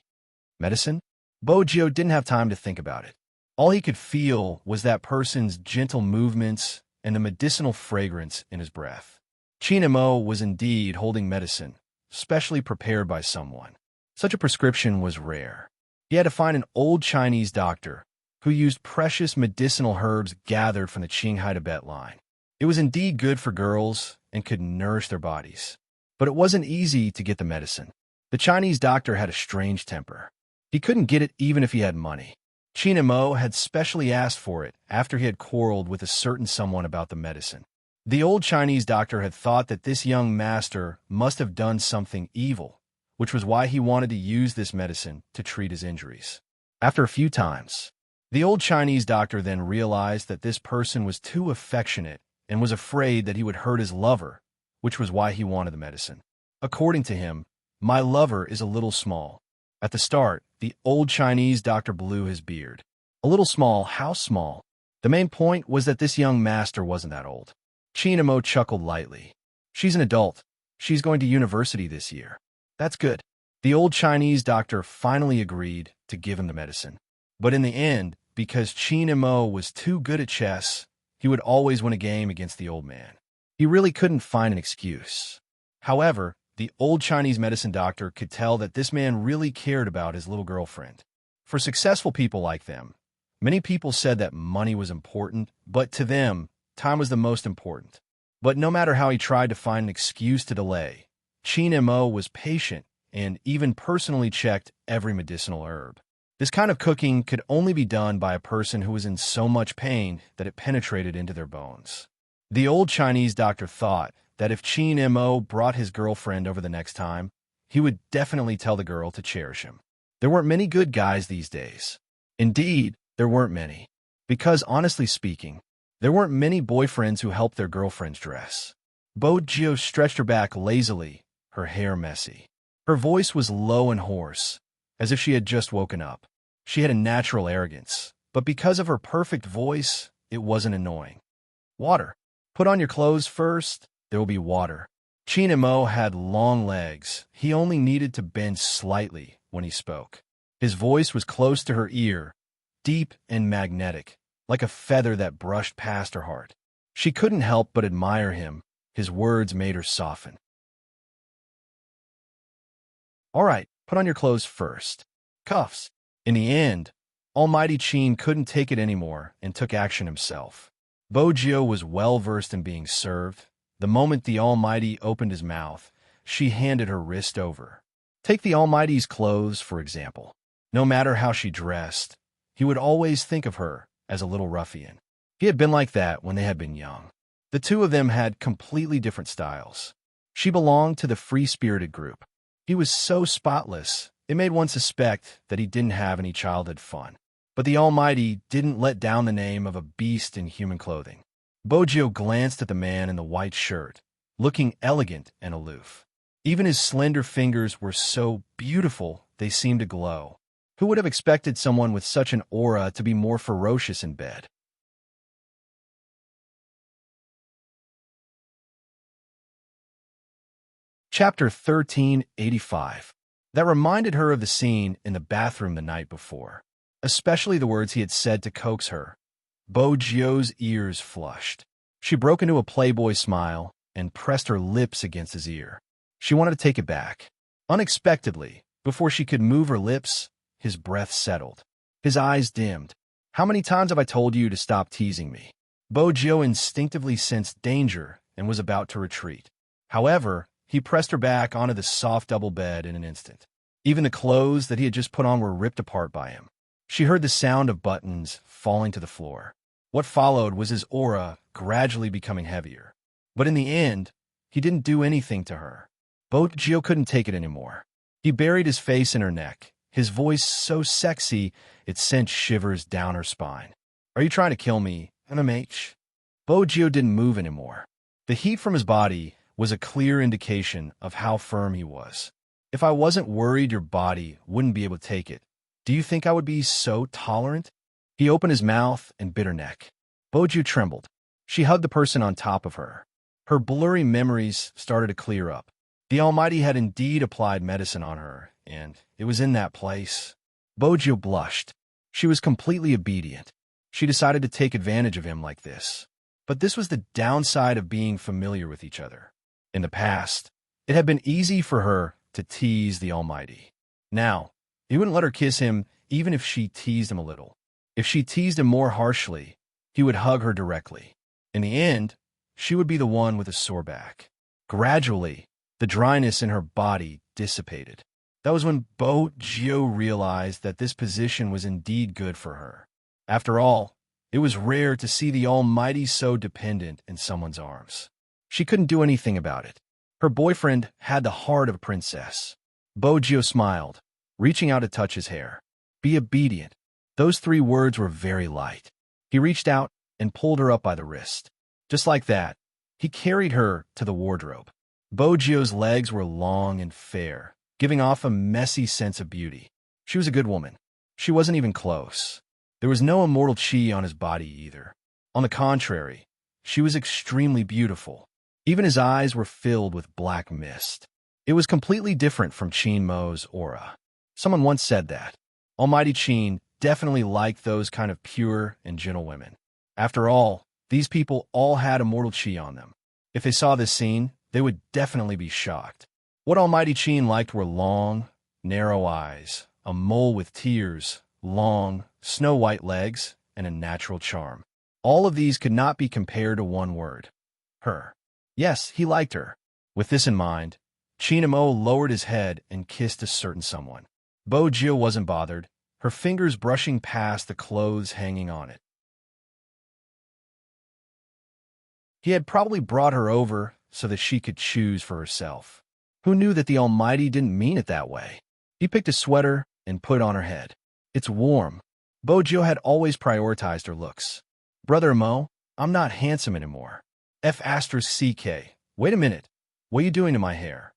Medicine? Bojio didn't have time to think about it. All he could feel was that person's gentle movements and the medicinal fragrance in his breath. Chinamo was indeed holding medicine, specially prepared by someone. Such a prescription was rare. He had to find an old Chinese doctor who used precious medicinal herbs gathered from the Qinghai Tibet line. It was indeed good for girls and could nourish their bodies. But it wasn't easy to get the medicine. The Chinese doctor had a strange temper. He couldn't get it even if he had money. Chinamo had specially asked for it after he had quarreled with a certain someone about the medicine. The old Chinese doctor had thought that this young master must have done something evil, which was why he wanted to use this medicine to treat his injuries. After a few times, the old Chinese doctor then realized that this person was too affectionate and was afraid that he would hurt his lover, which was why he wanted the medicine. According to him, my lover is a little small. At the start, the old Chinese doctor blew his beard. A little small, how small? The main point was that this young master wasn't that old. Chinamo chuckled lightly. She's an adult. She's going to university this year. That's good. The old Chinese doctor finally agreed to give him the medicine. But in the end, because Chinamo was too good at chess, he would always win a game against the old man. He really couldn't find an excuse. However, the old Chinese medicine doctor could tell that this man really cared about his little girlfriend. For successful people like them, many people said that money was important, but to them, time was the most important. But no matter how he tried to find an excuse to delay, Chinamo was patient and even personally checked every medicinal herb. This kind of cooking could only be done by a person who was in so much pain that it penetrated into their bones. The old Chinese doctor thought that if Chinamo brought his girlfriend over the next time, he would definitely tell the girl to cherish him. There weren't many good guys these days. Indeed, there weren't many. Because honestly speaking, there weren't many boyfriends who helped their girlfriends dress. Bojio stretched her back lazily, her hair messy. Her voice was low and hoarse, as if she had just woken up. She had a natural arrogance, but because of her perfect voice, it wasn't annoying. Water. Put on your clothes first. There will be water. Chinamo had long legs. He only needed to bend slightly when he spoke. His voice was close to her ear, deep and magnetic, like a feather that brushed past her heart. She couldn't help but admire him. His words made her soften. All right, put on your clothes first. Cuffs. In the end, Almighty Qin couldn't take it anymore and took action himself. Bojio was well-versed in being served. The moment the Almighty opened his mouth, she handed her wrist over. Take the Almighty's clothes, for example. No matter how she dressed, he would always think of her as a little ruffian. He had been like that when they had been young. The two of them had completely different styles. She belonged to the free-spirited group. He was so spotless, it made one suspect that he didn't have any childhood fun. But the Almighty didn't let down the name of a beast in human clothing. Bojio glanced at the man in the white shirt, looking elegant and aloof. Even his slender fingers were so beautiful they seemed to glow. Who would have expected someone with such an aura to be more ferocious in bed? Chapter 1385. That reminded her of the scene in the bathroom the night before, especially the words he had said to coax her. Bojio's ears flushed. She broke into a playboy smile and pressed her lips against his ear. She wanted to take it back. Unexpectedly, before she could move her lips, his breath settled. His eyes dimmed. How many times have I told you to stop teasing me? Bojio instinctively sensed danger and was about to retreat. However, he pressed her back onto the soft double bed in an instant. Even the clothes that he had just put on were ripped apart by him. She heard the sound of buttons falling to the floor. What followed was his aura gradually becoming heavier. But in the end, he didn't do anything to her. Bojio couldn't take it anymore. He buried his face in her neck, his voice so sexy it sent shivers down her spine. Are you trying to kill me, MMH? Bojio didn't move anymore. The heat from his body was a clear indication of how firm he was. If I wasn't worried your body wouldn't be able to take it, do you think I would be so tolerant? He opened his mouth and bit her neck. Boju trembled. She hugged the person on top of her. Her blurry memories started to clear up. The Almighty had indeed applied medicine on her, and it was in that place. Boju blushed. She was completely obedient. She decided to take advantage of him like this. But this was the downside of being familiar with each other. In the past, it had been easy for her to tease the Almighty. Now, he wouldn't let her kiss him even if she teased him a little. If she teased him more harshly, he would hug her directly. In the end, she would be the one with a sore back. Gradually, the dryness in her body dissipated. That was when Boju realized that this position was indeed good for her. After all, it was rare to see the Almighty so dependent in someone's arms. She couldn't do anything about it. Her boyfriend had the heart of a princess. Boju smiled, reaching out to touch his hair. Be obedient. Those 3 words were very light. He reached out and pulled her up by the wrist. Just like that, he carried her to the wardrobe. Boju's legs were long and fair, giving off a messy sense of beauty. She was a good woman. She wasn't even close. There was no immortal chi on his body either. On the contrary, she was extremely beautiful. Even his eyes were filled with black mist. It was completely different from Qin Mo's aura. Someone once said that Almighty Qin definitely liked those kind of pure and gentle women. After all, these people all had immortal chi on them. If they saw this scene, they would definitely be shocked. What Almighty Qin liked were long, narrow eyes, a mole with tears, long, snow-white legs, and a natural charm. All of these could not be compared to one word: her. Yes, he liked her. With this in mind, Qin Mo lowered his head and kissed a certain someone. Boju wasn't bothered, her fingers brushing past the clothes hanging on it. He had probably brought her over so that she could choose for herself. Who knew that the Almighty didn't mean it that way? He picked a sweater and put it on her head. It's warm. Boju had always prioritized her looks. Brother Mo, I'm not handsome anymore. F*CK. Wait a minute. What are you doing to my hair?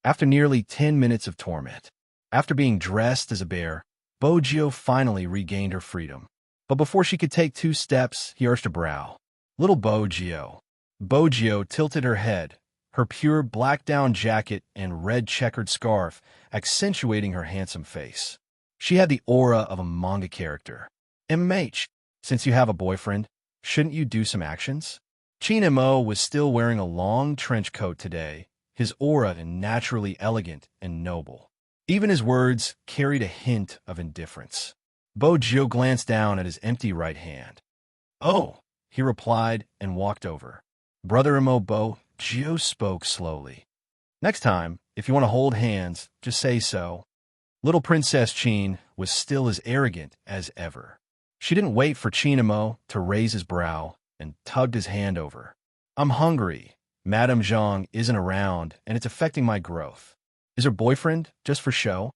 After nearly 10 minutes of torment, after being dressed as a bear, Boju finally regained her freedom. But before she could take 2 steps, he arched a brow. Little Boju. Boju tilted her head, her pure black down jacket and red checkered scarf accentuating her handsome face. She had the aura of a manga character. MH, since you have a boyfriend, shouldn't you do some actions? Qin Mo was still wearing a long trench coat today, his aura naturally elegant and noble. Even his words carried a hint of indifference. Boju glanced down at his empty right hand. Oh, he replied and walked over. Brother Mo Boju spoke slowly. Next time, if you want to hold hands, just say so. Little Princess Qin was still as arrogant as ever. She didn't wait for Qin Mo to raise his brow and tugged his hand over. I'm hungry. Madame Zhang isn't around, and it's affecting my growth. Is her boyfriend just for show?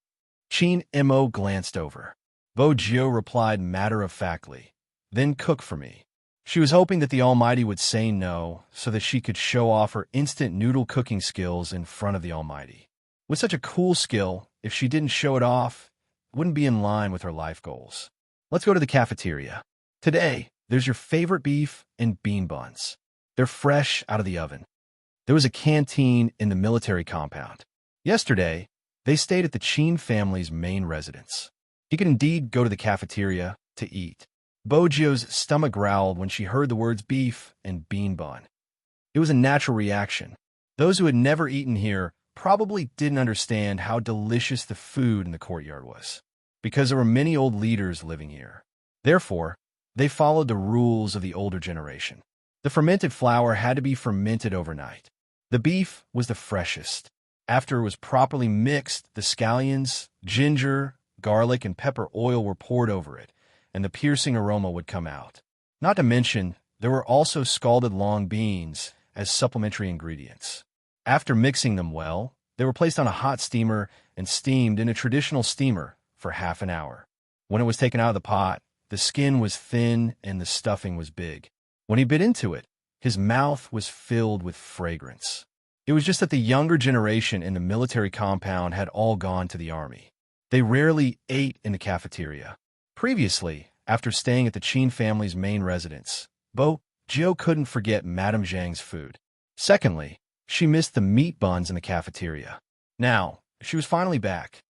Qin Mo glanced over. Boju replied matter-of-factly, then cook for me. She was hoping that the Almighty would say no so that she could show off her instant noodle cooking skills in front of the Almighty. With such a cool skill, if she didn't show it off, it wouldn't be in line with her life goals. Let's go to the cafeteria. Today, there's your favorite beef and bean buns. They're fresh out of the oven. There was a canteen in the military compound. Yesterday, they stayed at the Qin family's main residence. He could indeed go to the cafeteria to eat. Boju's stomach growled when she heard the words beef and bean bun. It was a natural reaction. Those who had never eaten here probably didn't understand how delicious the food in the courtyard was, because there were many old leaders living here. Therefore, they followed the rules of the older generation. The fermented flour had to be fermented overnight. The beef was the freshest. After it was properly mixed, the scallions, ginger, garlic, and pepper oil were poured over it, and the piercing aroma would come out. Not to mention, there were also scalded long beans as supplementary ingredients. After mixing them well, they were placed on a hot steamer and steamed in a traditional steamer for half an hour. When it was taken out of the pot, the skin was thin and the stuffing was big. When he bit into it, his mouth was filled with fragrance. It was just that the younger generation in the military compound had all gone to the army. They rarely ate in the cafeteria. Previously, After staying at the Qin family's main residence, Bo Jiu couldn't forget Madame Zhang's food. Secondly, she missed the meat buns in the cafeteria. Now, she was finally back.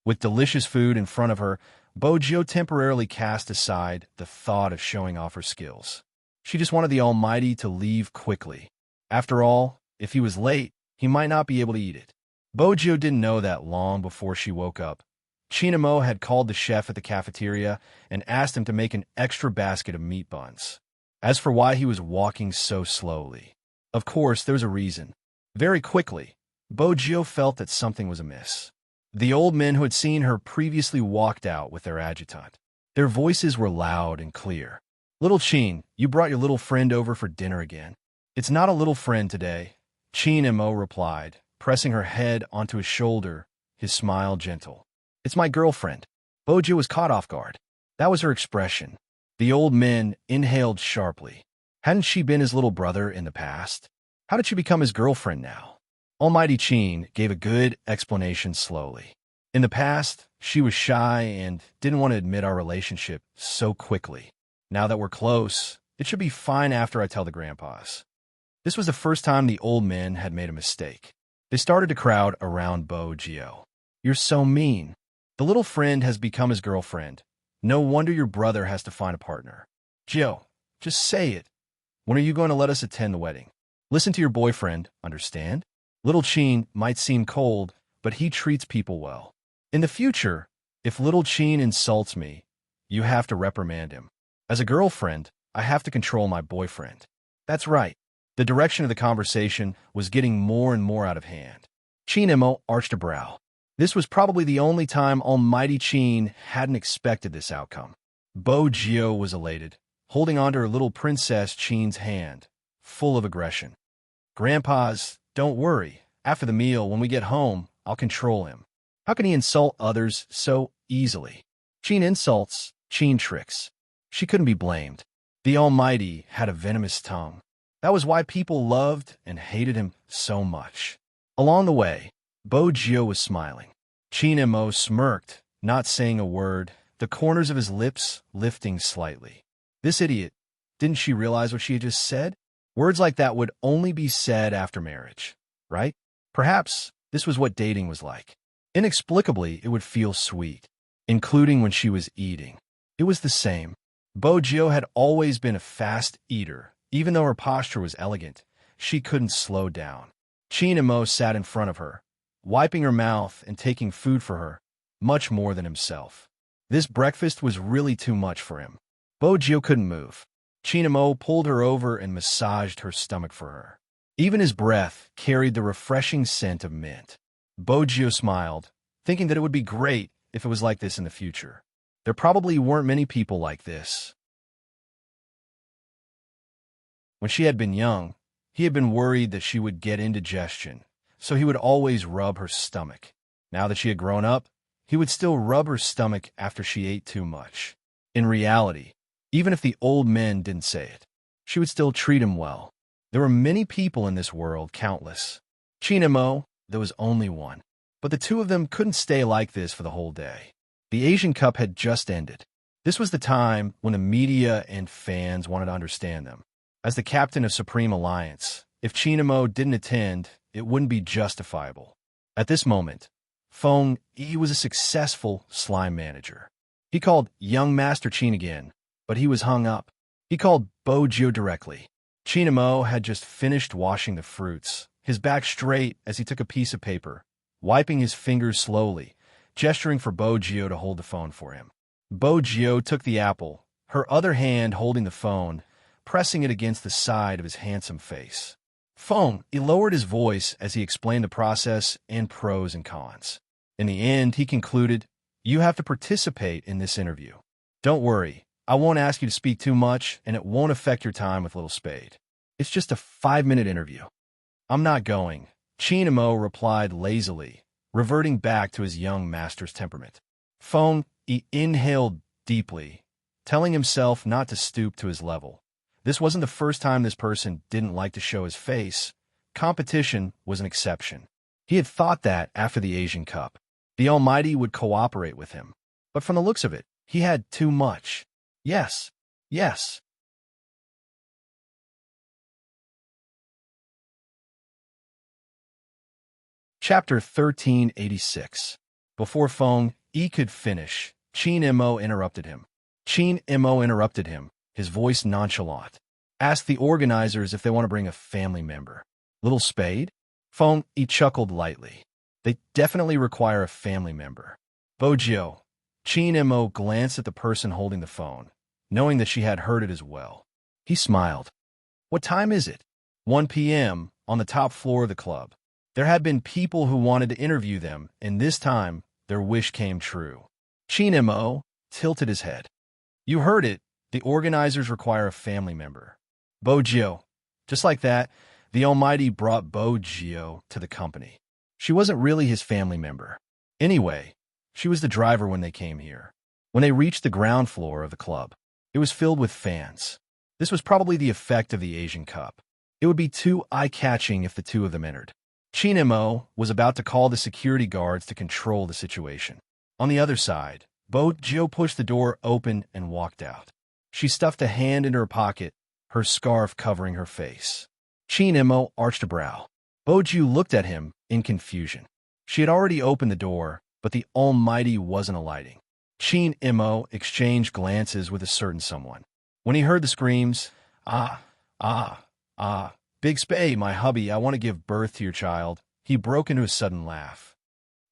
With delicious food in front of her, Bo Jiu temporarily cast aside the thought of showing off her skills. She just wanted the Almighty to leave quickly. After all, if he was late, he might not be able to eat it. Bo Jiu didn't know that long before she woke up. Chinamo had called the chef at the cafeteria and asked him to make an extra basket of meat buns. As for why he was walking so slowly, of course, there was a reason. Very quickly, Bo Jiu felt that something was amiss. The old men who had seen her previously walked out with their adjutant. Their voices were loud and clear. "Little Qin, you brought your little friend over for dinner again." "It's not a little friend today," Qin replied, pressing her head onto his shoulder, his smile gentle. "It's my girlfriend." Bo Jiu was caught off guard. That was her expression. The old men inhaled sharply. Hadn't she been his little brother in the past? How did she become his girlfriend now? Almighty Qin gave a good explanation slowly. In the past, she was shy and didn't want to admit our relationship so quickly. Now that we're close, it should be fine after I tell the grandpas. This was the first time the old men had made a mistake. They started to crowd around Bo Jiu. "You're so mean. The little friend has become his girlfriend. No wonder your brother has to find a partner. Jiu, just say it. When are you going to let us attend the wedding? Listen to your boyfriend, understand? Little Qin might seem cold, but he treats people well. In the future, if little Qin insults me, you have to reprimand him. As a girlfriend, I have to control my boyfriend." That's right. The direction of the conversation was getting more and more out of hand. Qin arched a brow. This was probably the only time Almighty Qin hadn't expected this outcome. Bo Jiu was elated, holding onto her little princess Qin's hand, full of aggression. "Grandpas, don't worry. After the meal, when we get home, I'll control him. How can he insult others so easily? Qin insults, Qin tricks." She couldn't be blamed. The Almighty had a venomous tongue. That was why people loved and hated him so much. Along the way, Bo Jiu was smiling. Qin smirked, not saying a word, the corners of his lips lifting slightly. This idiot, didn't she realize what she had just said? Words like that would only be said after marriage, right? Perhaps this was what dating was like. Inexplicably, it would feel sweet, including when she was eating. It was the same. Bo Jiu had always been a fast eater. Even though her posture was elegant, she couldn't slow down. Qin sat in front of her, wiping her mouth and taking food for her, much more than himself. This breakfast was really too much for him. Bo Jiu couldn't move. Qin pulled her over and massaged her stomach for her. Even his breath carried the refreshing scent of mint. Bo Jiu smiled, thinking that it would be great if it was like this in the future. There probably weren't many people like this. When she had been young, he had been worried that she would get indigestion, so he would always rub her stomach. Now that she had grown up, he would still rub her stomach after she ate too much. In reality, even if the old men didn't say it, she would still treat him well. There were many people in this world, countless. Qin, there was only one. But the two of them couldn't stay like this for the whole day. The Asian Cup had just ended. This was the time when the media and fans wanted to understand them. As the captain of Supreme Alliance, if Qin didn't attend, it wouldn't be justifiable. At this moment, Feng Yi was a successful slime manager. He called young Master Qin again, but he was hung up. He called Bo Jiu directly. Qin had just finished washing the fruits, his back straight as he took a piece of paper, wiping his fingers slowly, gesturing for Bo Jiu to hold the phone for him. Bo Jiu took the apple, her other hand holding the phone, pressing it against the side of his handsome face. Feng lowered his voice as he explained the process and pros and cons. In the end, he concluded, "You have to participate in this interview. Don't worry, I won't ask you to speak too much, and it won't affect your time with Little Spade. It's just a 5-minute interview." "I'm not going," Qin replied lazily, reverting back to his young master's temperament. Feng inhaled deeply, telling himself not to stoop to his level. This wasn't the first time this person didn't like to show his face. Competition was an exception. He had thought that after the Asian Cup, the Almighty would cooperate with him. But from the looks of it, he had too much. Yes, yes. Chapter 1386. Before Feng Yi could finish, Qin Mo interrupted him. His voice nonchalant. Ask the organizers if they want to bring a family member. Little Spade? Feng Yi chuckled lightly. They definitely require a family member. Bojo. Qin Mo glanced at the person holding the phone, knowing that she had heard it as well. He smiled. What time is it? 1 p.m. on the top floor of the club. There had been people who wanted to interview them, and this time, their wish came true. Qin Mo tilted his head. You heard it. The organizers require a family member. Bojo. Just like that, the Almighty brought Bojo to the company. She wasn't really his family member. Anyway, she was the driver when they came here. When they reached the ground floor of the club, it was filled with fans. This was probably the effect of the Asian Cup. It would be too eye-catching if the two of them entered. Qin Mo was about to call the security guards to control the situation. On the other side, Bojo pushed the door open and walked out. She stuffed a hand into her pocket, her scarf covering her face. Qin Mo arched a brow. Bojo looked at him in confusion. She had already opened the door, but the Almighty wasn't alighting. Qin Mo exchanged glances with a certain someone. When he heard the screams, Big Spade, my hubby, I want to give birth to your child, he broke into a sudden laugh.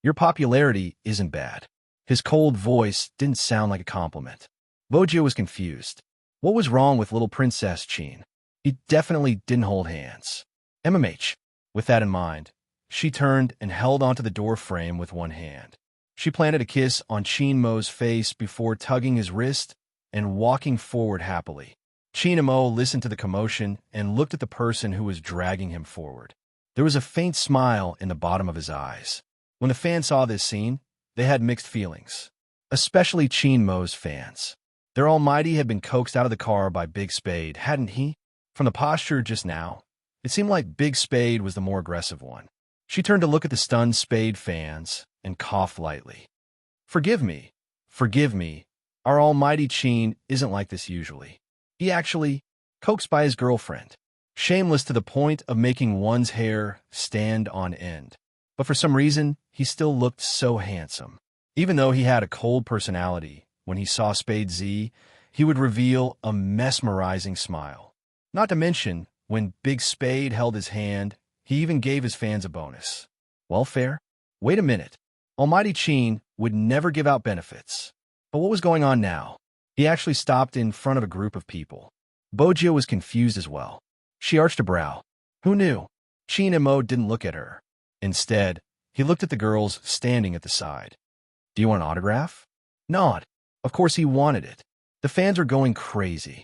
Your popularity isn't bad. His cold voice didn't sound like a compliment. Bojo was confused. What was wrong with little Princess Qin? He definitely didn't hold hands. MMH. With that in mind, she turned and held onto the door frame with one hand. She planted a kiss on Qin Mo's face before tugging his wrist and walking forward happily. Qin Mo listened to the commotion and looked at the person who was dragging him forward. There was a faint smile in the bottom of his eyes. When the fans saw this scene, they had mixed feelings, especially Qin Mo's fans. Their Almighty had been coaxed out of the car by Big Spade, hadn't he? From the posture just now, it seemed like Big Spade was the more aggressive one. She turned to look at the stunned Spade fans and coughed lightly. Forgive me. Our Almighty Qin isn't like this usually. He actually coaxed by his girlfriend, shameless to the point of making one's hair stand on end. But for some reason, he still looked so handsome. Even though he had a cold personality, when he saw Spade Z, he would reveal a mesmerizing smile. Not to mention, when Big Spade held his hand, he even gave his fans a bonus. Welfare? Wait a minute. Almighty Qin would never give out benefits. But what was going on now? He actually stopped in front of a group of people. Bojo was confused as well. She arched a brow. Who knew? Qin Mo didn't look at her. Instead, he looked at the girls standing at the side. Do you want an autograph? Nod. Of course he wanted it. The fans were going crazy.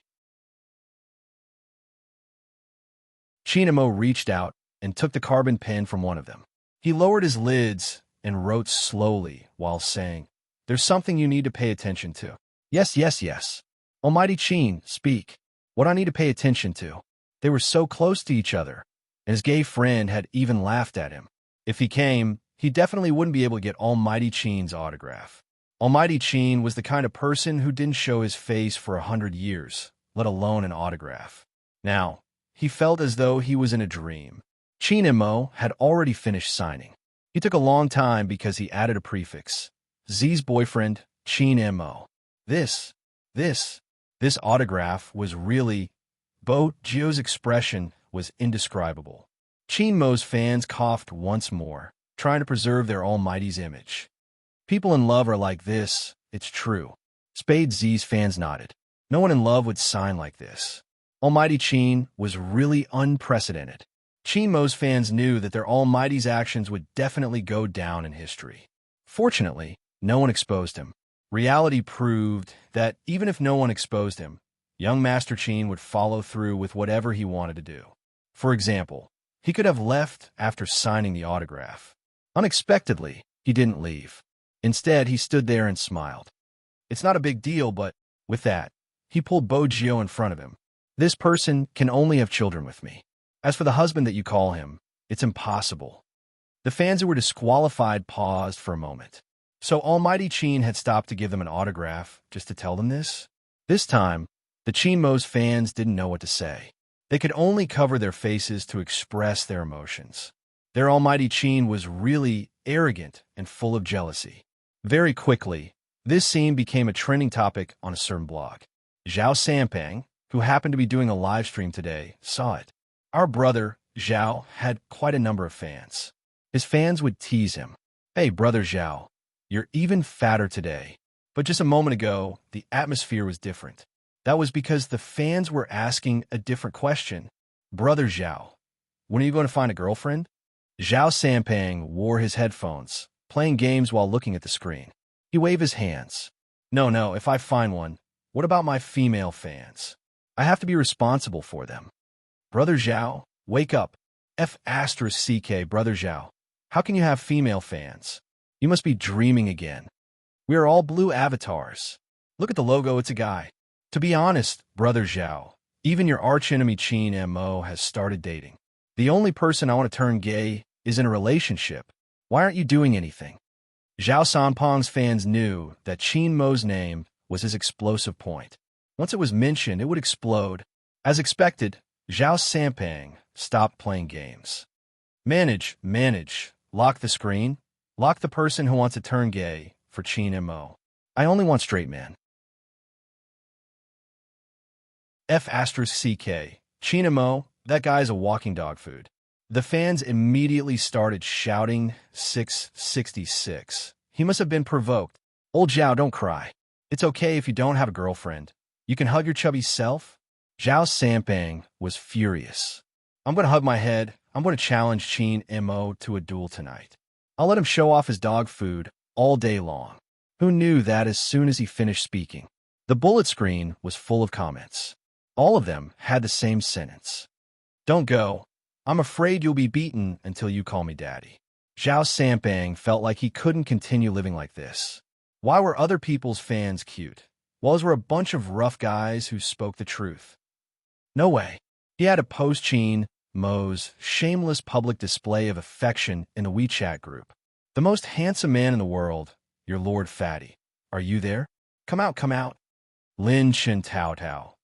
Qin Mo reached out and took the carbon pen from one of them. He lowered his lids and wrote slowly while saying, There's something you need to pay attention to. Yes. Almighty Qin, speak. What I need to pay attention to. They were so close to each other, and his gay friend had even laughed at him. If he came, he definitely wouldn't be able to get Almighty Qin's autograph. Almighty Qin was the kind of person who didn't show his face for 100 years, let alone an autograph. Now, he felt as though he was in a dream. Qin Mo had already finished signing. He took a long time because he added a prefix. Z's boyfriend, Qin Mo. This autograph was really... Bojo's expression was indescribable. Qin Mo's fans coughed once more, trying to preserve their Almighty's image. People in love are like this, it's true. Spade Z's fans nodded. No one in love would sign like this. Almighty Qin was really unprecedented. Qin Mo's fans knew that their Almighty's actions would definitely go down in history. Fortunately, no one exposed him. Reality proved that even if no one exposed him, young Master Qin would follow through with whatever he wanted to do. For example, he could have left after signing the autograph. Unexpectedly, he didn't leave. Instead, he stood there and smiled. It's not a big deal, but with that, he pulled Bojo in front of him. This person can only have children with me. As for the husband that you call him, it's impossible. The fans who were disqualified paused for a moment. So Almighty Qin had stopped to give them an autograph just to tell them this? This time, the Qin Mo's fans didn't know what to say. They could only cover their faces to express their emotions. Their Almighty Qin was really arrogant and full of jealousy. Very quickly, this scene became a trending topic on a certain blog. Zhao Sanpeng, who happened to be doing a live stream today, saw it. Our brother, Zhao, had quite a number of fans. His fans would tease him. Hey, brother Zhao, you're even fatter today. But just a moment ago, the atmosphere was different. That was because the fans were asking a different question. Brother Zhao, when are you going to find a girlfriend? Zhao Sanpeng wore his headphones, playing games while looking at the screen. He waved his hands. No, if I find one, what about my female fans? I have to be responsible for them. Brother Zhao, wake up. F***, Brother Zhao. How can you have female fans? You must be dreaming again. We are all blue avatars. Look at the logo, it's a guy. To be honest, Brother Zhao, even your archenemy Qin Mo has started dating. The only person I want to turn gay is in a relationship. Why aren't you doing anything? Zhao Sanpeng's fans knew that Qin Mo's name was his explosive point. Once it was mentioned, it would explode. As expected, Zhao Sanpeng stopped playing games. Manage. Lock the screen. Lock the person who wants to turn gay for Qin Mo. I only want straight men. F***, Qin Mo, that guy's a walking dog food. The fans immediately started shouting 666. He must have been provoked. Old Zhao, don't cry. It's okay if you don't have a girlfriend. You can hug your chubby self. Zhao Sanpeng was furious. I'm going to hug my head. I'm going to challenge Qin Mo to a duel tonight. I'll let him show off his dog food all day long. Who knew that as soon as he finished speaking? The bullet screen was full of comments. All of them had the same sentence. Don't go. I'm afraid you'll be beaten until you call me daddy. Zhao Sanpeng felt like he couldn't continue living like this. Why were other people's fans cute? Well, those were a bunch of rough guys who spoke the truth. No way. He had to post Qin Mo's shameless public display of affection in a WeChat group. The most handsome man in the world, your Lord Fatty. Are you there? Come out. Lin Chen Tao Tao.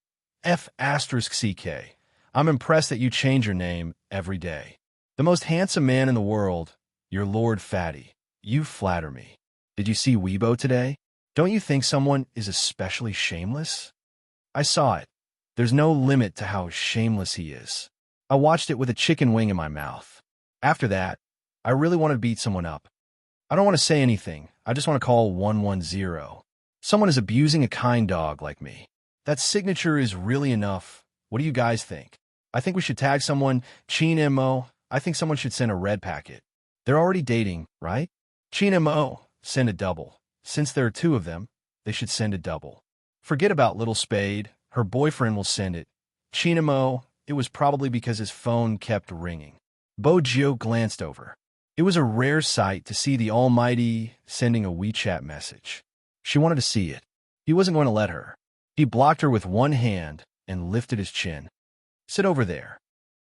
F***. I'm impressed that you change your name every day. The most handsome man in the world, your Lord Fatty. You flatter me. Did you see Weibo today? Don't you think someone is especially shameless? I saw it. There's no limit to how shameless he is. I watched it with a chicken wing in my mouth. After that, I really want to beat someone up. I don't want to say anything. I just want to call 110. Someone is abusing a kind dog like me. That signature is really enough. What do you guys think? I think we should tag someone, Qin Mo. I think someone should send a red packet. They're already dating, right? Qin Mo, send a double. Since there are two of them, they should send a double. Forget about Little Spade. Her boyfriend will send it. Qin Mo, it was probably because his phone kept ringing. Bo Jiu glanced over. It was a rare sight to see the Almighty sending a WeChat message. She wanted to see it. He wasn't going to let her. He blocked her with one hand and lifted his chin. Sit over there.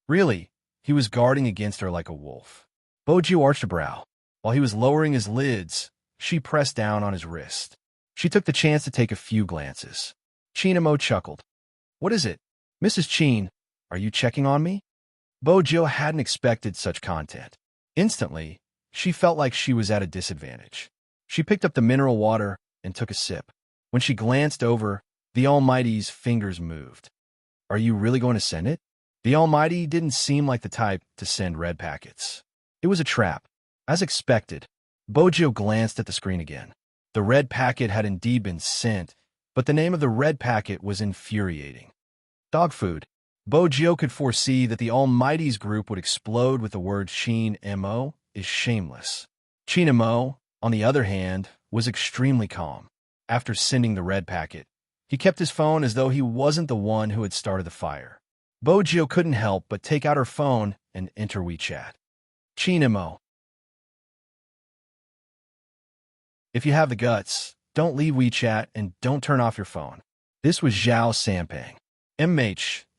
Really, he was guarding against her like a wolf. Bo Jiu arched a brow. While he was lowering his lids, she pressed down on his wrist. She took the chance to take a few glances. Qin Mo chuckled. What is it? Mrs. Qin, are you checking on me? Bo Jiu hadn't expected such content. Instantly, she felt like she was at a disadvantage. She picked up the mineral water and took a sip. When she glanced over, the Almighty's fingers moved. Are you really going to send it? The Almighty didn't seem like the type to send red packets. It was a trap. As expected, Bo Jiu glanced at the screen again. The red packet had indeed been sent, but the name of the red packet was infuriating. Dog food. Bo Jiu could foresee that the Almighty's group would explode with the word Qin Mo is shameless. Qin Mo, on the other hand, was extremely calm. After sending the red packet, he kept his phone as though he wasn't the one who had started the fire. Bo Jiu couldn't help but take out her phone and enter WeChat. Qin Mo. If you have the guts, don't leave WeChat and don't turn off your phone. This was Zhao Sanpeng.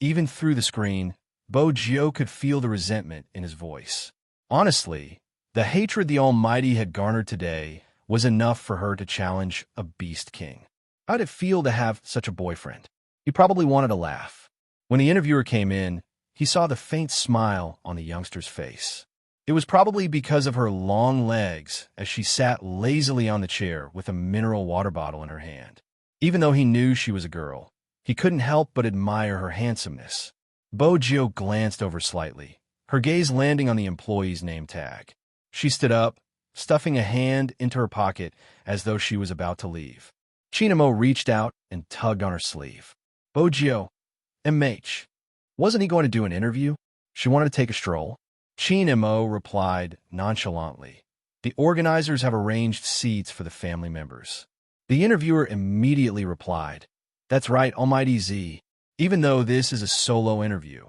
Even through the screen, Bo Jiu could feel the resentment in his voice. Honestly, the hatred the Almighty had garnered today was enough for her to challenge a beast king. How'd it feel to have such a boyfriend? He probably wanted to laugh. When the interviewer came in, he saw the faint smile on the youngster's face. It was probably because of her long legs as she sat lazily on the chair with a mineral water bottle in her hand. Even though he knew she was a girl, he couldn't help but admire her handsomeness. Bojo glanced over slightly, her gaze landing on the employee's name tag. She stood up, stuffing a hand into her pocket as though she was about to leave. Chinamo reached out and tugged on her sleeve. Bojo, MH. Wasn't he going to do an interview? She wanted to take a stroll. Chinamo replied nonchalantly. The organizers have arranged seats for the family members. The interviewer immediately replied, That's right, Almighty Z. Even though this is a solo interview,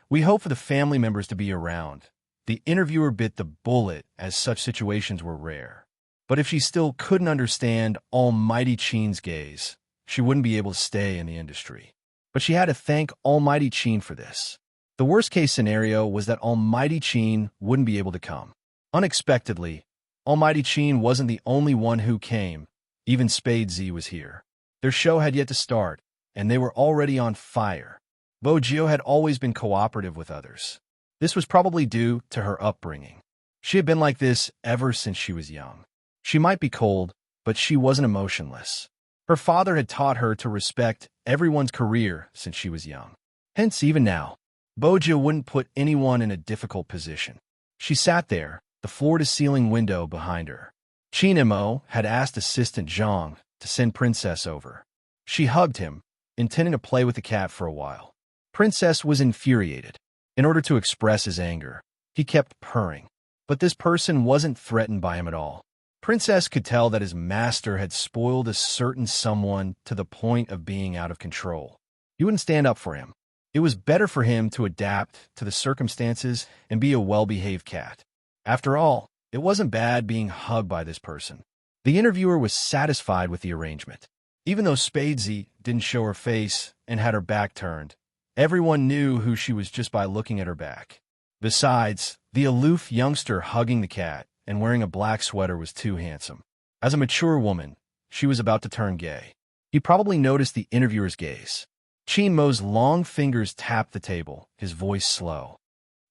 we hope for the family members to be around. The interviewer bit the bullet as such situations were rare. But if she still couldn't understand Almighty Chin's gaze, she wouldn't be able to stay in the industry. But she had to thank Almighty Chin for this. The worst-case scenario was that Almighty Chin wouldn't be able to come. Unexpectedly, Almighty Chin wasn't the only one who came. Even Spade Z was here. Their show had yet to start, and they were already on fire. Bojo had always been cooperative with others. This was probably due to her upbringing. She had been like this ever since she was young. She might be cold, but she wasn't emotionless. Her father had taught her to respect everyone's career since she was young. Hence, even now, Bojo wouldn't put anyone in a difficult position. She sat there, the floor-to-ceiling window behind her. Chinamo had asked assistant Zhang to send Princess over. She hugged him, intending to play with the cat for a while. Princess was infuriated. In order to express his anger, he kept purring. But this person wasn't threatened by him at all. Princess could tell that his master had spoiled a certain someone to the point of being out of control. He wouldn't stand up for him. It was better for him to adapt to the circumstances and be a well-behaved cat. After all, it wasn't bad being hugged by this person. The interviewer was satisfied with the arrangement. Even though Spadesy didn't show her face and had her back turned, everyone knew who she was just by looking at her back. Besides, the aloof youngster hugging the cat and wearing a black sweater was too handsome. As a mature woman, she was about to turn gay. He probably noticed the interviewer's gaze. Chinmo's long fingers tapped the table, his voice slow.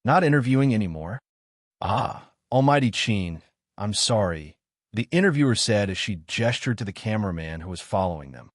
Not interviewing anymore? Ah, Almighty Chin, I'm sorry, the interviewer said as she gestured to the cameraman who was following them.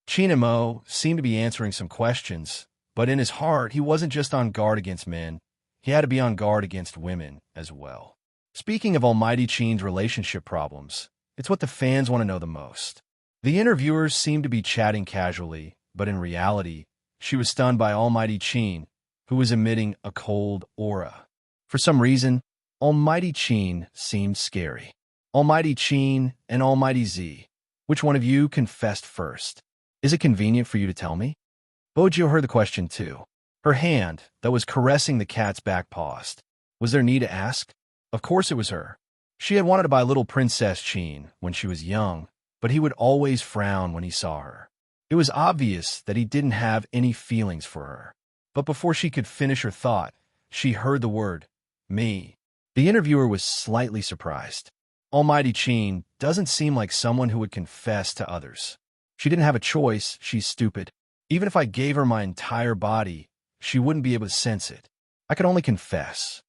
Chinamo seemed to be answering some questions, but in his heart, he wasn't just on guard against men. He had to be on guard against women as well. Speaking of Almighty Chin's relationship problems, it's what the fans want to know the most. The interviewers seemed to be chatting casually, but in reality, she was stunned by Almighty Chin, who was emitting a cold aura. For some reason, Almighty Chin seemed scary. Almighty Chin and Almighty Z, which one of you confessed first? Is it convenient for you to tell me? Bojo heard the question too. Her hand, that was caressing the cat's back, paused. Was there need to ask? Of course it was her. She had wanted to buy little Princess Chin when she was young, but he would always frown when he saw her. It was obvious that he didn't have any feelings for her. But before she could finish her thought, she heard the word, me. The interviewer was slightly surprised. Almighty Chin doesn't seem like someone who would confess to others. She didn't have a choice, she's stupid. Even if I gave her my entire body, she wouldn't be able to sense it. I could only confess.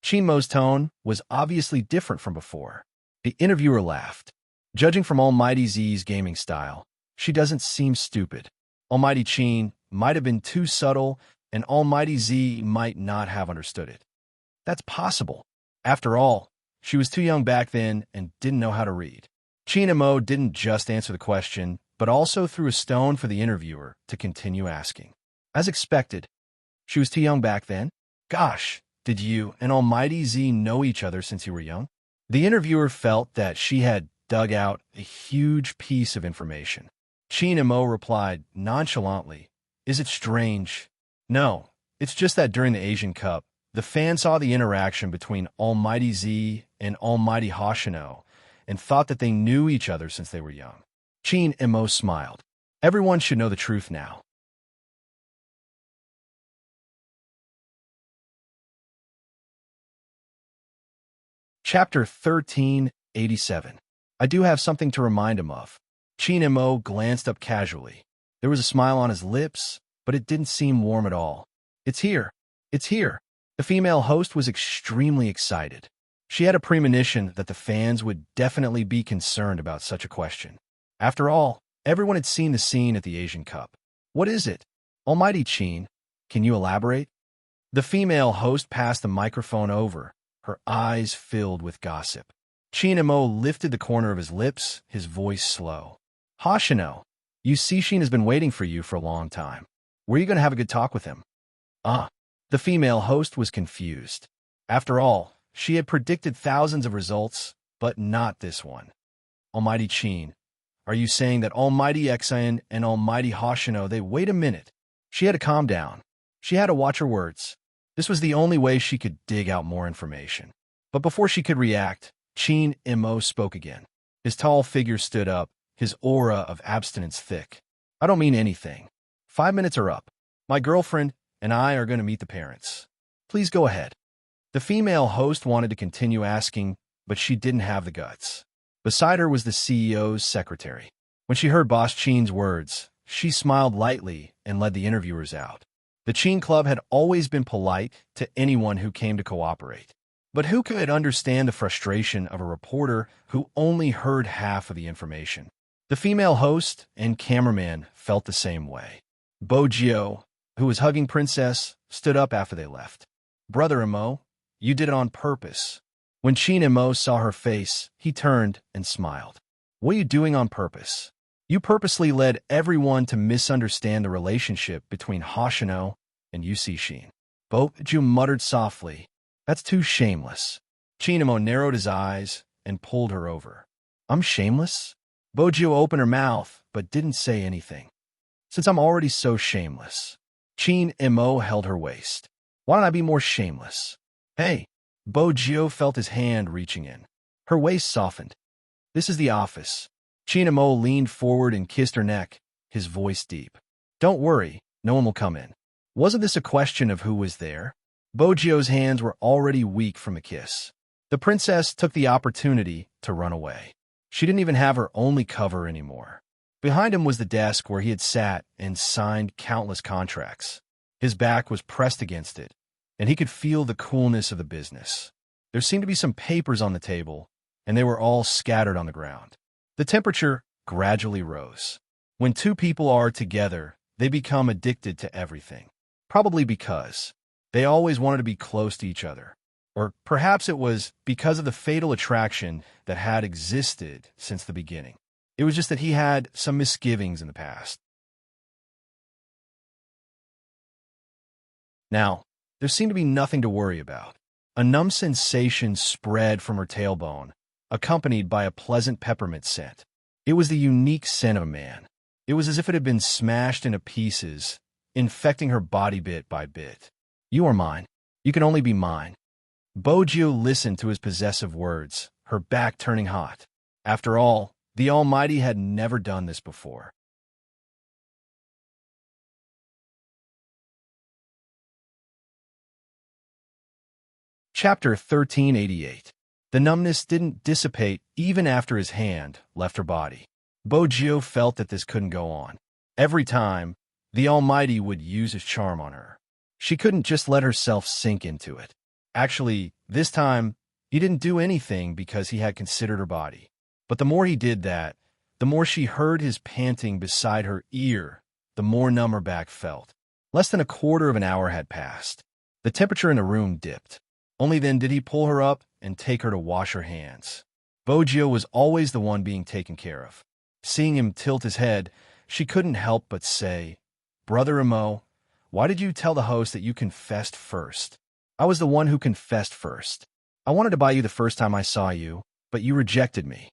Chinmo's tone was obviously different from before. The interviewer laughed. Judging from Almighty Z's gaming style, she doesn't seem stupid. Almighty Chin might have been too subtle, and Almighty Z might not have understood it. That's possible. After all, she was too young back then and didn't know how to read. Chinamo didn't just answer the question, but also threw a stone for the interviewer to continue asking. As expected, she was too young back then? Gosh, did you and Almighty Z know each other since you were young? The interviewer felt that she had dug out a huge piece of information. Chinamo replied nonchalantly, Is it strange? No, it's just that during the Asian Cup, the fans saw the interaction between Almighty Z and Almighty Hoshino and thought that they knew each other since they were young. Chinmo smiled. Everyone should know the truth now. Chapter 1387. I do have something to remind him of. Chin Mo glanced up casually. There was a smile on his lips, but it didn't seem warm at all. It's here. It's here. The female host was extremely excited. She had a premonition that the fans would definitely be concerned about such a question. After all, everyone had seen the scene at the Asian Cup. What is it? Almighty Chin, can you elaborate? The female host passed the microphone over, her eyes filled with gossip. Chin Mo lifted the corner of his lips, his voice slow. Hoshino, you see Shin has been waiting for you for a long time. Were you going to have a good talk with him? The female host was confused. After all, she had predicted thousands of results, but not this one. Almighty Chin, are you saying that Almighty Exayan and Almighty Hoshino, wait a minute. She had to calm down. She had to watch her words. This was the only way she could dig out more information. But before she could react, Chin Mo spoke again. His tall figure stood up, his aura of abstinence thick. I don't mean anything. 5 minutes are up. My girlfriend and I are going to meet the parents. Please go ahead. The female host wanted to continue asking, but she didn't have the guts. Beside her was the CEO's secretary. When she heard Boss Chin's words, she smiled lightly and led the interviewers out. The Chin Club had always been polite to anyone who came to cooperate. But who could understand the frustration of a reporter who only heard half of the information? The female host and cameraman felt the same way. Bojio, who was hugging Princess, stood up after they left. Brother Mo, you did it on purpose. When Chin Mo saw her face, he turned and smiled. What are you doing on purpose? You purposely led everyone to misunderstand the relationship between Hoshino and UC Shin. Boju muttered softly, that's too shameless. Chin Mo narrowed his eyes and pulled her over. I'm shameless? Boju opened her mouth, but didn't say anything. Since I'm already so shameless. Chin Mo held her waist. Why don't I be more shameless? Hey, Boju felt his hand reaching in. Her waist softened. This is the office. Chin Mo leaned forward and kissed her neck, his voice deep. Don't worry, no one will come in. Wasn't this a question of who was there? Bojio's hands were already weak from a kiss. The princess took the opportunity to run away. She didn't even have her only cover anymore. Behind him was the desk where he had sat and signed countless contracts. His back was pressed against it, and he could feel the coolness of the business. There seemed to be some papers on the table, and they were all scattered on the ground. The temperature gradually rose. When two people are together, they become addicted to everything. Probably because they always wanted to be close to each other. Or perhaps it was because of the fatal attraction that had existed since the beginning. It was just that he had some misgivings in the past. Now, there seemed to be nothing to worry about. A numb sensation spread from her tailbone, accompanied by a pleasant peppermint scent. It was the unique scent of a man. It was as if it had been smashed into pieces, infecting her body bit by bit. You are mine. You can only be mine. Boju listened to his possessive words, her back turning hot. After all, the Almighty had never done this before. Chapter 1388. The numbness didn't dissipate even after his hand left her body. Boju felt that this couldn't go on. Every time, the Almighty would use his charm on her. She couldn't just let herself sink into it. Actually, this time, he didn't do anything because he had considered her body. But the more he did that, the more she heard his panting beside her ear, the more numb her back felt. Less than a quarter of an hour had passed. The temperature in the room dipped. Only then did he pull her up and take her to wash her hands. Boju was always the one being taken care of. Seeing him tilt his head, she couldn't help but say, Brother Mo, why did you tell the host that you confessed first? I was the one who confessed first. I wanted to buy you the first time I saw you, but you rejected me.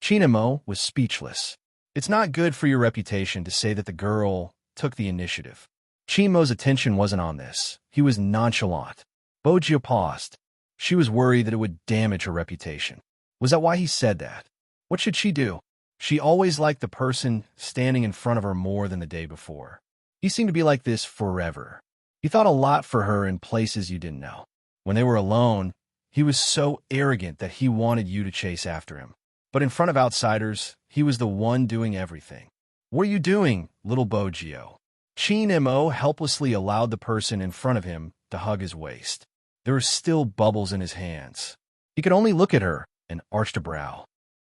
Chin Mo was speechless. It's not good for your reputation to say that the girl took the initiative. Chin Mo's attention wasn't on this. He was nonchalant. Boju paused. She was worried that it would damage her reputation. Was that why he said that? What should she do? She always liked the person standing in front of her more than the day before. He seemed to be like this forever. He thought a lot for her in places you didn't know. When they were alone, He was so arrogant that he wanted you to chase after him. But in front of outsiders, he was the one doing everything. What are you doing, little Bogio? Chin Mo helplessly allowed the person in front of him to hug his waist. There were still bubbles in his hands. He could only look at her and arched a brow.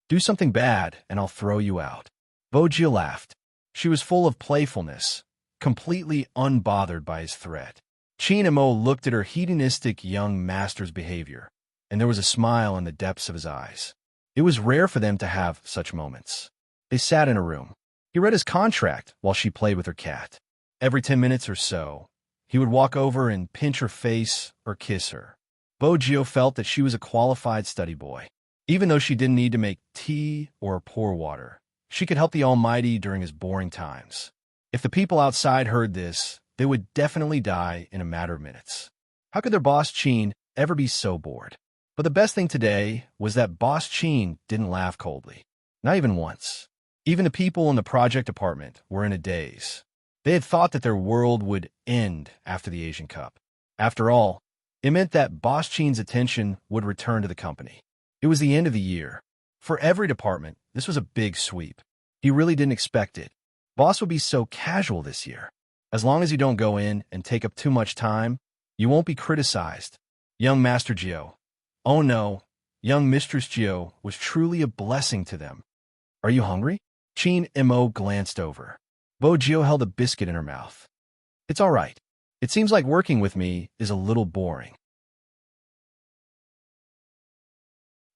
Do something bad, and I'll throw you out. Bogio laughed. She was full of playfulness, completely unbothered by his threat. Chin Mo looked at her hedonistic young master's behavior, and there was a smile in the depths of his eyes. It was rare for them to have such moments. They sat in a room. He read his contract while she played with her cat. Every 10 minutes or so, he would walk over and pinch her face or kiss her. Bogio felt that she was a qualified study boy. Even though she didn't need to make tea or pour water, she could help the Almighty during his boring times. If the people outside heard this, they would definitely die in a matter of minutes. How could their boss Chin ever be so bored? But the best thing today was that Boss Chin didn't laugh coldly. Not even once. Even the people in the project department were in a daze. They had thought that their world would end after the Asian Cup. After all, it meant that Boss Chin's attention would return to the company. It was the end of the year. For every department, this was a big sweep. He really didn't expect it. Boss would be so casual this year. As long as you don't go in and take up too much time, you won't be criticized. Young Master Gio. Oh no, young Mistress Gio was truly a blessing to them. Are you hungry? Chin Mo glanced over. Bogio held a biscuit in her mouth. It's all right. It seems like working with me is a little boring.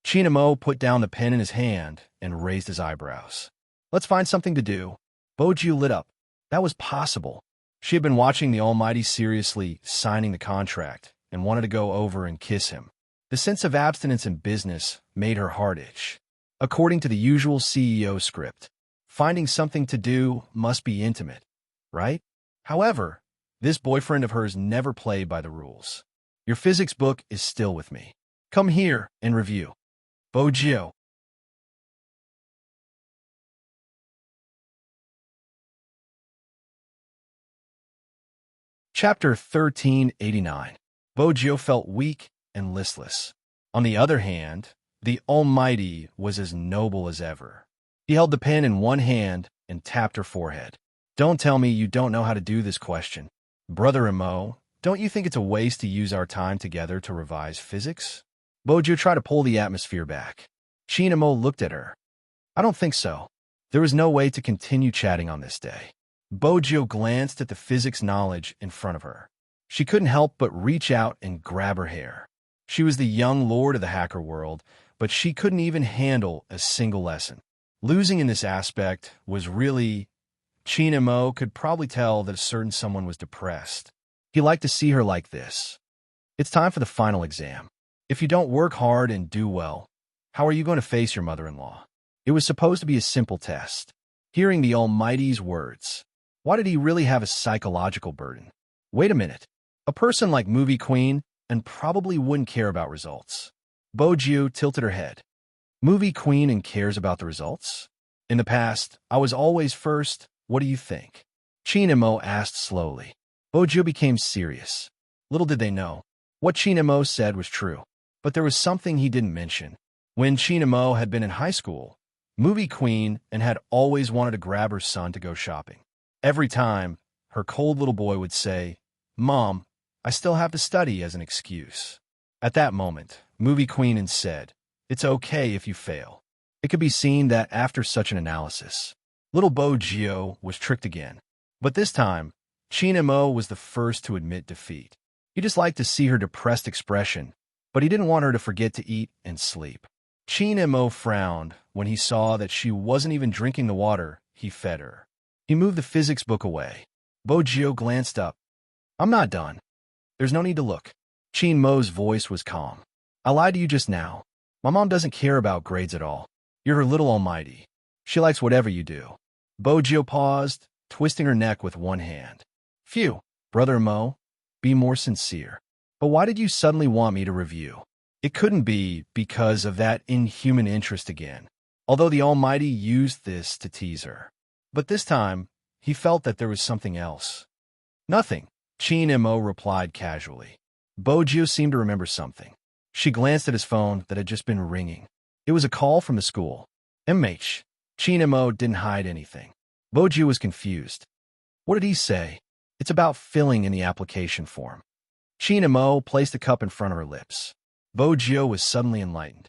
Chin Mo put down the pen in his hand and raised his eyebrows. Let's find something to do. Bogio lit up. That was possible. She had been watching the Almighty seriously signing the contract and wanted to go over and kiss him. The sense of abstinence in business made her heart itch. According to the usual CEO script, finding something to do must be intimate, right? However, this boyfriend of hers never played by the rules. Your physics book is still with me. Come here and review. Bogio. Chapter 1389. Bogio felt weak and listless. On the other hand, the Almighty was as noble as ever. He held the pen in one hand and tapped her forehead. Don't tell me you don't know how to do this question. Brother Mo, don't you think it's a waste to use our time together to revise physics? Bogio tried to pull the atmosphere back. Chin Mo looked at her. I don't think so. There was no way to continue chatting on this day. Bogio glanced at the physics knowledge in front of her. She couldn't help but reach out and grab her hair. She was the young lord of the hacker world, but she couldn't even handle a single lesson. Losing in this aspect was really... Chin Mo could probably tell that a certain someone was depressed. He liked to see her like this. It's time for the final exam. If you don't work hard and do well, how are you going to face your mother-in-law? It was supposed to be a simple test. Hearing the Almighty's words, why did he really have a psychological burden? Wait a minute. A person like Movie Queen and probably wouldn't care about results. Bogio tilted her head. Movie Queen and cares about the results? In the past, I was always first. What do you think? Chin Mo asked slowly. Bogio became serious. Little did they know. What Chin Mo said was true. But there was something he didn't mention. When Chin Mo had been in high school, Movie Queen and had always wanted to grab her son to go shopping. Every time, her cold little boy would say, Mom, I still have to study as an excuse. At that moment, Movie Queen said, It's okay if you fail. It could be seen that after such an analysis, little Bogio was tricked again. But this time, Chin Mo was the first to admit defeat. He just liked to see her depressed expression, but he didn't want her to forget to eat and sleep. Chin Mo frowned when he saw that she wasn't even drinking the water he fed her. He moved the physics book away. Bogio glanced up. I'm not done. There's no need to look. Chin Mo's voice was calm. I lied to you just now. My mom doesn't care about grades at all. You're her little Almighty. She likes whatever you do. Bogio paused, twisting her neck with one hand. Phew, Brother Mo, be more sincere. But why did you suddenly want me to review? It couldn't be because of that inhuman interest again, although the Almighty used this to tease her. But this time, he felt that there was something else. Nothing, Chin Mo replied casually. Bogio seemed to remember something. She glanced at his phone that had just been ringing. It was a call from the school. MH. Chinemo didn't hide anything. Boju was confused. What did he say? It's about filling in the application form. Chinemo placed the cup in front of her lips. Bojo was suddenly enlightened.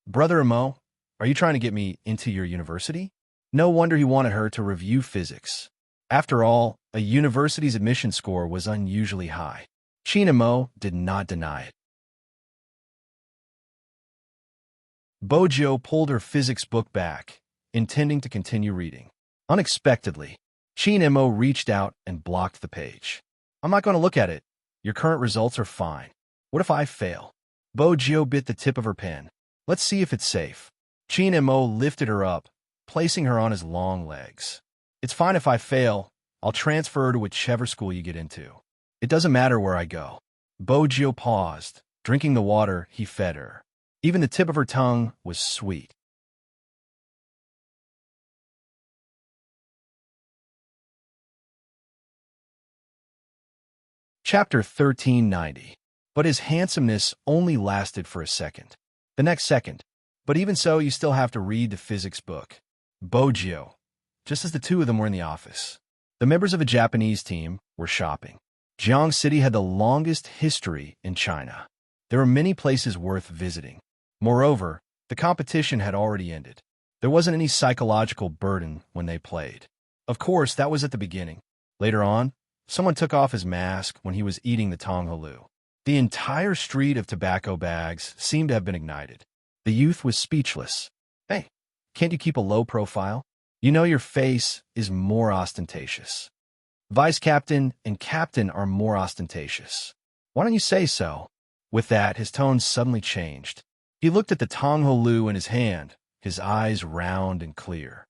Brother Imo, are you trying to get me into your university? No wonder he wanted her to review physics. After all, a university's admission score was unusually high. Chinemo did not deny it. Bojo pulled her physics book back, intending to continue reading. Unexpectedly, Chinemo reached out and blocked the page. I'm not going to look at it. Your current results are fine. What if I fail? Bojo bit the tip of her pen. Let's see if it's safe. Chinemo lifted her up, placing her on his long legs. It's fine if I fail. I'll transfer to whichever school you get into. It doesn't matter where I go. Bojo paused, drinking the water he fed her. Even the tip of her tongue was sweet. Chapter 1390. But his handsomeness only lasted for a second. The next second. But even so, you still have to read the physics book. Bojo. Just as the two of them were in the office. The members of a Japanese team were shopping. Jiang City had the longest history in China. There were many places worth visiting. Moreover, the competition had already ended. There wasn't any psychological burden when they played. Of course, that was at the beginning. Later on, someone took off his mask when he was eating the tonghalu. The entire street of tobacco bags seemed to have been ignited. The youth was speechless. Hey, can't you keep a low profile? You know your face is more ostentatious. Vice captain and captain are more ostentatious. Why don't you say so? With that, his tone suddenly changed. He looked at the tonghalu in his hand, his eyes round and clear.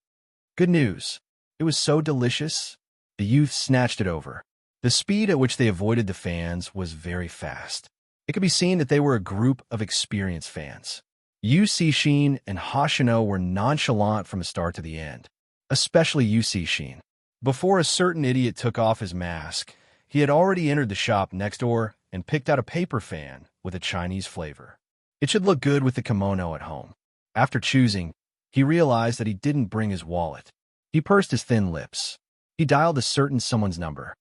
Good news. It was so delicious. The youth snatched it over. The speed at which they avoided the fans was very fast. It could be seen that they were a group of experienced fans. Yu Cixin and Hoshino were nonchalant from the start to the end, especially Yu Cixin. Before a certain idiot took off his mask, he had already entered the shop next door and picked out a paper fan with a Chinese flavor. It should look good with the kimono at home. After choosing, he realized that he didn't bring his wallet. He pursed his thin lips. He dialed a certain someone's number.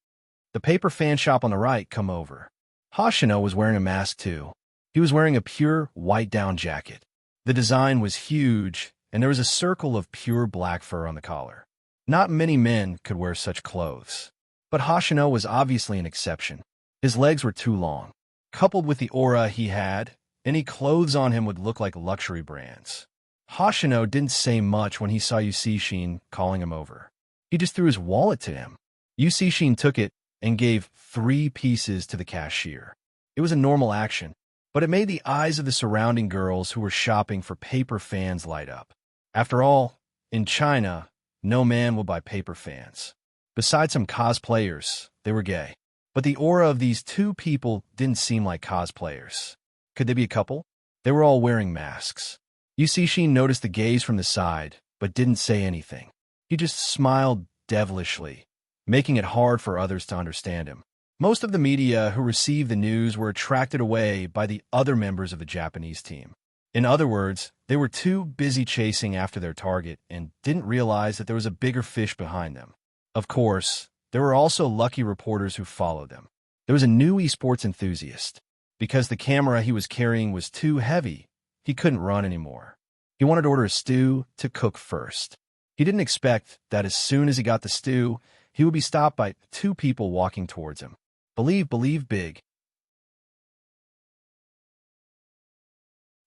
The paper fan shop on the right come over. Hoshino was wearing a mask too. He was wearing a pure white down jacket. The design was huge, and there was a circle of pure black fur on the collar. Not many men could wear such clothes. But Hoshino was obviously an exception. His legs were too long. Coupled with the aura he had, any clothes on him would look like luxury brands. Hoshino didn't say much when he saw Yu Cixin calling him over. He just threw his wallet to him. Yu Cixin took it and gave 3 pieces to the cashier. It was a normal action, but it made the eyes of the surrounding girls who were shopping for paper fans light up. After all, in China, no man will buy paper fans. Besides some cosplayers, they were gay. But the aura of these 2 people didn't seem like cosplayers. Could they be a couple? They were all wearing masks. Yu Cixin noticed the gaze from the side, but didn't say anything. He just smiled devilishly, making it hard for others to understand him. Most of the media who received the news were attracted away by the other members of the Japanese team. In other words, they were too busy chasing after their target and didn't realize that there was a bigger fish behind them. Of course, there were also lucky reporters who followed them. There was a new esports enthusiast. Because the camera he was carrying was too heavy, he couldn't run anymore. He wanted to order a stew to cook first. He didn't expect that as soon as he got the stew, he would be stopped by 2 people walking towards him. Believe big.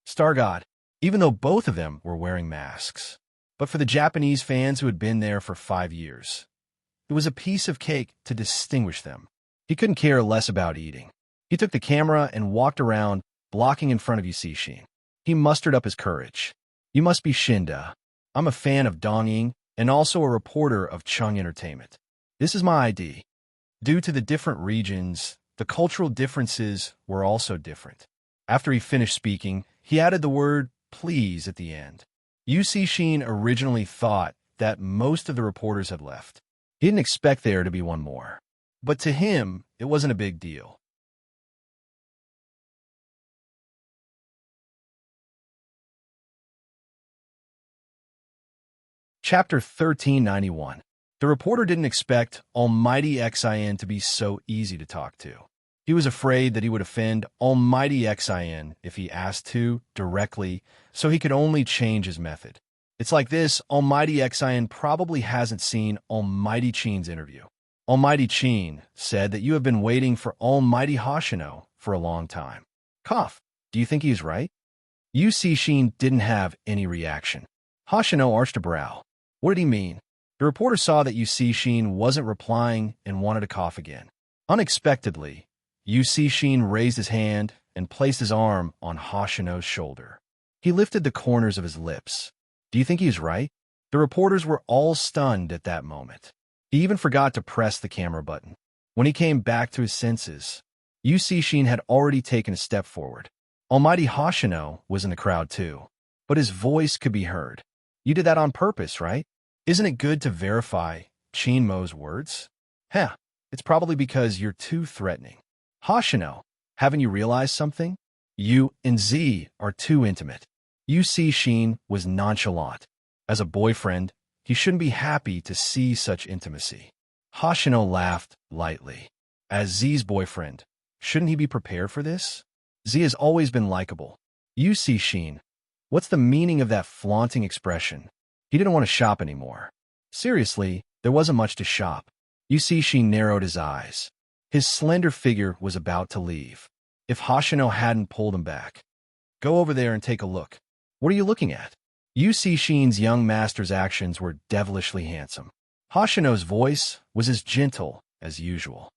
Star God, even though both of them were wearing masks. But for the Japanese fans who had been there for 5 years, it was a piece of cake to distinguish them. He couldn't care less about eating. He took the camera and walked around, blocking in front of Yu Cixin. He mustered up his courage. You must be Shinda. I'm a fan of Dongying and also a reporter of Chung Entertainment. This is my ID. Due to the different regions, the cultural differences were also different. After he finished speaking, he added the word please at the end. Yu Cixin originally thought that most of the reporters had left. He didn't expect there to be one more. But to him, it wasn't a big deal. Chapter 1391. The reporter didn't expect Almighty Xin to be so easy to talk to. He was afraid that he would offend Almighty Xin if he asked to directly, so he could only change his method. It's like this: Almighty Xin probably hasn't seen Almighty Qin's interview. Almighty Qin said that you have been waiting for Almighty Hoshino for a long time. Cough. Do you think he is right? Yu Cixin didn't have any reaction. Hoshino arched a brow. What did he mean? The reporter saw that Yu Cixin wasn't replying and wanted to cough again. Unexpectedly, Yu Cixin raised his hand and placed his arm on Hoshino's shoulder. He lifted the corners of his lips. Do you think he is right? The reporters were all stunned at that moment. He even forgot to press the camera button. When he came back to his senses, Yu Cixin had already taken a step forward. Almighty Hoshino was in the crowd too, but his voice could be heard. You did that on purpose, right? Isn't it good to verify Qin Mo's words? Heh, it's probably because you're too threatening. Hoshino, haven't you realized something? You and Z are too intimate. Yu Cixin was nonchalant. As a boyfriend, he shouldn't be happy to see such intimacy. Hoshino laughed lightly. As Z's boyfriend, shouldn't he be prepared for this? Z has always been likable. Yu Cixin, what's the meaning of that flaunting expression? He didn't want to shop anymore. Seriously, there wasn't much to shop. Yu Cixin narrowed his eyes. His slender figure was about to leave, if Hoshino hadn't pulled him back. Go over there and take a look. What are you looking at? Yu Cixin's young master's actions were devilishly handsome. Hoshino's voice was as gentle as usual.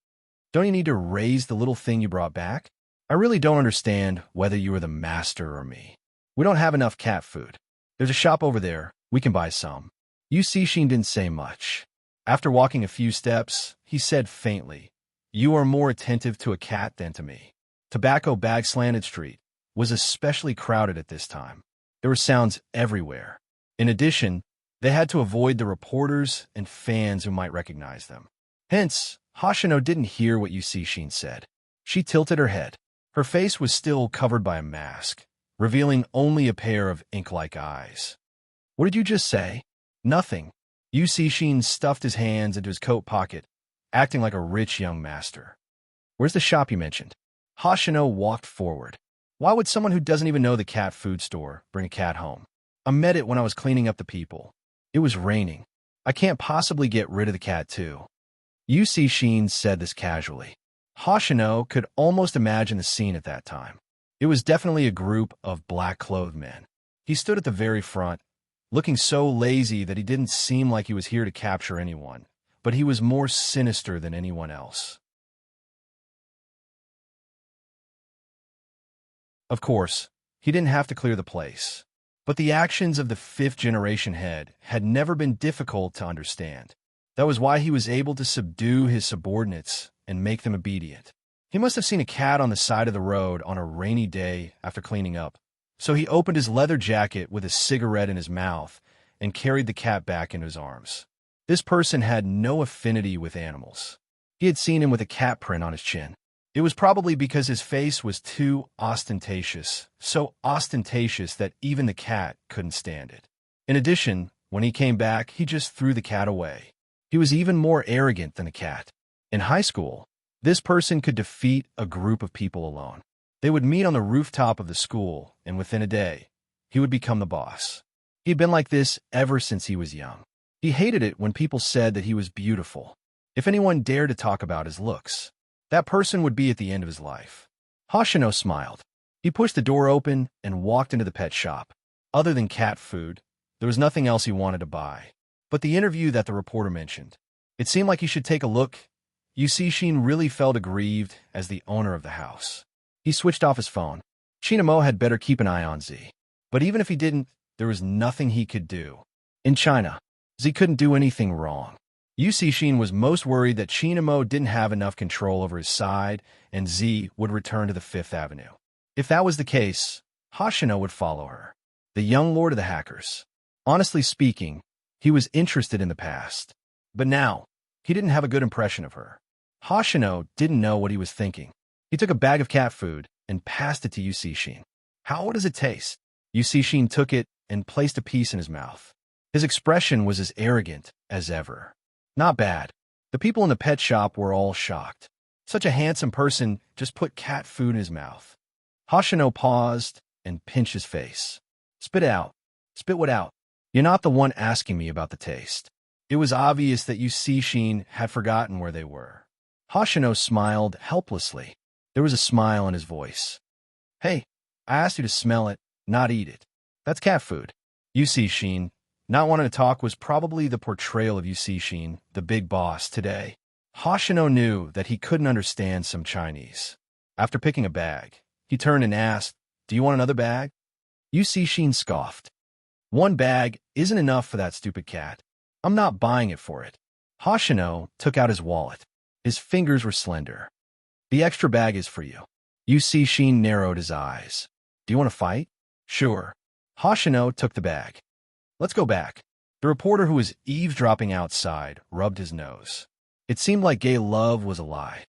Don't you need to raise the little thing you brought back? I really don't understand whether you are the master or me. We don't have enough cat food. There's a shop over there. We can buy some. Yu Cixin didn't say much. After walking a few steps, he said faintly, You are more attentive to a cat than to me. Tobacco Bag Slanted Street was especially crowded at this time. There were sounds everywhere. In addition, they had to avoid the reporters and fans who might recognize them. Hence, Hoshino didn't hear what Yu Cixin said. She tilted her head. Her face was still covered by a mask, revealing only a pair of ink-like eyes. What did you just say? Nothing. Yu Cixin stuffed his hands into his coat pocket, acting like a rich young master. Where's the shop you mentioned? Hoshino walked forward. Why would someone who doesn't even know the cat food store bring a cat home? I met it when I was cleaning up the people. It was raining. I can't possibly get rid of the cat too. Yu Cixin said this casually. Hoshino could almost imagine the scene at that time. It was definitely a group of black-clothed men. He stood at the very front, looking so lazy that he didn't seem like he was here to capture anyone, but he was more sinister than anyone else. Of course, he didn't have to clear the place, but the actions of the fifth-generation head had never been difficult to understand. That was why he was able to subdue his subordinates and make them obedient. He must have seen a cat on the side of the road on a rainy day after cleaning up, so he opened his leather jacket with a cigarette in his mouth and carried the cat back into his arms. This person had no affinity with animals. He had seen him with a cat print on his chin. It was probably because his face was too ostentatious, so ostentatious that even the cat couldn't stand it. In addition, when he came back, he just threw the cat away. He was even more arrogant than a cat. In high school, this person could defeat a group of people alone. They would meet on the rooftop of the school, and within a day, he would become the boss. He'd been like this ever since he was young. He hated it when people said that he was beautiful. If anyone dared to talk about his looks, that person would be at the end of his life. Hoshino smiled. He pushed the door open and walked into the pet shop. Other than cat food, there was nothing else he wanted to buy. But the interview that the reporter mentioned, it seemed like he should take a look. Yu Cixin really felt aggrieved as the owner of the house. He switched off his phone. Qin had better keep an eye on Z. But even if he didn't, there was nothing he could do. In China, Z couldn't do anything wrong. Yu Cixin was most worried that Qin didn't have enough control over his side, and Z would return to the Fifth Avenue. If that was the case, Hoshino would follow her. The young lord of the hackers. Honestly speaking, he was interested in the past. But now, he didn't have a good impression of her. Hoshino didn't know what he was thinking. He took a bag of cat food and passed it to Yu Cixin. How does it taste? Yu Cixin took it and placed a piece in his mouth. His expression was as arrogant as ever. Not bad. The people in the pet shop were all shocked. Such a handsome person just put cat food in his mouth. Hoshino paused and pinched his face. Spit it out. Spit what out? You're not the one asking me about the taste. It was obvious that Yusishin had forgotten where they were. Hoshino smiled helplessly. There was a smile in his voice. Hey, I asked you to smell it, not eat it. That's cat food. Yusishin, not wanting to talk, was probably the portrayal of Yusishin, the big boss, today. Hoshino knew that he couldn't understand some Chinese. After picking a bag, he turned and asked, Do you want another bag? Yusishin scoffed. One bag isn't enough for that stupid cat. I'm not buying it for it. Hoshino took out his wallet. His fingers were slender. The extra bag is for you. Yusishin narrowed his eyes. Do you want to fight? Sure. Hoshino took the bag. Let's go back. The reporter who was eavesdropping outside rubbed his nose. It seemed like gay love was a lie.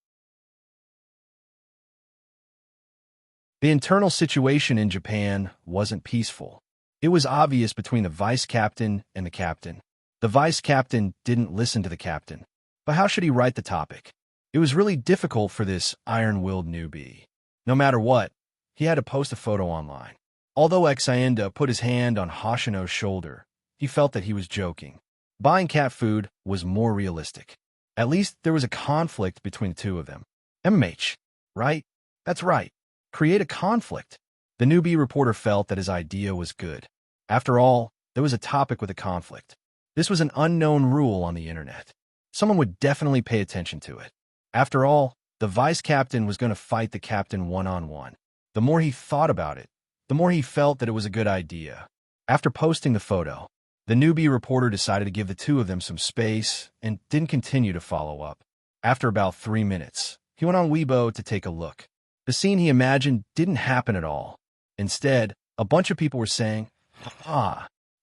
The internal situation in Japan wasn't peaceful. It was obvious between the vice captain and the captain. The vice captain didn't listen to the captain. But how should he write the topic? It was really difficult for this iron-willed newbie. No matter what, he had to post a photo online. Although Exaenda put his hand on Hoshino's shoulder, he felt that he was joking. Buying cat food was more realistic. At least there was a conflict between the two of them. MMH, right? That's right. Create a conflict. The newbie reporter felt that his idea was good. After all, there was a topic with a conflict. This was an unknown rule on the internet. Someone would definitely pay attention to it. After all, the vice captain was going to fight the captain one-on-one. The more he thought about it, the more he felt that it was a good idea. After posting the photo, the newbie reporter decided to give the two of them some space and didn't continue to follow up. After about 3 minutes, he went on Weibo to take a look. The scene he imagined didn't happen at all. Instead, a bunch of people were saying,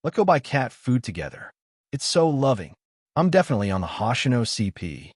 let's go buy cat food together. It's so loving. I'm definitely on the Hoshino CP.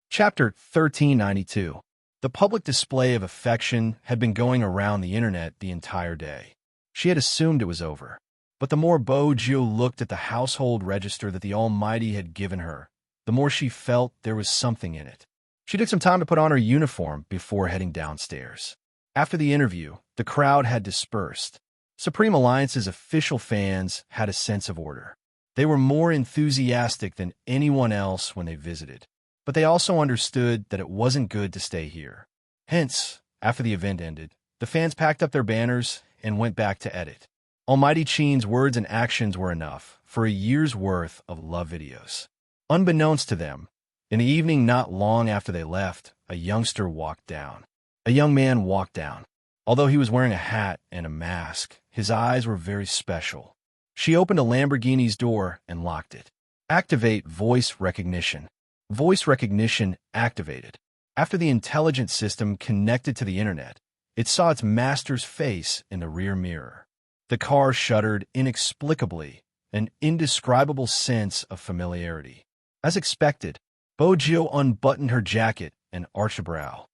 Chapter 1392. The public display of affection had been going around the internet the entire day. She had assumed it was over. But the more Bojo looked at the household register that the Almighty had given her, the more she felt there was something in it. She took some time to put on her uniform before heading downstairs. After the interview, the crowd had dispersed. Supreme Alliance's official fans had a sense of order. They were more enthusiastic than anyone else when they visited. But they also understood that it wasn't good to stay here. Hence, after the event ended, the fans packed up their banners and went back to edit. Almighty Chin's words and actions were enough for a year's worth of love videos. Unbeknownst to them, in the evening not long after they left, a youngster walked down. A young man walked down. Although he was wearing a hat and a mask, his eyes were very special. She opened a Lamborghini's door and locked it. Activate voice recognition. Voice recognition activated. After the intelligent system connected to the internet, it saw its master's face in the rear mirror. The car shuddered inexplicably, an indescribable sense of familiarity. As expected, Bojo unbuttoned her jacket and arched a brow.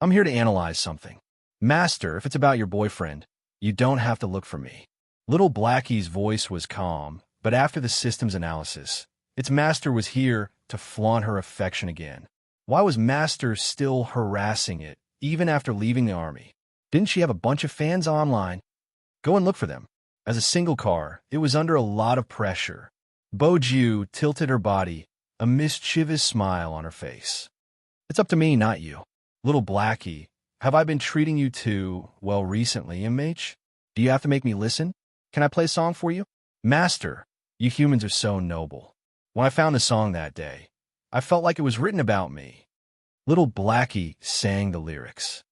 I'm here to analyze something. Master, if it's about your boyfriend, you don't have to look for me. Little Blackie's voice was calm, but after the system's analysis, its master was here to flaunt her affection again. Why was Master still harassing it, even after leaving the army? Didn't she have a bunch of fans online? Go and look for them. As a single car, it was under a lot of pressure. Boju tilted her body, a mischievous smile on her face. It's up to me, not you. Little Blackie, have I been treating you too well recently, MH? Do you have to make me listen? Can I play a song for you? Master, you humans are so noble. When I found the song that day, I felt like it was written about me. Little Blackie sang the lyrics.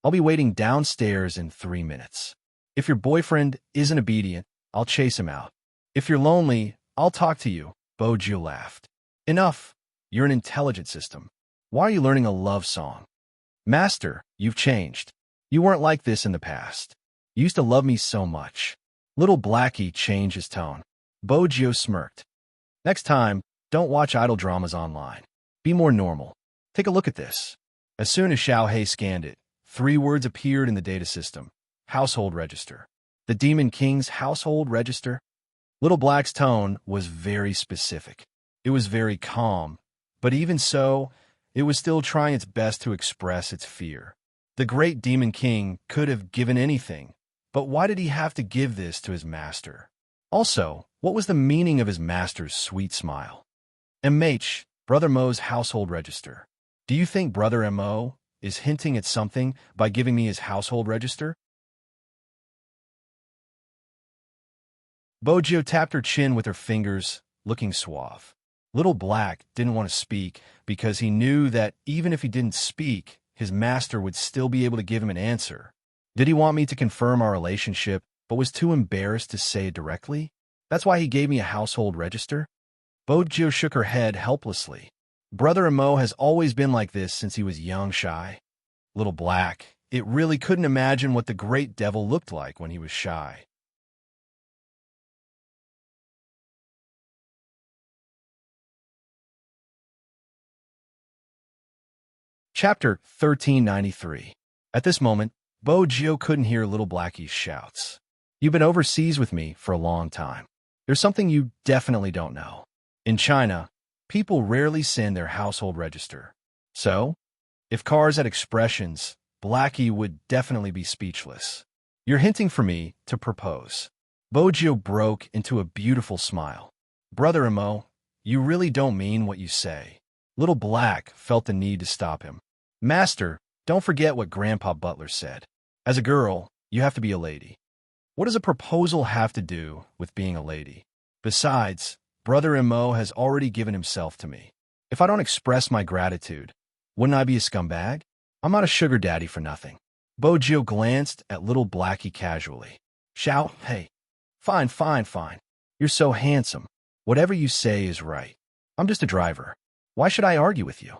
I'll be waiting downstairs in 3 minutes. If your boyfriend isn't obedient, I'll chase him out. If you're lonely, I'll talk to you. Bojo laughed. Enough. You're an intelligent system. Why are you learning a love song? Master, you've changed. You weren't like this in the past. You used to love me so much. Little Blackie changed his tone. Bojo smirked. Next time, don't watch idol dramas online. Be more normal. Take a look at this. As soon as Xiao He scanned it, 3 words appeared in the data system. Household register. The Demon King's household register? Little Black's tone was very specific. It was very calm, but even so, it was still trying its best to express its fear. The great Demon King could have given anything, but why did he have to give this to his master? Also, what was the meaning of his master's sweet smile? MH, Brother Mo's household register. Do you think Brother Mo is hinting at something by giving me his household register? Bojo tapped her chin with her fingers, looking suave. Little Black didn't want to speak because he knew that even if he didn't speak, his master would still be able to give him an answer. Did he want me to confirm our relationship, but was too embarrassed to say it directly? That's why he gave me a household register? Bojo shook her head helplessly. Brother Mo has always been like this since he was young shy. Little Black, it really couldn't imagine what the great devil looked like when he was shy. Chapter 1393. At this moment, Bojo couldn't hear Little Blackie's shouts. You've been overseas with me for a long time. There's something you definitely don't know. In China, people rarely send their household register. So, if cars had expressions, Blackie would definitely be speechless. You're hinting for me to propose. Bojo broke into a beautiful smile. Brother Mo, you really don't mean what you say. Little Black felt the need to stop him. Master, don't forget what Grandpa Butler said. As a girl, you have to be a lady. What does a proposal have to do with being a lady? Besides, Brother Mo has already given himself to me. If I don't express my gratitude, wouldn't I be a scumbag? I'm not a sugar daddy for nothing. Bojo glanced at Little Blackie casually. Shout, hey. Fine. You're so handsome. Whatever you say is right. I'm just a driver. Why should I argue with you?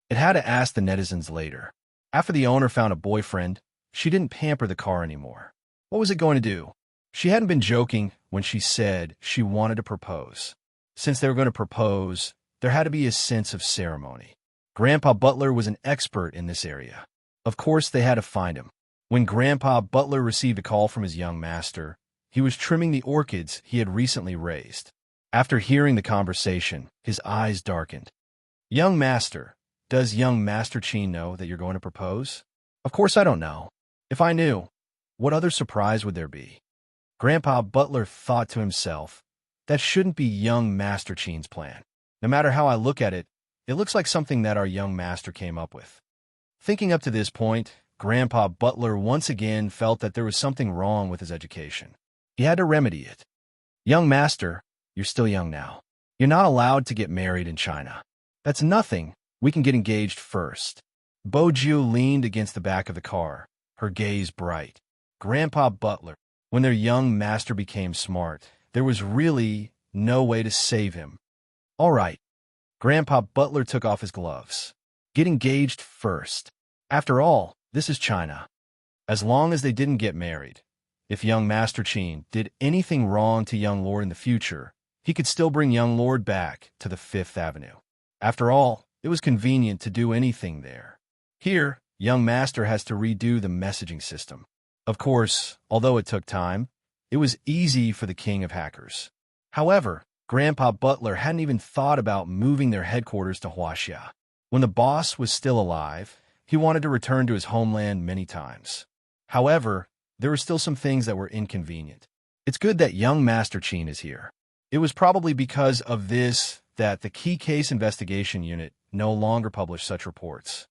It had to ask the netizens later. After the owner found a boyfriend, she didn't pamper the car anymore. What was it going to do? She hadn't been joking when she said she wanted to propose. Since they were going to propose, there had to be a sense of ceremony. Grandpa Butler was an expert in this area. Of course, they had to find him. When Grandpa Butler received a call from his young master, he was trimming the orchids he had recently raised. After hearing the conversation, his eyes darkened. Young master, does young Master Cheen know that you're going to propose? Of course I don't know. If I knew, what other surprise would there be? Grandpa Butler thought to himself, that shouldn't be young Master Cheen's plan. No matter how I look at it, it looks like something that our young master came up with. Thinking up to this point, Grandpa Butler once again felt that there was something wrong with his education. He had to remedy it. Young master, you're still young now. You're not allowed to get married in China. That's nothing. We can get engaged first. Bojo leaned against the back of the car, her gaze bright. Grandpa Butler, when their young master became smart, there was really no way to save him. All right. Grandpa Butler took off his gloves. Get engaged first. After all, this is China. As long as they didn't get married, if young Master Cheen did anything wrong to young Lord in the future, he could still bring young Lord back to the Fifth Avenue. After all, it was convenient to do anything there. Here, young master has to redo the messaging system. Of course, although it took time, it was easy for the king of hackers. However, Grandpa Butler hadn't even thought about moving their headquarters to Huaxia. When the boss was still alive, he wanted to return to his homeland many times. However, there were still some things that were inconvenient. It's good that young Master Cheen is here. It was probably because of this that the Key Case Investigation Unit no longer published such reports.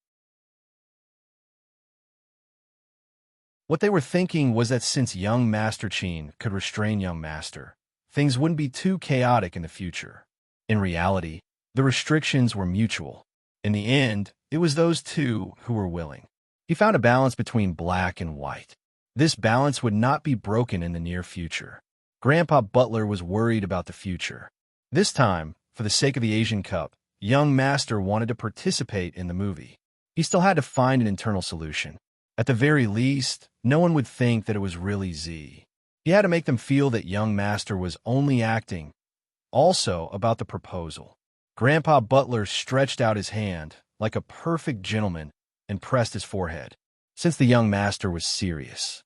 What they were thinking was that since young Master Cheen could restrain young Master, things wouldn't be too chaotic in the future. In reality, the restrictions were mutual. In the end, it was those two who were willing. He found a balance between black and white. This balance would not be broken in the near future. Grandpa Butler was worried about the future. This time, for the sake of the Asian Cup, young Master wanted to participate in the movie. He still had to find an internal solution. At the very least, no one would think that it was really Z. He had to make them feel that young Master was only acting. Also, about the proposal. Grandpa Butler stretched out his hand like a perfect gentleman and pressed his forehead. since the young master was serious.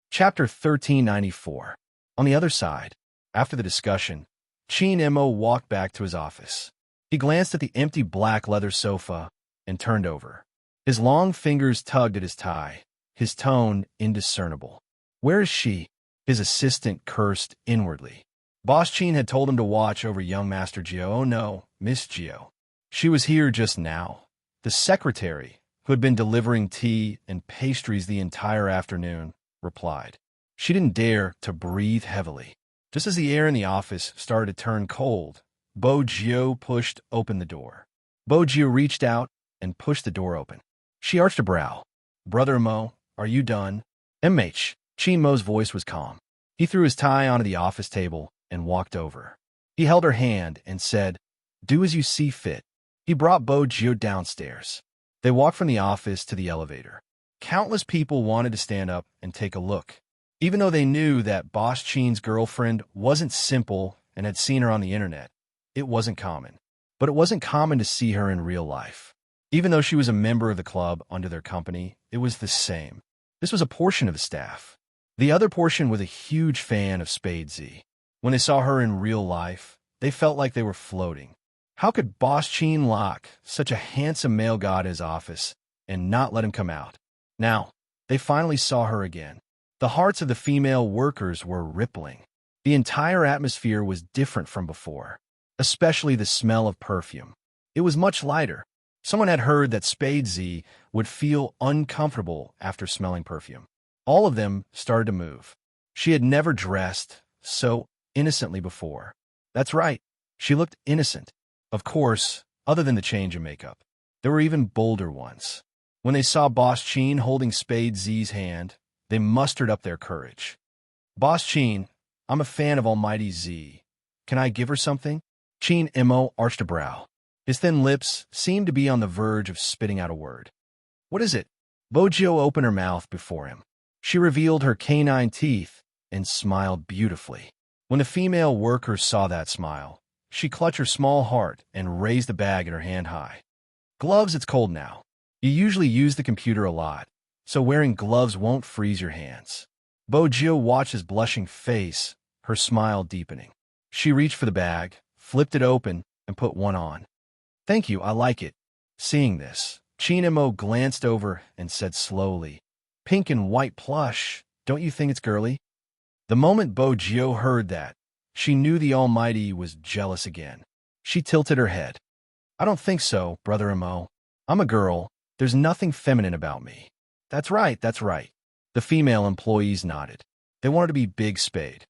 Chapter 1394. On the other side, after the discussion, Chin Mo walked back to his office. He glanced at the empty black leather sofa and turned over. His long fingers tugged at his tie, his tone indiscernible. "Where is she?" His assistant cursed inwardly. Boss Chin had told him to watch over young Master Gio. "Oh no, Miss Gio. She was here just now." The secretary, who had been delivering tea and pastries the entire afternoon, replied. She didn't dare to breathe heavily. Just as the air in the office started to turn cold, Bo Gio pushed open the door. Bo Gio reached out and pushed the door open. She arched a brow. "Brother Mo, are you done?" "MH." Chin Mo's voice was calm. He threw his tie onto the office table and walked over. He held her hand and said, "Do as you see fit." He brought Bo Gio downstairs. They walked from the office to the elevator. Countless people wanted to stand up and take a look. Even though they knew that Boss Chin's girlfriend wasn't simple and had seen her on the internet, it wasn't common. But it wasn't common to see her in real life. Even though she was a member of the club under their company, it was the same. This was a portion of the staff. The other portion was a huge fan of Spade Z. When they saw her in real life, they felt like they were floating. How could Boss Chin lock such a handsome male god in his office and not let him come out? Now, they finally saw her again. The hearts of the female workers were rippling. The entire atmosphere was different from before, especially the smell of perfume. It was much lighter. Someone had heard that Spade Z would feel uncomfortable after smelling perfume. All of them started to move. She had never dressed so innocently before. That's right, she looked innocent. Of course, other than the change in makeup. There were even bolder ones. When they saw Boss Chin holding Spade Z's hand, they mustered up their courage. "Boss Chin, I'm a fan of Almighty Z. Can I give her something?" Chin Mo arched a brow. His thin lips seemed to be on the verge of spitting out a word. "What is it?" Bo Gio opened her mouth before him. She revealed her canine teeth and smiled beautifully. When the female worker saw that smile, she clutched her small heart and raised the bag in her hand high. "Gloves, it's cold now. You usually use the computer a lot, so wearing gloves won't freeze your hands." Bo Gio watched his blushing face, her smile deepening. She reached for the bag, flipped it open, and put one on. "Thank you, I like it." Seeing this, Chin Mo glanced over and said slowly, "Pink and white plush, don't you think it's girly?" The moment Bo Gio heard that, she knew the Almighty was jealous again. She tilted her head. "I don't think so, Brother Mo. I'm a girl. There's nothing feminine about me." That's right, that's right." The female employees nodded. They wanted to be Big Spade.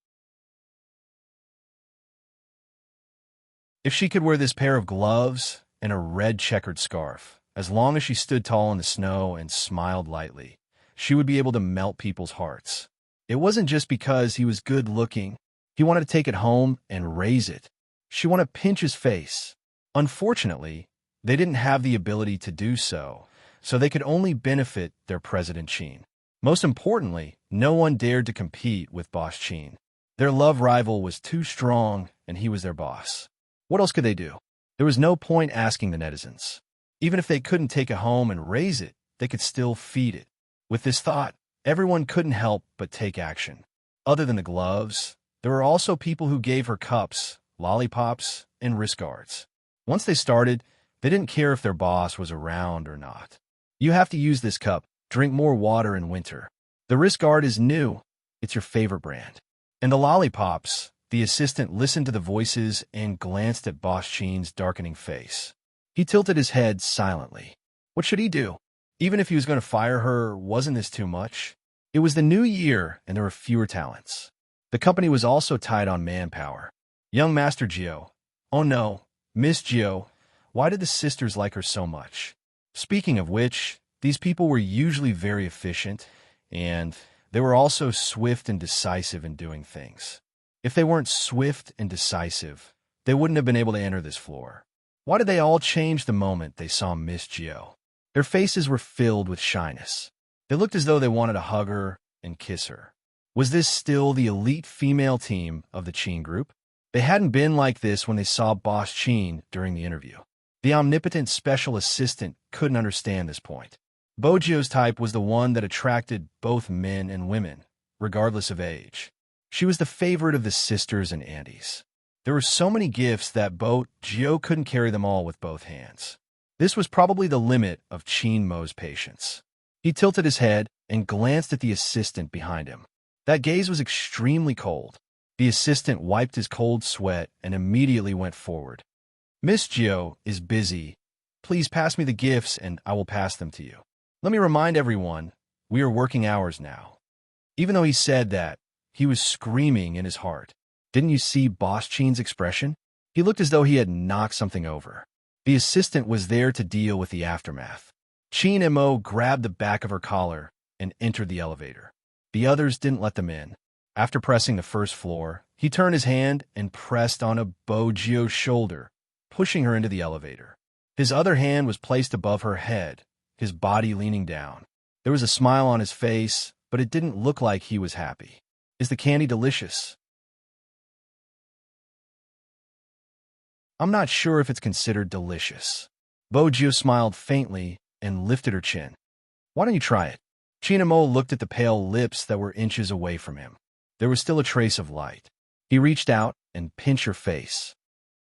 If she could wear this pair of gloves and a red checkered scarf, as long as she stood tall in the snow and smiled lightly, she would be able to melt people's hearts. It wasn't just because he was good looking. He wanted to take it home and raise it. She wanted to pinch his face. Unfortunately, they didn't have the ability to do so, so they could only benefit their President Chin. Most importantly, no one dared to compete with Boss Chin. Their love rival was too strong, and he was their boss. What else could they do? There was no point asking the netizens. Even if they couldn't take it home and raise it, they could still feed it. With this thought, everyone couldn't help but take action. Other than the gloves, there were also people who gave her cups, lollipops, and wrist guards. Once they started, they didn't care if their boss was around or not. "You have to use this cup. Drink more water in winter." The wrist guard is new. It's your favorite brand. And the lollipops, the assistant listened to the voices and glanced at Boss Chin's darkening face. He tilted his head silently. What should he do? Even if he was going to fire her, wasn't this too much? It was the new year, and there were fewer talents. The company was also tight on manpower. Young Master Gio. Oh no, Miss Gio. Why did the sisters like her so much? Speaking of which, these people were usually very efficient, and they were also swift and decisive in doing things. If they weren't swift and decisive, they wouldn't have been able to enter this floor. Why did they all change the moment they saw Miss Gio? Their faces were filled with shyness. They looked as though they wanted to hug her and kiss her. Was this still the elite female team of the Chin group? They hadn't been like this when they saw Boss Chin during the interview. The omnipotent special assistant couldn't understand this point. Bojio's type was the one that attracted both men and women, regardless of age. She was the favorite of the sisters and aunties. There were so many gifts that Bojio couldn't carry them all with both hands. This was probably the limit of Chin Mo's patience. He tilted his head and glanced at the assistant behind him. That gaze was extremely cold. The assistant wiped his cold sweat and immediately went forward. "Miss Gio is busy. Please pass me the gifts and I will pass them to you. Let me remind everyone, we are working hours now." Even though he said that, he was screaming in his heart. Didn't you see Boss Chin's expression? He looked as though he had knocked something over. The assistant was there to deal with the aftermath. Chin Mo grabbed the back of her collar and entered the elevator. The others didn't let them in. After pressing the first floor, he turned his hand and pressed on a Bojio's shoulder, pushing her into the elevator. His other hand was placed above her head, his body leaning down. There was a smile on his face, but it didn't look like he was happy. "Is the candy delicious?" "I'm not sure if it's considered delicious." Bojio smiled faintly and lifted her chin. "Why don't you try it?" Chin Mo looked at the pale lips that were inches away from him. There was still a trace of light. He reached out and pinched her face.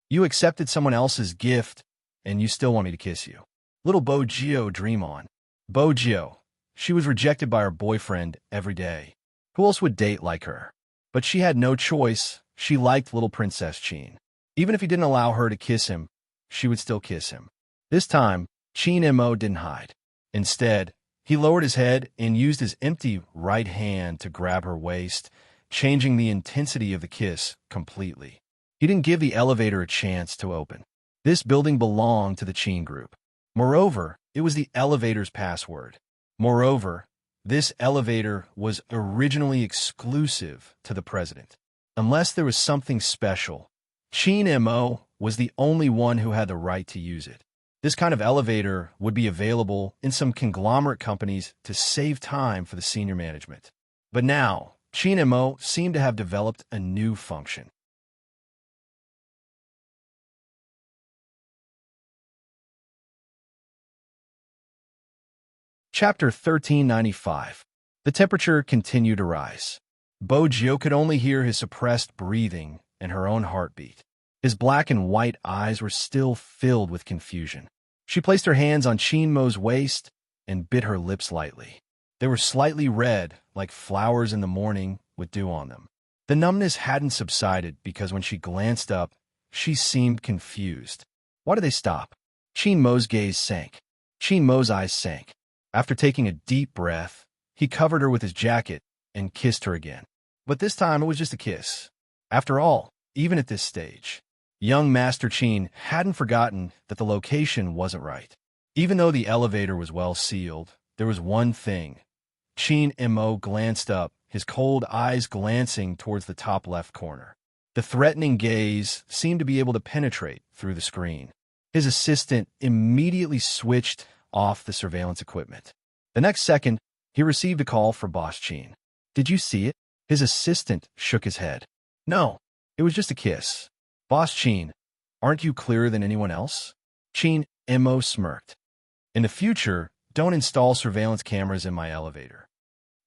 "You accepted someone else's gift, and you still want me to kiss you. Little Bojio, dream on." Bojio. She was rejected by her boyfriend every day. Who else would date like her? But she had no choice. She liked little Princess Chin. Even if he didn't allow her to kiss him, she would still kiss him. This time, Chin Mo didn't hide. Instead, he lowered his head and used his empty right hand to grab her waist, changing the intensity of the kiss completely. He didn't give the elevator a chance to open. This building belonged to the Chin group. Moreover, it was the elevator's password. Moreover, this elevator was originally exclusive to the president. Unless there was something special, Chin Mo was the only one who had the right to use it. This kind of elevator would be available in some conglomerate companies to save time for the senior management. But now, Chin Mo seemed to have developed a new function. Chapter 1395. The temperature continued to rise. Bojio could only hear his suppressed breathing and her own heartbeat. His black and white eyes were still filled with confusion. She placed her hands on Chin Mo's waist and bit her lips lightly. They were slightly red, like flowers in the morning with dew on them. The numbness hadn't subsided because when she glanced up, she seemed confused. Why did they stop? Chin Mo's gaze sank. Chin Mo's eyes sank. After taking a deep breath, he covered her with his jacket and kissed her again. But this time it was just a kiss. After all, even at this stage, young Master Chin hadn't forgotten that the location wasn't right. Even though the elevator was well sealed, there was one thing. Chin Mo glanced up, his cold eyes glancing towards the top left corner. The threatening gaze seemed to be able to penetrate through the screen. His assistant immediately switched off the surveillance equipment. The next second, he received a call for Boss Chin. "Did you see it?" His assistant shook his head. "No, it was just a kiss." "Boss Chin, aren't you clearer than anyone else?" Chin Mo smirked. "In the future, don't install surveillance cameras in my elevator."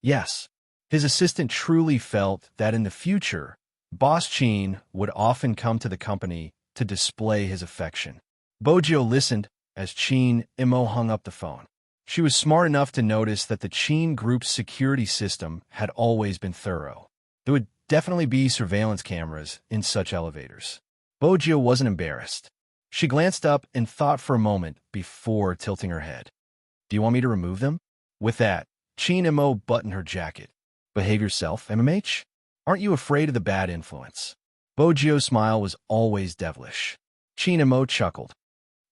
Yes, his assistant truly felt that in the future, Boss Chin would often come to the company to display his affection. Bojio listened as Chin Mo hung up the phone. She was smart enough to notice that the Chin group's security system had always been thorough. There would definitely be surveillance cameras in such elevators. Bojio wasn't embarrassed. She glanced up and thought for a moment before tilting her head. "Do you want me to remove them?" With that, Chin Mo buttoned her jacket. "Behave yourself, MMH? Aren't you afraid of the bad influence?" Bojio's smile was always devilish. Chin Mo chuckled.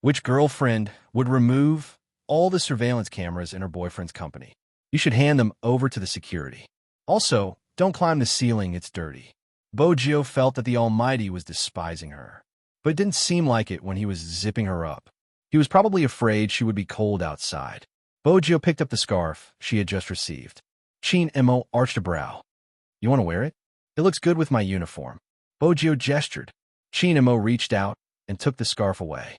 Which girlfriend would remove all the surveillance cameras in her boyfriend's company? You should hand them over to the security. Also, don't climb the ceiling, it's dirty. Bojio felt that the Almighty was despising her, but it didn't seem like it when he was zipping her up. He was probably afraid she would be cold outside. Bojio picked up the scarf she had just received. Chin Mo arched a brow. "You want to wear it? It looks good with my uniform." Bojio gestured. Qin Mo reached out and took the scarf away.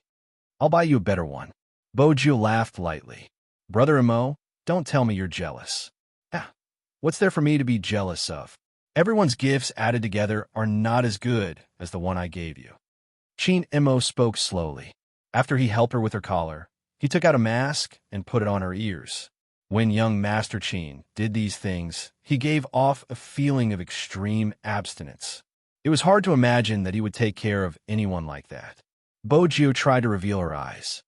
I'll buy you a better one. Bojiu laughed lightly. Brother Mo, don't tell me you're jealous. Ah, what's there for me to be jealous of? Everyone's gifts added together are not as good as the one I gave you. Qin Mo spoke slowly. After he helped her with her collar, he took out a mask and put it on her ears. When young Master Qin did these things, he gave off a feeling of extreme abstinence. It was hard to imagine that he would take care of anyone like that. Bojiu tried to reveal her eyes.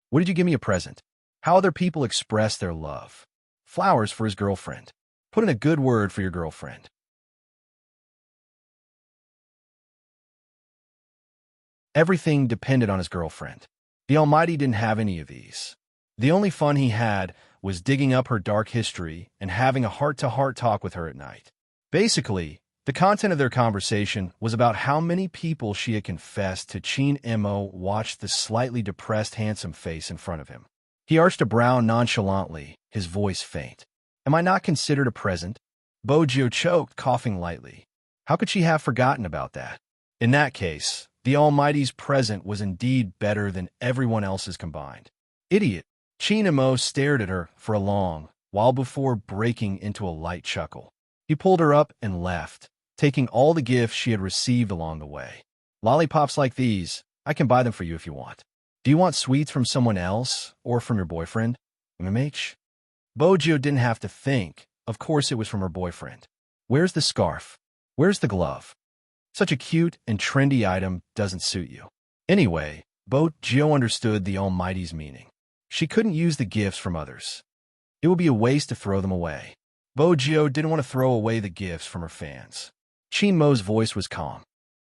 What did you give me a present? How other people express their love. Flowers for his girlfriend. Put in a good word for your girlfriend. Everything depended on his girlfriend. The Almighty didn't have any of these. The only fun he had was digging up her dark history and having a heart-to-heart talk with her at night. Basically, the content of their conversation was about how many people she had confessed to. Qin Mo watched the slightly depressed, handsome face in front of him. He arched a brow nonchalantly, his voice faint. Am I not considered a present? Bojiu choked, coughing lightly. How could she have forgotten about that? In that case, the Almighty's present was indeed better than everyone else's combined. Idiot! Qin Mo stared at her for a long while before breaking into a light chuckle. He pulled her up and left, taking all the gifts she had received along the way. Lollipops like these, I can buy them for you if you want. Do you want sweets from someone else or from your boyfriend? MH? Bojiu didn't have to think. Of course it was from her boyfriend. Where's the scarf? Where's the glove? Such a cute and trendy item doesn't suit you. Anyway, Bojiu understood the Almighty's meaning. She couldn't use the gifts from others. It would be a waste to throw them away. Bojiu didn't want to throw away the gifts from her fans. Qin Mo's voice was calm.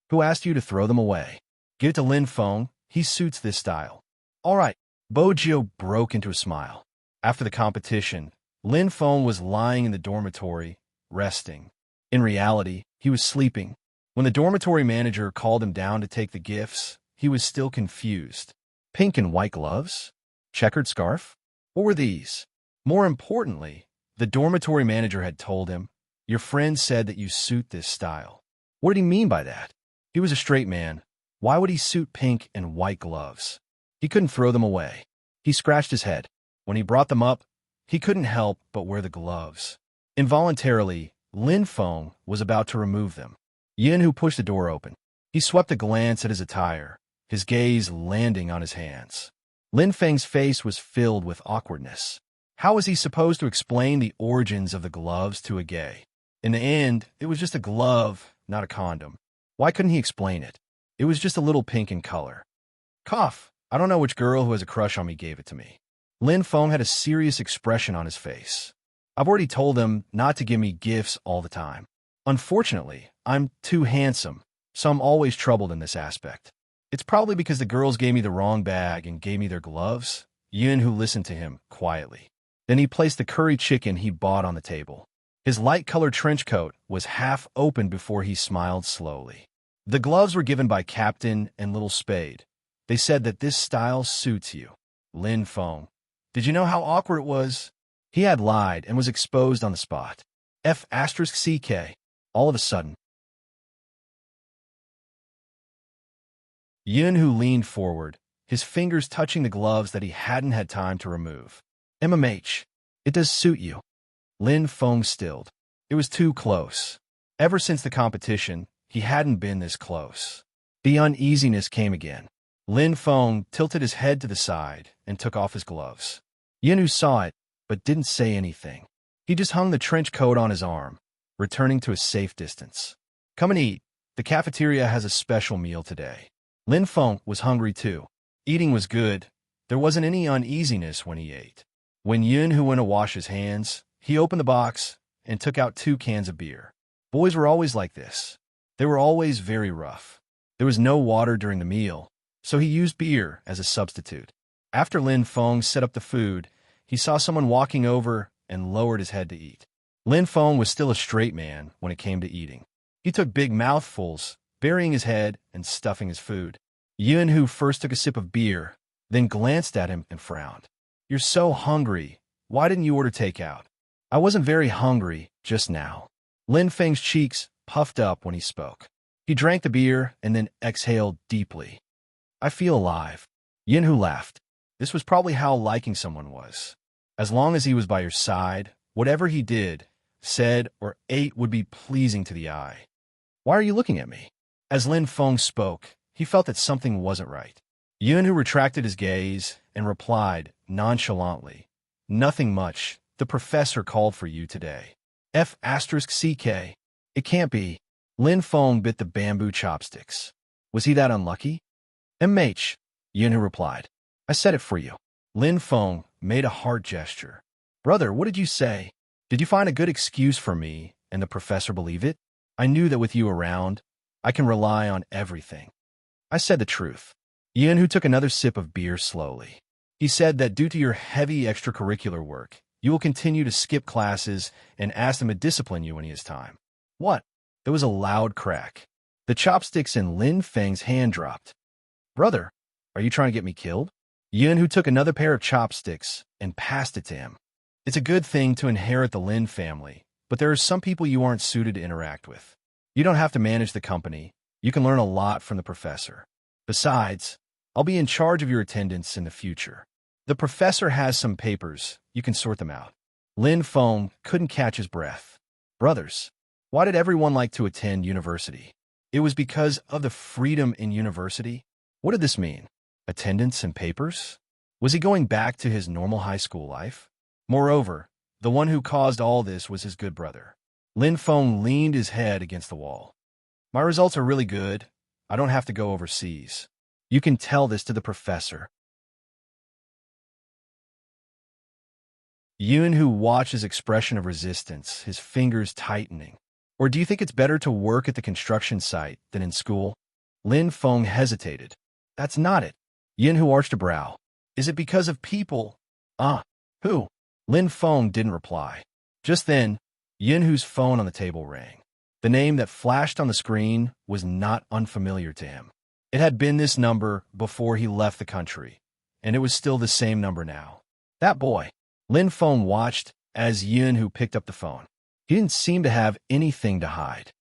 Who asked you to throw them away? Give it to Lin Feng. He suits this style. All right. Bojiu broke into a smile. After the competition, Lin Feng was lying in the dormitory, resting. In reality, he was sleeping. When the dormitory manager called him down to take the gifts, he was still confused. Pink and white gloves? Checkered scarf? What were these? More importantly, the dormitory manager had told him, your friend said that you suit this style. What did he mean by that? He was a straight man. Why would he suit pink and white gloves? He couldn't throw them away. He scratched his head. When he brought them up, he couldn't help but wear the gloves. Involuntarily, Lin Feng was about to remove them. Yin Hu pushed the door open. He swept a glance at his attire, his gaze landing on his hands. Lin Feng's face was filled with awkwardness. How was he supposed to explain the origins of the gloves to a gay? In the end, it was just a glove, not a condom. Why couldn't he explain it? It was just a little pink in color. Cough. I don't know which girl who has a crush on me gave it to me. Lin Feng had a serious expression on his face. I've already told him not to give me gifts all the time. Unfortunately, I'm too handsome, so I'm always troubled in this aspect. It's probably because the girls gave me the wrong bag and gave me their gloves. Yin Hu listened to him quietly. Then he placed the curry chicken he bought on the table. His light-colored trench coat was half open before he smiled slowly. The gloves were given by Captain and Little Spade. They said that this style suits you. Lin Feng. Did you know how awkward it was? He had lied and was exposed on the spot. F***CK. All of a sudden, Yin Hu leaned forward, his fingers touching the gloves that he hadn't had time to remove. MMH. It does suit you. Lin Feng stilled. It was too close. Ever since the competition, he hadn't been this close. The uneasiness came again. Lin Feng tilted his head to the side and took off his gloves. Yin Hu saw it, but didn't say anything. He just hung the trench coat on his arm, returning to a safe distance. Come and eat. The cafeteria has a special meal today. Lin Feng was hungry too. Eating was good. There wasn't any uneasiness when he ate. When Yin Hu went to wash his hands, he opened the box and took out 2 cans of beer. Boys were always like this. They were always very rough. There was no water during the meal, so he used beer as a substitute. After Lin Feng set up the food, he saw someone walking over and lowered his head to eat. Lin Feng was still a straight man when it came to eating. He took big mouthfuls, burying his head and stuffing his food. Yin Hu first took a sip of beer, then glanced at him and frowned. You're so hungry. Why didn't you order takeout? I wasn't very hungry just now. Lin Feng's cheeks puffed up when he spoke. He drank the beer and then exhaled deeply. I feel alive. Yinhu laughed. This was probably how liking someone was. As long as he was by your side, whatever he did, said, or ate would be pleasing to the eye. Why are you looking at me? As Lin Feng spoke, he felt that something wasn't right. Yunhu retracted his gaze and replied nonchalantly, "Nothing much. The professor called for you today." F***CK. It can't be. Lin Feng bit the bamboo chopsticks. Was he that unlucky? MH, Yunhu replied. I said it for you. Lin Feng made a heart gesture. Brother, what did you say? Did you find a good excuse for me and the professor believe it? I knew that with you around, I can rely on everything. I said the truth. Yunhu took another sip of beer slowly. He said that due to your heavy extracurricular work, you will continue to skip classes and ask them to discipline you when he has time. What? There was a loud crack. The chopsticks in Lin Feng's hand dropped. Brother, are you trying to get me killed? Yunhu took another pair of chopsticks and passed it to him. It's a good thing to inherit the Lin family, but there are some people you aren't suited to interact with. You don't have to manage the company. You can learn a lot from the professor. Besides, I'll be in charge of your attendance in the future. The professor has some papers. You can sort them out. Lin Feng couldn't catch his breath. Brothers, why did everyone like to attend university? It was because of the freedom in university? What did this mean? Attendance and papers? Was he going back to his normal high school life? Moreover, the one who caused all this was his good brother. Lin Feng leaned his head against the wall. My results are really good. I don't have to go overseas. You can tell this to the professor. Yunhu watched his expression of resistance, his fingers tightening. Or do you think it's better to work at the construction site than in school? Lin Feng hesitated. That's not it. Yunhu arched a brow. Is it because of people? Who? Lin Feng didn't reply. Just then, Yunhu's phone on the table rang. The name that flashed on the screen was not unfamiliar to him. It had been this number before he left the country, and it was still the same number now. That boy. Lin Feng watched as Yunhu picked up the phone. He didn't seem to have anything to hide.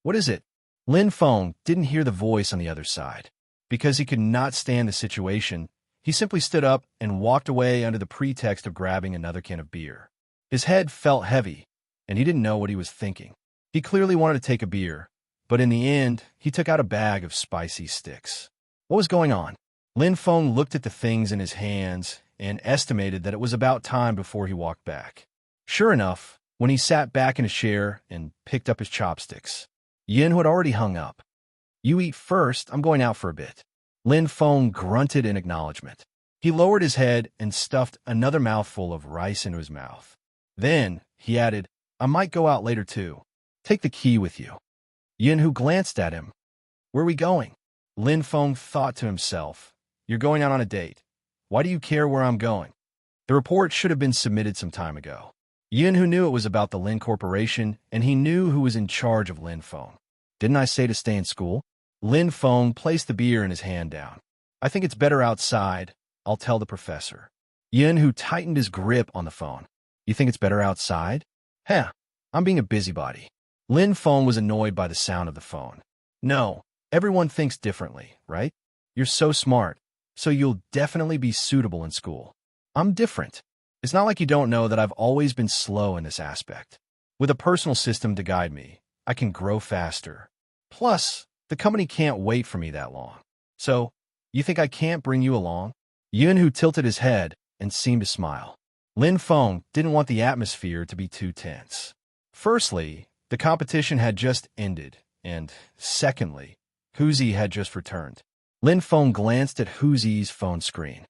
What is it? Lin Feng didn't hear the voice on the other side. Because he could not stand the situation, he simply stood up and walked away under the pretext of grabbing another can of beer. His head felt heavy, and he didn't know what he was thinking. He clearly wanted to take a beer, but in the end, he took out a bag of spicy sticks. What was going on? Lin Feng looked at the things in his hands and estimated that it was about time before he walked back. Sure enough, when he sat back in his chair and picked up his chopsticks, Yin had already hung up. You eat first, I'm going out for a bit. Lin Feng grunted in acknowledgement. He lowered his head and stuffed another mouthful of rice into his mouth. Then, he added, I might go out later too. Take the key with you. Yinhu glanced at him. Where are we going? Lin Feng thought to himself, you're going out on a date. Why do you care where I'm going? The report should have been submitted some time ago. Yinhu knew it was about the Lin Corporation, and he knew who was in charge of Lin Feng. Didn't I say to stay in school? Lin Feng placed the beer in his hand down. I think it's better outside. I'll tell the professor. Yinhu tightened his grip on the phone. You think it's better outside? I'm being a busybody. Lin Feng was annoyed by the sound of the phone. No, everyone thinks differently, right? You're so smart, so you'll definitely be suitable in school. I'm different. It's not like you don't know that I've always been slow in this aspect. With a personal system to guide me, I can grow faster. Plus, the company can't wait for me that long. So, you think I can't bring you along? Yunhu tilted his head and seemed to smile. Lin Feng didn't want the atmosphere to be too tense. Firstly, the competition had just ended, and secondly, Huzi had just returned. Lin Feng glanced at Huzi's phone screen.